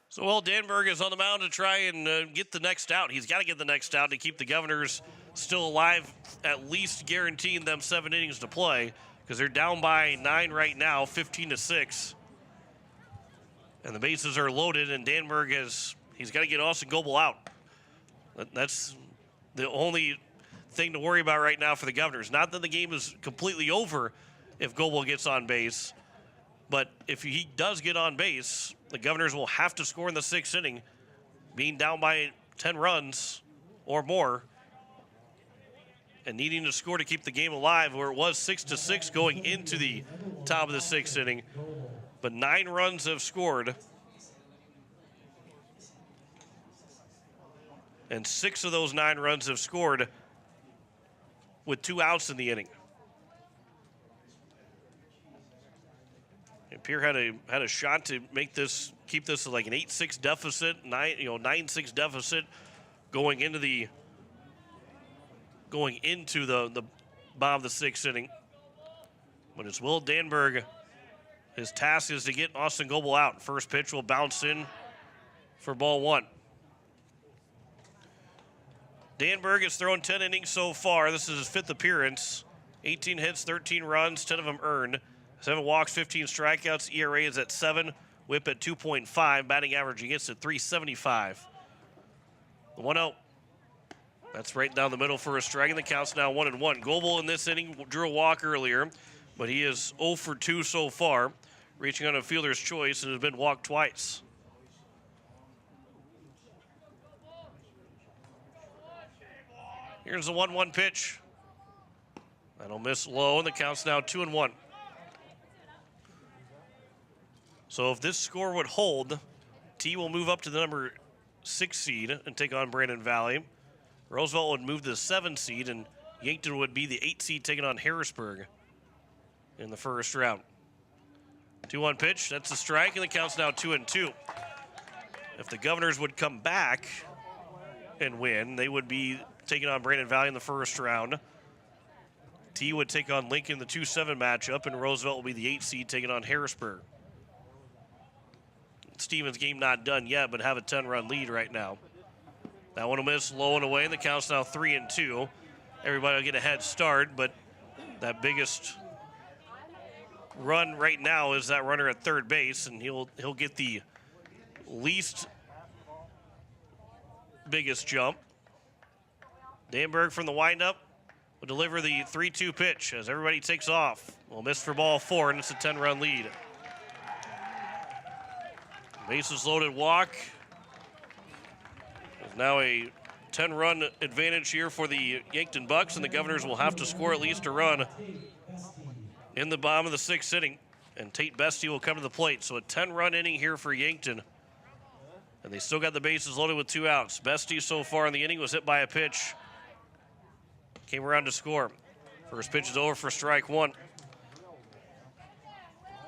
So, Will Danberg is on the mound to try and get the next out. He's got to get the next out to keep the Governors still alive, at least guaranteeing them 7 innings to play, because they're down by 9 right now, 15-6. And the bases are loaded, and Danberg he's got to get Austin Goebel out. That's the only thing to worry about right now for the Governors. Not that the game is completely over if Goebel gets on base. But if he does get on base, the Governors will have to score in the 6th inning, being down by 10 runs or more, and needing to score to keep the game alive, where it was 6-6 going into the top of the 6th inning. But 9 runs have scored, and 6 of those 9 runs have scored with 2 outs in the inning. Pierre had a shot to keep this like an 8-6 deficit, 9-6 deficit going into the bottom of the 6th inning. But it's Will Danberg. His task is to get Austin Goebel out. First pitch will bounce in for ball 1. Danberg has thrown 10 innings so far. This is his 5th appearance. 18 hits, 13 runs, 10 of them earned. 7 walks, 15 strikeouts. ERA is at 7. Whip at 2.5. Batting average against at 375. The 1-0. That's right down the middle for a strike, and the count's now 1-1. Goebel in this inning drew a walk earlier, but he is 0 for 2 so far, reaching on a fielder's choice and has been walked twice. Here's the 1-1 pitch. That'll miss low, and the count's now 2-1. So if this score would hold, T will move up to the number 6 seed and take on Brandon Valley. Roosevelt would move to the 7 seed, and Yankton would be the 8 seed taking on Harrisburg in the first round. 2-1 pitch, that's a strike, and the count's now 2-2. If the Governors would come back and win, they would be taking on Brandon Valley in the first round. T would take on Lincoln in the 2-7 matchup, and Roosevelt will be the 8 seed taking on Harrisburg. Stevens game not done yet, but have a 10-run lead right now. That one will miss low and away, and the count's now 3-2. Everybody will get a head start, but that biggest run right now is that runner at third base, and he'll get the least biggest jump. Danberg from the windup will deliver the 3-2 pitch as everybody takes off. Well, missed for ball 4, and it's a 10-run lead. Bases loaded walk. There's now a 10-run advantage here for the Yankton Bucks, and the Governors will have to score at least a run in the bottom of the 6th inning, and Tate Bestie will come to the plate. So a 10-run inning here for Yankton, and they still got the bases loaded with 2 outs. Bestie so far in the inning was hit by a pitch. Came around to score. First pitch is over for strike 1.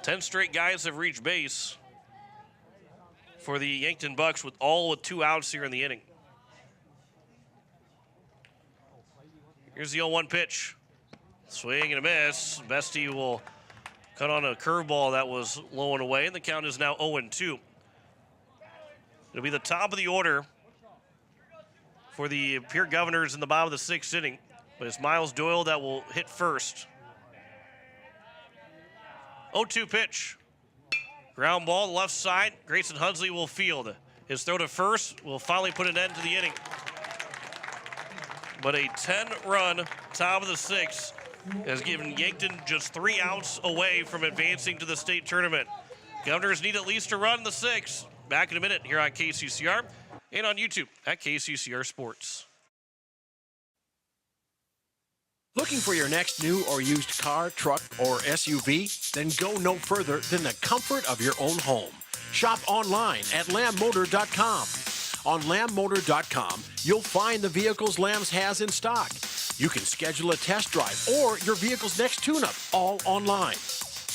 10 straight guys have reached base for the Yankton Bucks with 2 outs here in the inning. Here's the 0-1 pitch. Swing and a miss. Bestie will cut on a curveball that was low and away, and the count is now 0-2. It'll be the top of the order for the Pierre Governors in the bottom of the 6th inning. But it's Miles Doyle that will hit first. 0-2 pitch. Ground ball to the left side. Grayson Hunsley will field. His throw to first will finally put an end to the inning. But a 10-run top of the 6th has given Yankton just 3 outs away from advancing to the state tournament. Governors need at least a run in the 6th. Back in a minute here on KCCR and on YouTube at KCCR Sports. Looking for your next new or used car, truck, or SUV? Then go no further than the comfort of your own home. Shop online at lambmotor.com. On lambmotor.com, you'll find the vehicles Lambs has in stock. You can schedule a test drive or your vehicle's next tune-up, all online.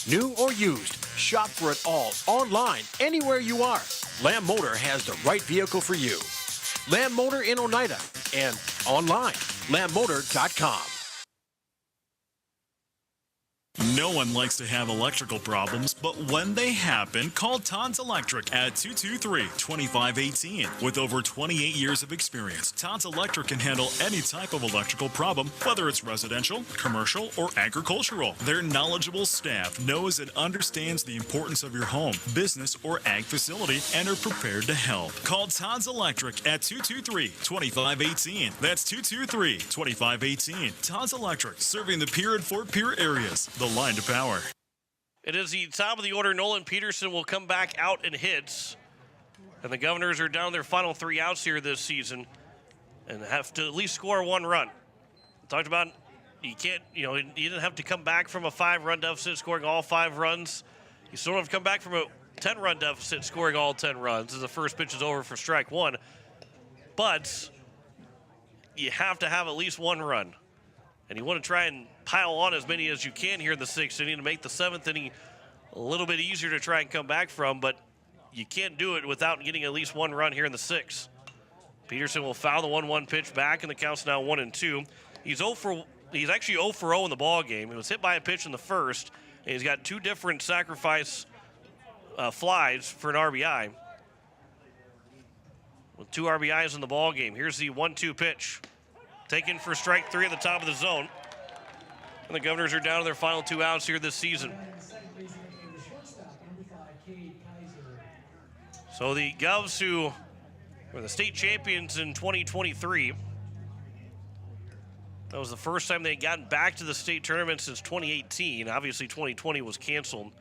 New or used, shop for it all online, anywhere you are. Lamb Motor has the right vehicle for you. Lamb Motor in Oneida and online, lambmotor.com. No one likes to have electrical problems, but when they happen, call Todd's Electric at 223-2518. With over 28 years of experience, Todd's Electric can handle any type of electrical problem, whether it's residential, commercial, or agricultural. Their knowledgeable staff knows and understands the importance of your home, business, or ag facility and are prepared to help. Call Todd's Electric at 223-2518. That's 223-2518. Todd's Electric, serving the Pierre and Fort Pierre areas. The line to power. It is the top of the order. Nolan Peterson will come back out and hits. And the Governors are down their final 3 outs here this season and have to at least score 1 run. Talked about you didn't have to come back from a 5-run deficit scoring all 5 runs. You still have to come back from a 10-run deficit scoring all 10 runs as the first pitch is over for strike 1. But you have to have at least 1 run. And you want to try and pile on as many as you can here in the 6th inning to make the 7th inning a little bit easier to try and come back from, but you can't do it without getting at least 1 run here in the 6th. Peterson will foul the 1-1 pitch back, and the count's now 1-2. He's actually 0 for 0 in the ball game. He was hit by a pitch in the first, and he's got 2 different sacrifice flies for an RBI. With 2 RBIs in the ball game. Here's the 1-2 pitch. Taken for strike 3 at the top of the zone. And the Governors are down to their final 2 outs here this season. So the Govs, who were the state champions in 2023, that was the first time they had gotten back to the state tournament since 2018. Obviously, 2020 was canceled.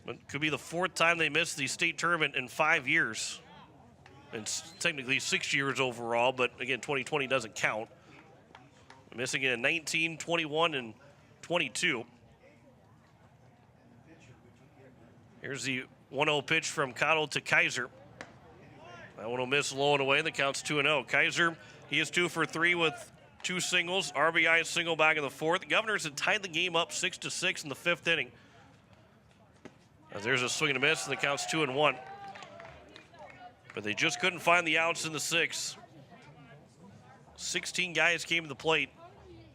But it could be the 4th time they missed the state tournament in 5 years. It's technically 6 years overall, but again, 2020 doesn't count. Missing it in 19, 21, and 22. Here's the 1-0 pitch from Cottle to Kaiser. That one will miss low and away. The count's 2-0. Kaiser, he is 2 for 3 with 2 singles. RBI single back in the 4th. The Governors had tied the game up 6-6 in the 5th inning. As there's a swing and a miss, and the count's 2-1. But they just couldn't find the outs in the 6th. 16 guys came to the plate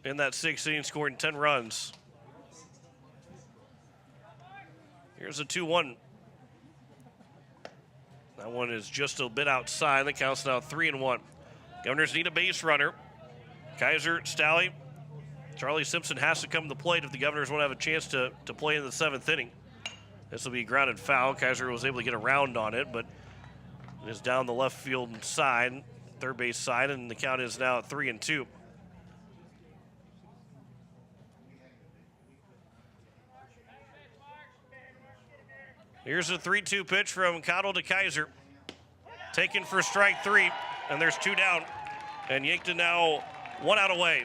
in that 6th inning, scoring 10 runs. Here's a 2-1. That one is just a bit outside. The count's now 3-1. Governors need a base runner. Kaiser, Stalley Charlie Simpson has to come to the plate if the Governors want to have a chance to play in the 7th inning. This will be a grounded foul. Kaiser was able to get around on it, but it is down the left field side, third base side, and the count is now at 3-2. Here's a 3-2 pitch from Cottle to Kaiser. Taken for strike 3, and there's 2 down. And Yankton now 1 out away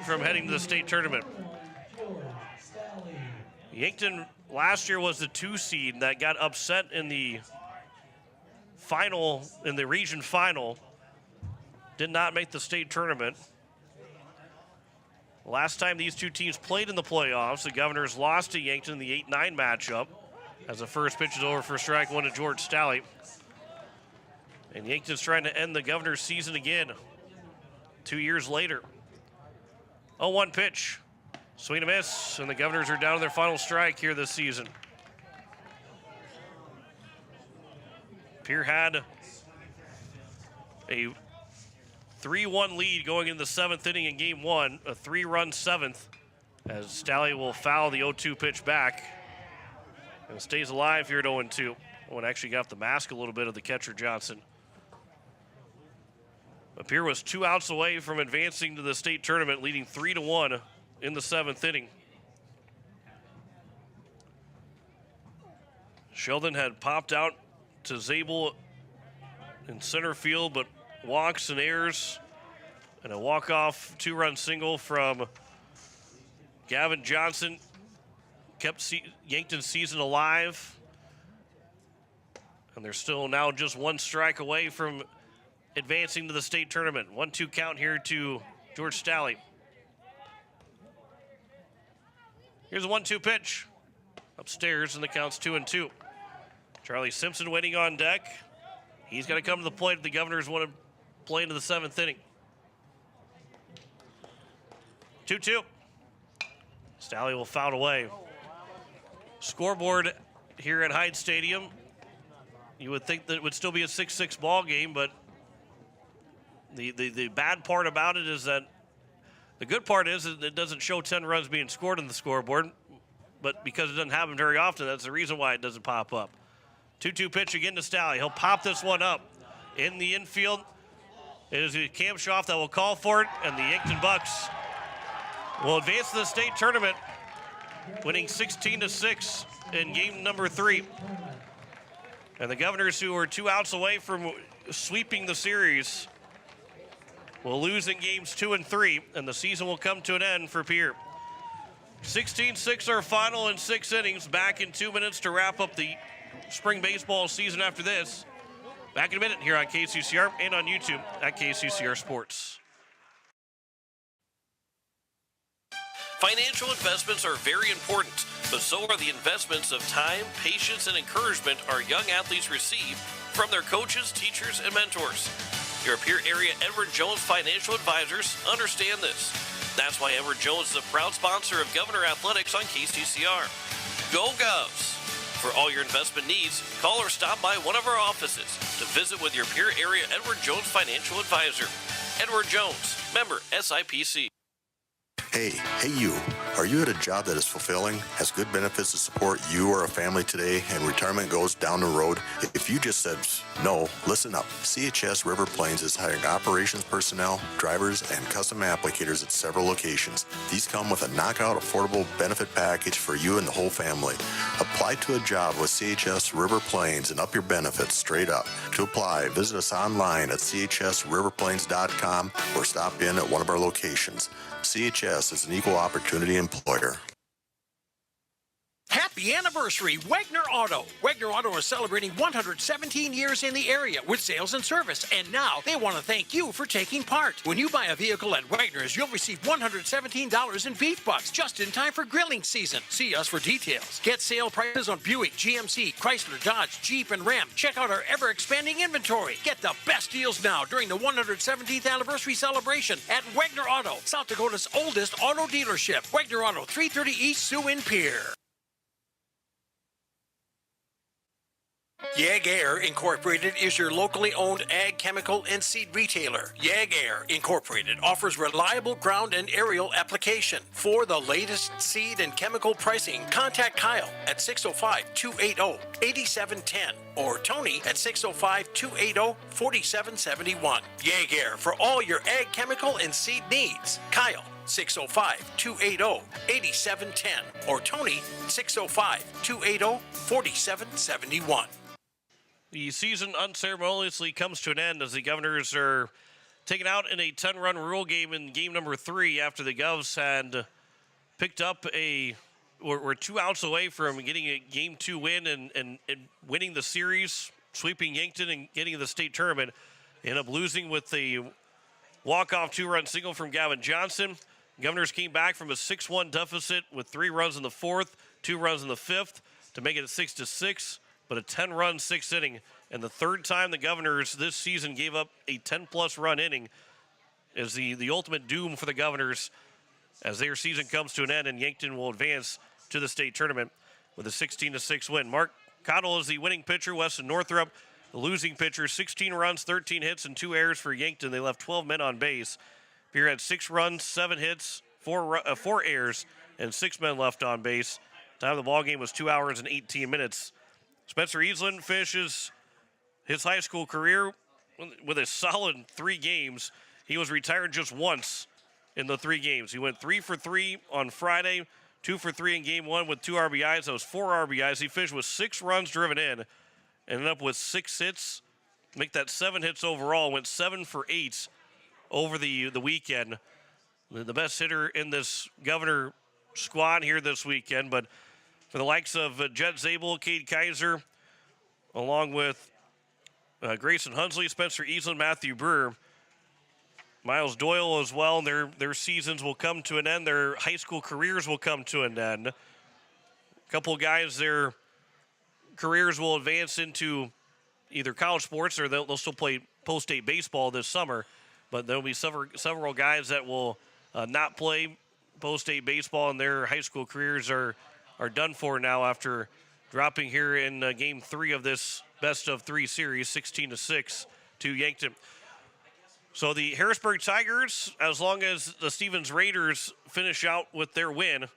from heading to the state tournament. Yankton last year was the 2 seed that got upset in the final, in the region final. Did not make the state tournament. Last time these 2 teams played in the playoffs, the Governors lost to Yankton in the 8-9 matchup. As the first pitch is over for strike 1 to George Staley. And Yankton's trying to end the Governors' season again 2 years later. 0-1 pitch. Swing and a miss, and the Governors are down to their final strike here this season. Pierre had a 3-1 lead going into the 7th inning in game 1, a 3-run 7th, as Staley will foul the 0-2 pitch back. And stays alive here at 0-2. One actually got off the mask a little bit of the catcher, Johnson. But Pierre was 2 outs away from advancing to the state tournament, leading 3-1 in the 7th inning. Sheldon had popped out to Zabel in center field, but walks and errors, and a walk-off 2-run single from Gavin Johnson kept Yankton's season alive. And they're still now just 1 strike away from advancing to the state tournament. 1-2 count here to George Staley. Here's a 1-2 pitch. Upstairs, and the count's 2-2. Charlie Simpson waiting on deck. He's got to come to the plate if the Governors want to play into the 7th inning. 2-2. Staley will foul away. Scoreboard here at Hyde Stadium. You would think that it would still be a 6-6 ball game, but the bad part about it is that the good part is that it doesn't show 10 runs being scored on the scoreboard, but because it doesn't happen very often, that's the reason why it doesn't pop up. 2-2 pitch again to Staley. He'll pop this one up in the infield. It is Cam Schaff that will call for it, and the Yankton Bucks will advance to the state tournament, winning 16-6 in game number 3. And the Governors, who are 2 outs away from sweeping the series, will lose in games 2 and 3, and the season will come to an end for Pierre. 16-6 our final in 6 innings. Back in 2 minutes to wrap up the spring baseball season after this. Back in a minute here on KCCR and on YouTube at KCCR Sports. Financial investments are very important, but so are the investments of time, patience, and encouragement our young athletes receive from their coaches, teachers, and mentors. Your Pierre area Edward Jones Financial Advisors understand this. That's why Edward Jones is a proud sponsor of Governor Athletics on KCCR. Go Govs! For all your investment needs, call or stop by one of our offices to visit with your Pierre area Edward Jones Financial Advisor. Edward Jones, member SIPC. Hey you. Are you at a job that is fulfilling, has good benefits to support you or a family today, and retirement goes down the road? If you just said no, listen up. CHS River Plains is hiring operations personnel, drivers, and custom applicators at several locations. These come with a knockout affordable benefit package for you and the whole family. Apply to a job with CHS River Plains and up your benefits straight up. To apply, visit us online at chsriverplains.com or stop in at one of our locations. CHS is an equal opportunity employer. Happy anniversary, Wagner Auto. Wagner Auto is celebrating 117 years in the area with sales and service, and now they want to thank you for taking part. When you buy a vehicle at Wagner's, you'll receive $117 in beef bucks just in time for grilling season. See us for details. Get sale prices on Buick, GMC, Chrysler, Dodge, Jeep, and Ram. Check out our ever-expanding inventory. Get the best deals now during the 117th anniversary celebration at Wagner Auto, South Dakota's oldest auto dealership. Wagner Auto, 330 East Sioux in Pierre. Yag Air Incorporated is your locally owned ag chemical and seed retailer. Yag Air Incorporated offers reliable ground and aerial application. For the latest seed and chemical pricing, contact Kyle at 605-280-8710 or Tony at 605-280-4771. Yag Air for all your ag chemical and seed needs. Kyle 605-280-8710 or Tony 605-280-4771. The season unceremoniously comes to an end as the Governors are taken out in a 10-run rural game in game number 3 after the Govs had picked up we're 2 outs away from getting a game 2 win and winning the series, sweeping Yankton and getting the state tournament. They end up losing with a walk-off 2-run single from Gavin Johnson. Governors came back from a 6-1 deficit with 3 runs in the 4th, 2 runs in the 5th to make it a 6-6. But a 10-run 6th inning, and the third time the Governors this season gave up a 10-plus run inning is the ultimate doom for the Governors as their season comes to an end, and Yankton will advance to the state tournament with a 16-6 win. Mark Cottle is the winning pitcher. Weston Northrup, the losing pitcher. 16 runs, 13 hits, and 2 errors for Yankton. They left 12 men on base. Pierre had 6 runs, 7 hits, 4 errors, and 6 men left on base. Time of the ball game was 2 hours and 18 minutes. Spencer Eastland finishes his high school career with a solid 3 games. He was retired just once in the 3 games. He went 3 for 3 on Friday, 2 for 3 in game 1 with 2 RBIs. That was 4 RBIs. He finished with 6 runs driven in, ended up with 6 hits, make that 7 hits overall, went 7 for 8 over the weekend. The best hitter in this Governor squad here this weekend, but for the likes of Jed Zabel, Cade Kaiser, along with Grayson Hunsley, Spencer Eastland, Matthew Brewer, Miles Doyle as well, their seasons will come to an end. Their high school careers will come to an end. A couple of guys, their careers will advance into either college sports or they'll still play post-state baseball this summer. But there will be several guys that will not play post-state baseball, and their high school careers are done for now after dropping here in game 3 of this best-of-3 series, 16-6 to Yankton. So the Harrisburg Tigers, as long as the Stevens Raiders finish out with their win,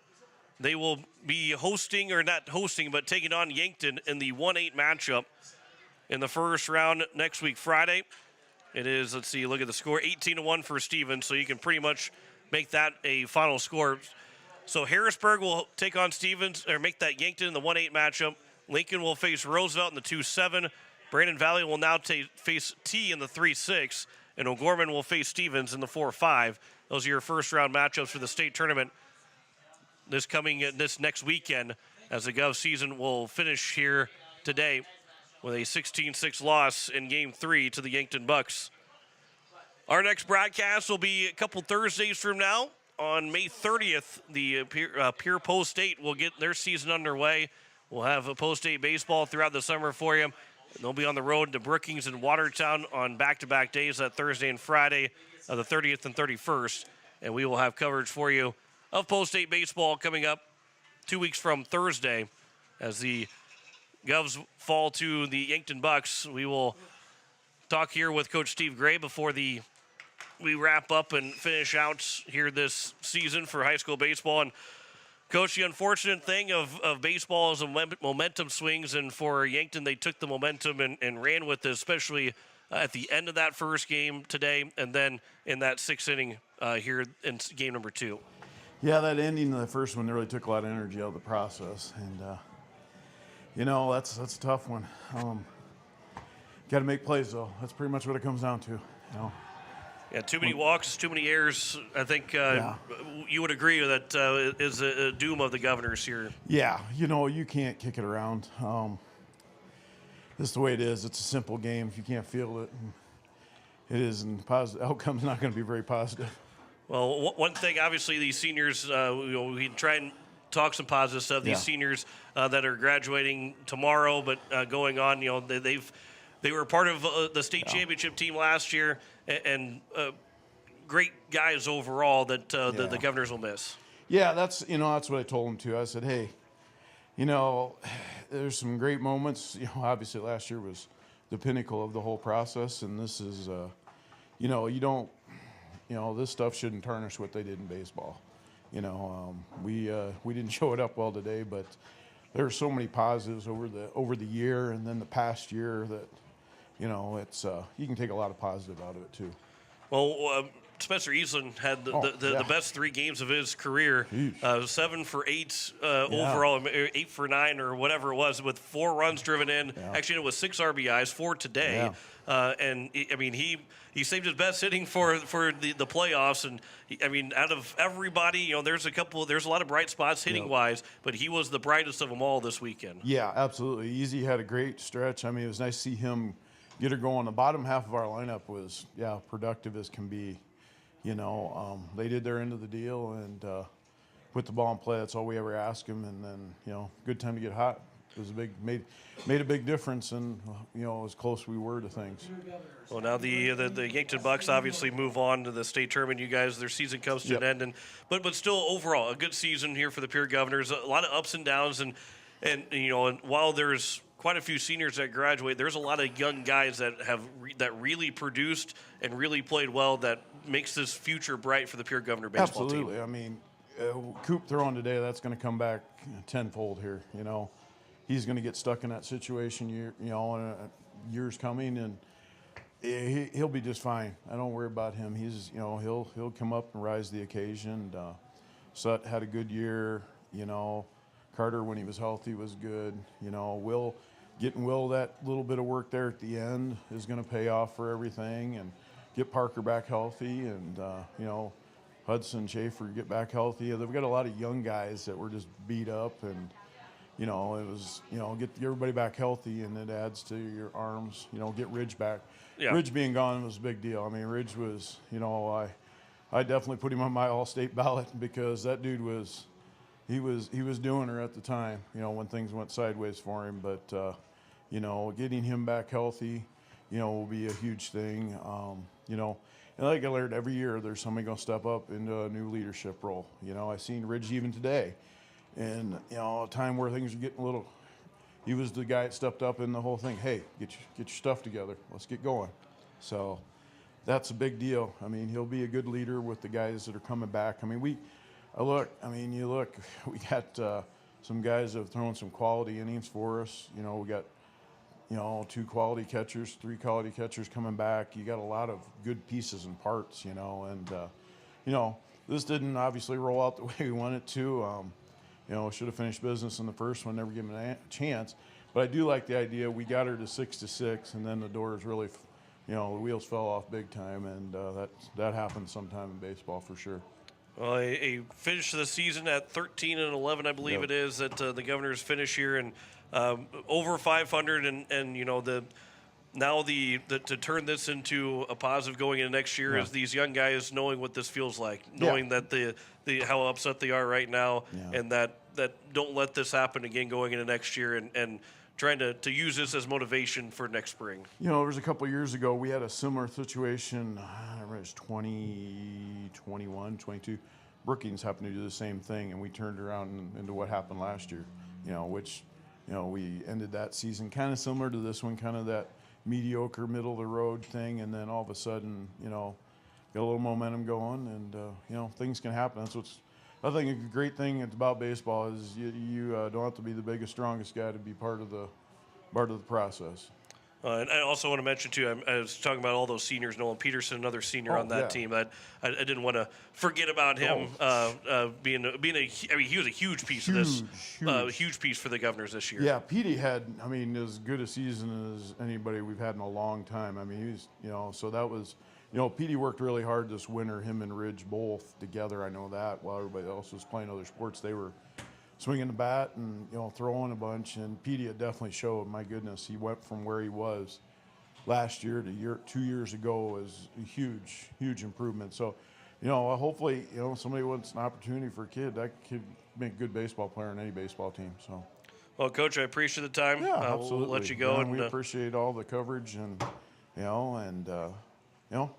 they will be hosting, or not hosting, but taking on Yankton in the 1-8 matchup in the first round next week, Friday. It is, let's see, look at the score, 18-1 for Stevens, so you can pretty much make that a final score. So Harrisburg will take on Stevens, or make that Yankton in the 1-8 matchup. Lincoln will face Roosevelt in the 2-7. Brandon Valley will now face T in the 3-6. And O'Gorman will face Stevens in the 4-5. Those are your first-round matchups for the state tournament this next weekend, as the Gov season will finish here today with a 16-6 loss in Game 3 to the Yankton Bucks. Our next broadcast will be a couple Thursdays from now. On May 30th, the Pierre Post-State will get their season underway. We'll have a Post-State baseball throughout the summer for you. They'll be on the road to Brookings and Watertown on back-to-back days, that Thursday and Friday of the 30th and 31st. And we will have coverage for you of Post-State baseball coming up 2 weeks from Thursday as the Govs fall to the Yankton Bucks. We will talk here with Coach Steve Gray before we wrap up and finish out here this season for high school baseball. And Coach, the unfortunate thing of baseball is momentum swings, and for Yankton, they took the momentum and ran with it, especially at the end of that first game today, and then in that 6th inning here in game number 2. Yeah, that ending of the first one really took a lot of energy out of the process, and that's a tough one. Got to make plays, though. That's pretty much what it comes down to. Yeah, too many walks, too many errors. I think you would agree that is a doom of the Governors here. Yeah, you can't kick it around. This is the way it is. It's a simple game. If you can't feel it, it is, and the outcome's not going to be very positive. Well, one thing, obviously, these seniors, we try and talk some positive stuff. These seniors that are graduating tomorrow, but going on, they were part of the state championship team last year, and great guys overall that the Governors will miss. Yeah, that's what I told them too. I said, hey, you know, there's some great moments. You know, obviously last year was the pinnacle of the whole process, and this is, you know, this stuff shouldn't tarnish what they did in baseball. You know, we didn't show it up well today, but there are so many positives over the year and then the past year that, you know, it's you can take a lot of positive out of it too. Well, Spencer Eastland had the best 3 games of his career, 7 for 8 overall, 8 for 9 or whatever it was, with 4 runs driven in. Actually, it was 6 RBIs, 4 today. And I mean, he saved his best hitting for the playoffs. And I mean, out of everybody, you know, there's a lot of bright spots hitting wise, but he was the brightest of them all this weekend. Yeah, absolutely. Easy had a great stretch. I mean, it was nice to see him get her going. The bottom half of our lineup was productive as can be. You know, they did their end of the deal and put the ball in play. That's all we ever ask them. And then, you know, good time to get hot. It was made a big difference, and you know, as close we were to things. Well, now the Yankton Bucks obviously move on to the state tournament. You guys, their season comes to an end, and but still overall a good season here for the Pierre Governors. A lot of ups and downs, and you know, and while there's quite a few seniors that graduate, there's a lot of young guys that have that really produced and really played well. That makes this future bright for the Pierre Governor baseball team. Absolutely. I mean, Coop throwing today, that's going to come back tenfold here. You know, he's going to get stuck in that situation. You know, in years coming, and he'll be just fine. I don't worry about him. He's, you know, he'll come up and rise to the occasion. Sut had a good year. You know, Carter when he was healthy was good. You know, getting Will that little bit of work there at the end is going to pay off for everything, and get Parker back healthy, and you know, Hudson, Schaefer get back healthy. They've got a lot of young guys that were just beat up, and you know, it was, you know, get everybody back healthy, and it adds to your arms. You know, get Ridge back. Yeah. Ridge being gone was a big deal. I mean, Ridge was, you know, I definitely put him on my all-state ballot because that dude was, he was doing her at the time. You know, when things went sideways for him, but you know, getting him back healthy, you know, will be a huge thing. You know, and like I learned every year, there's somebody going to step up into a new leadership role. You know, I seen Ridge even today, and you know, a time where things are getting a little. He was the guy that stepped up in the whole thing. Hey, get your stuff together. Let's get going. So that's a big deal. I mean, he'll be a good leader with the guys that are coming back. I mean, we got some guys that have thrown some quality innings for us. You know, we got, you know, 2 quality catchers, 3 quality catchers coming back. You got a lot of good pieces and parts, you know, and, you know, this didn't obviously roll out the way we wanted it to. You know, should have finished business in the first one, never given a chance. But I do like the idea. We got her to 6-6, and then the doors really, you know, the wheels fell off big time, and that happens sometime in baseball for sure. Well, a finish of the season at 13-11, I believe it is, that the Governors finish here, and over 500, and you know, to turn this into a positive going into next year is these young guys knowing what this feels like, knowing that the how upset they are right now, and that don't let this happen again going into next year, and trying to use this as motivation for next spring. You know, there was a couple of years ago, we had a similar situation. I remember it was 2021, 22. Brookings happened to do the same thing, and we turned around into what happened last year, you know, which, you know, we ended that season kind of similar to this one, kind of that mediocre middle of the road thing, and then all of a sudden, you know, got a little momentum going, and you know, things can happen. That's what's, I think a great thing about baseball is you don't have to be the biggest, strongest guy to be part of the process. And I also want to mention, too, I was talking about all those seniors, Nolan Peterson, another senior on that team. I didn't want to forget about him being a I mean, he was a huge piece of this, huge piece for the Governors this year. Yeah, Petey had, I mean, as good a season as anybody we've had in a long time. I mean, he was, you know, so that was, you know, Petey worked really hard this winter, him and Ridge both together. I know that. While everybody else was playing other sports, they were swinging the bat and, you know, throwing a bunch. And Petey had definitely showed, my goodness, he went from where he was last year to 2 years ago is a huge improvement. So, you know, hopefully, you know, somebody wants an opportunity for a kid, that kid make a good baseball player on any baseball team. So, well, Coach, I appreciate the time. Yeah, absolutely. We'll let you go. Yeah, and we appreciate all the coverage, and you know,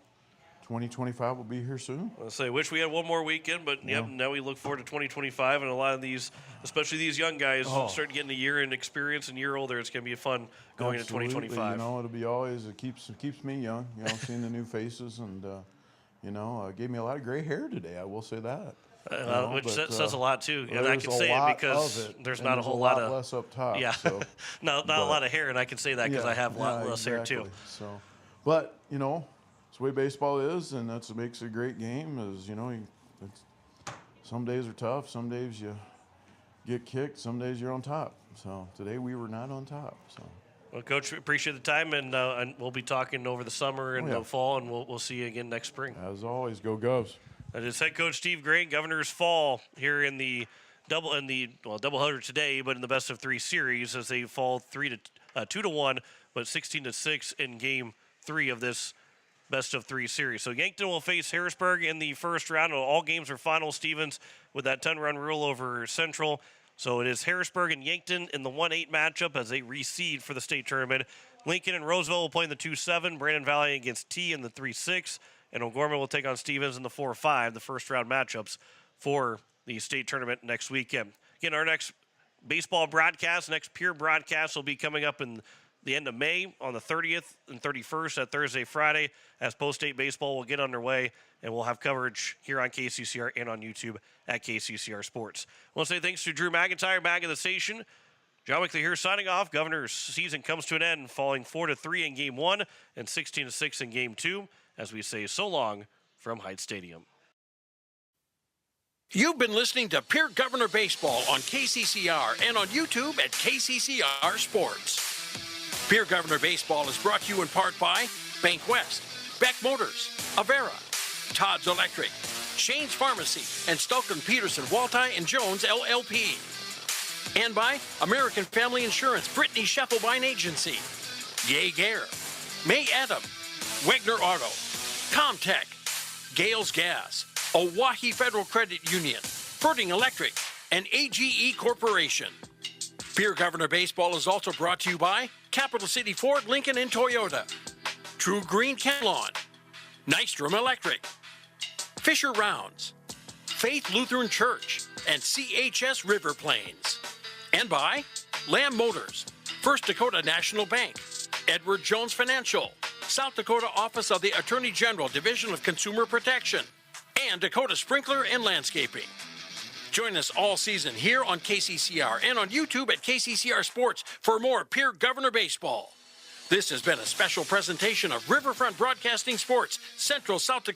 2025 will be here soon. I'll say, wish we had one more weekend, but yep, now we look forward to 2025, and a lot of these, especially these young guys, start getting a year in experience and year older. It's going to be fun going into 2025. You know, it'll be always, it keeps me young, you know, seeing the new faces, and, you know, gave me a lot of gray hair today, I will say that. Which says a lot, too. And I can say it because there's not a whole lot of less up top. Yeah, so, not a lot of hair, and I can say that because I have a lot less hair, too. So, but, you know, it's the way baseball is, and that's what makes it a great game is, you know, some days are tough, some days you get kicked, some days you're on top. So today we were not on top. So. Well, Coach, appreciate the time, and we'll be talking over the summer and the fall, and we'll see you again next spring. As always, go Govs. That is head coach Steve Gray. Governors fall here in the doubleheader today, but in the best of 3 series as they fall 2-1, but 16-6 in Game 3 of this best of 3 series. So Yankton will face Harrisburg in the first round. All games are final, Stevens, with that 10-run rule over Central. So it is Harrisburg and Yankton in the 1-8 matchup as they reseed for the state tournament. Lincoln and Roseville will play in the 2-7. Brandon Valley against T in the 3-6. And O'Gorman will take on Stevens in the 4-5, the first-round matchups for the state tournament next weekend. Again, our next baseball broadcast, next Pierre broadcast will be coming up in the end of May on the 30th and 31st, that Thursday, Friday, as post-state baseball will get underway, and we'll have coverage here on KCCR and on YouTube at KCCR Sports. I want to say thanks to Drew McIntyre back at the station. John Wickley here signing off. Governor's season comes to an end, falling 4-3 in Game 1 and 16-6 in Game 2, as we say so long from Heights Stadium. You've been listening to Pierre Governor Baseball on KCCR and on YouTube at KCCR Sports. Pierre Governor Baseball is brought to you in part by Bank West, Beck Motors, Avera, Todd's Electric, Shane's Pharmacy, and Stulkin Peterson Walti and Jones LLP. And by American Family Insurance, Brittany Scheffelbein Agency, Yay Gare, May Adam, Wegner Auto, Comtech, Gales Gas, Owyhee Federal Credit Union, Ferding Electric, and AGE Corporation. Pierre Governor Baseball is also brought to you by Capital City Ford, Lincoln, and Toyota, True Green Lawn, Nystrom Electric, Fisher Rounds, Faith Lutheran Church, and CHS River Plains. And by Lamb Motors, First Dakota National Bank, Edward Jones Financial, South Dakota Office of the Attorney General, Division of Consumer Protection, and Dakota Sprinkler and Landscaping. Join us all season here on KCCR and on YouTube at KCCR Sports for more Pierre Governor Baseball. This has been a special presentation of Riverfront Broadcasting Sports, Central South Dakota.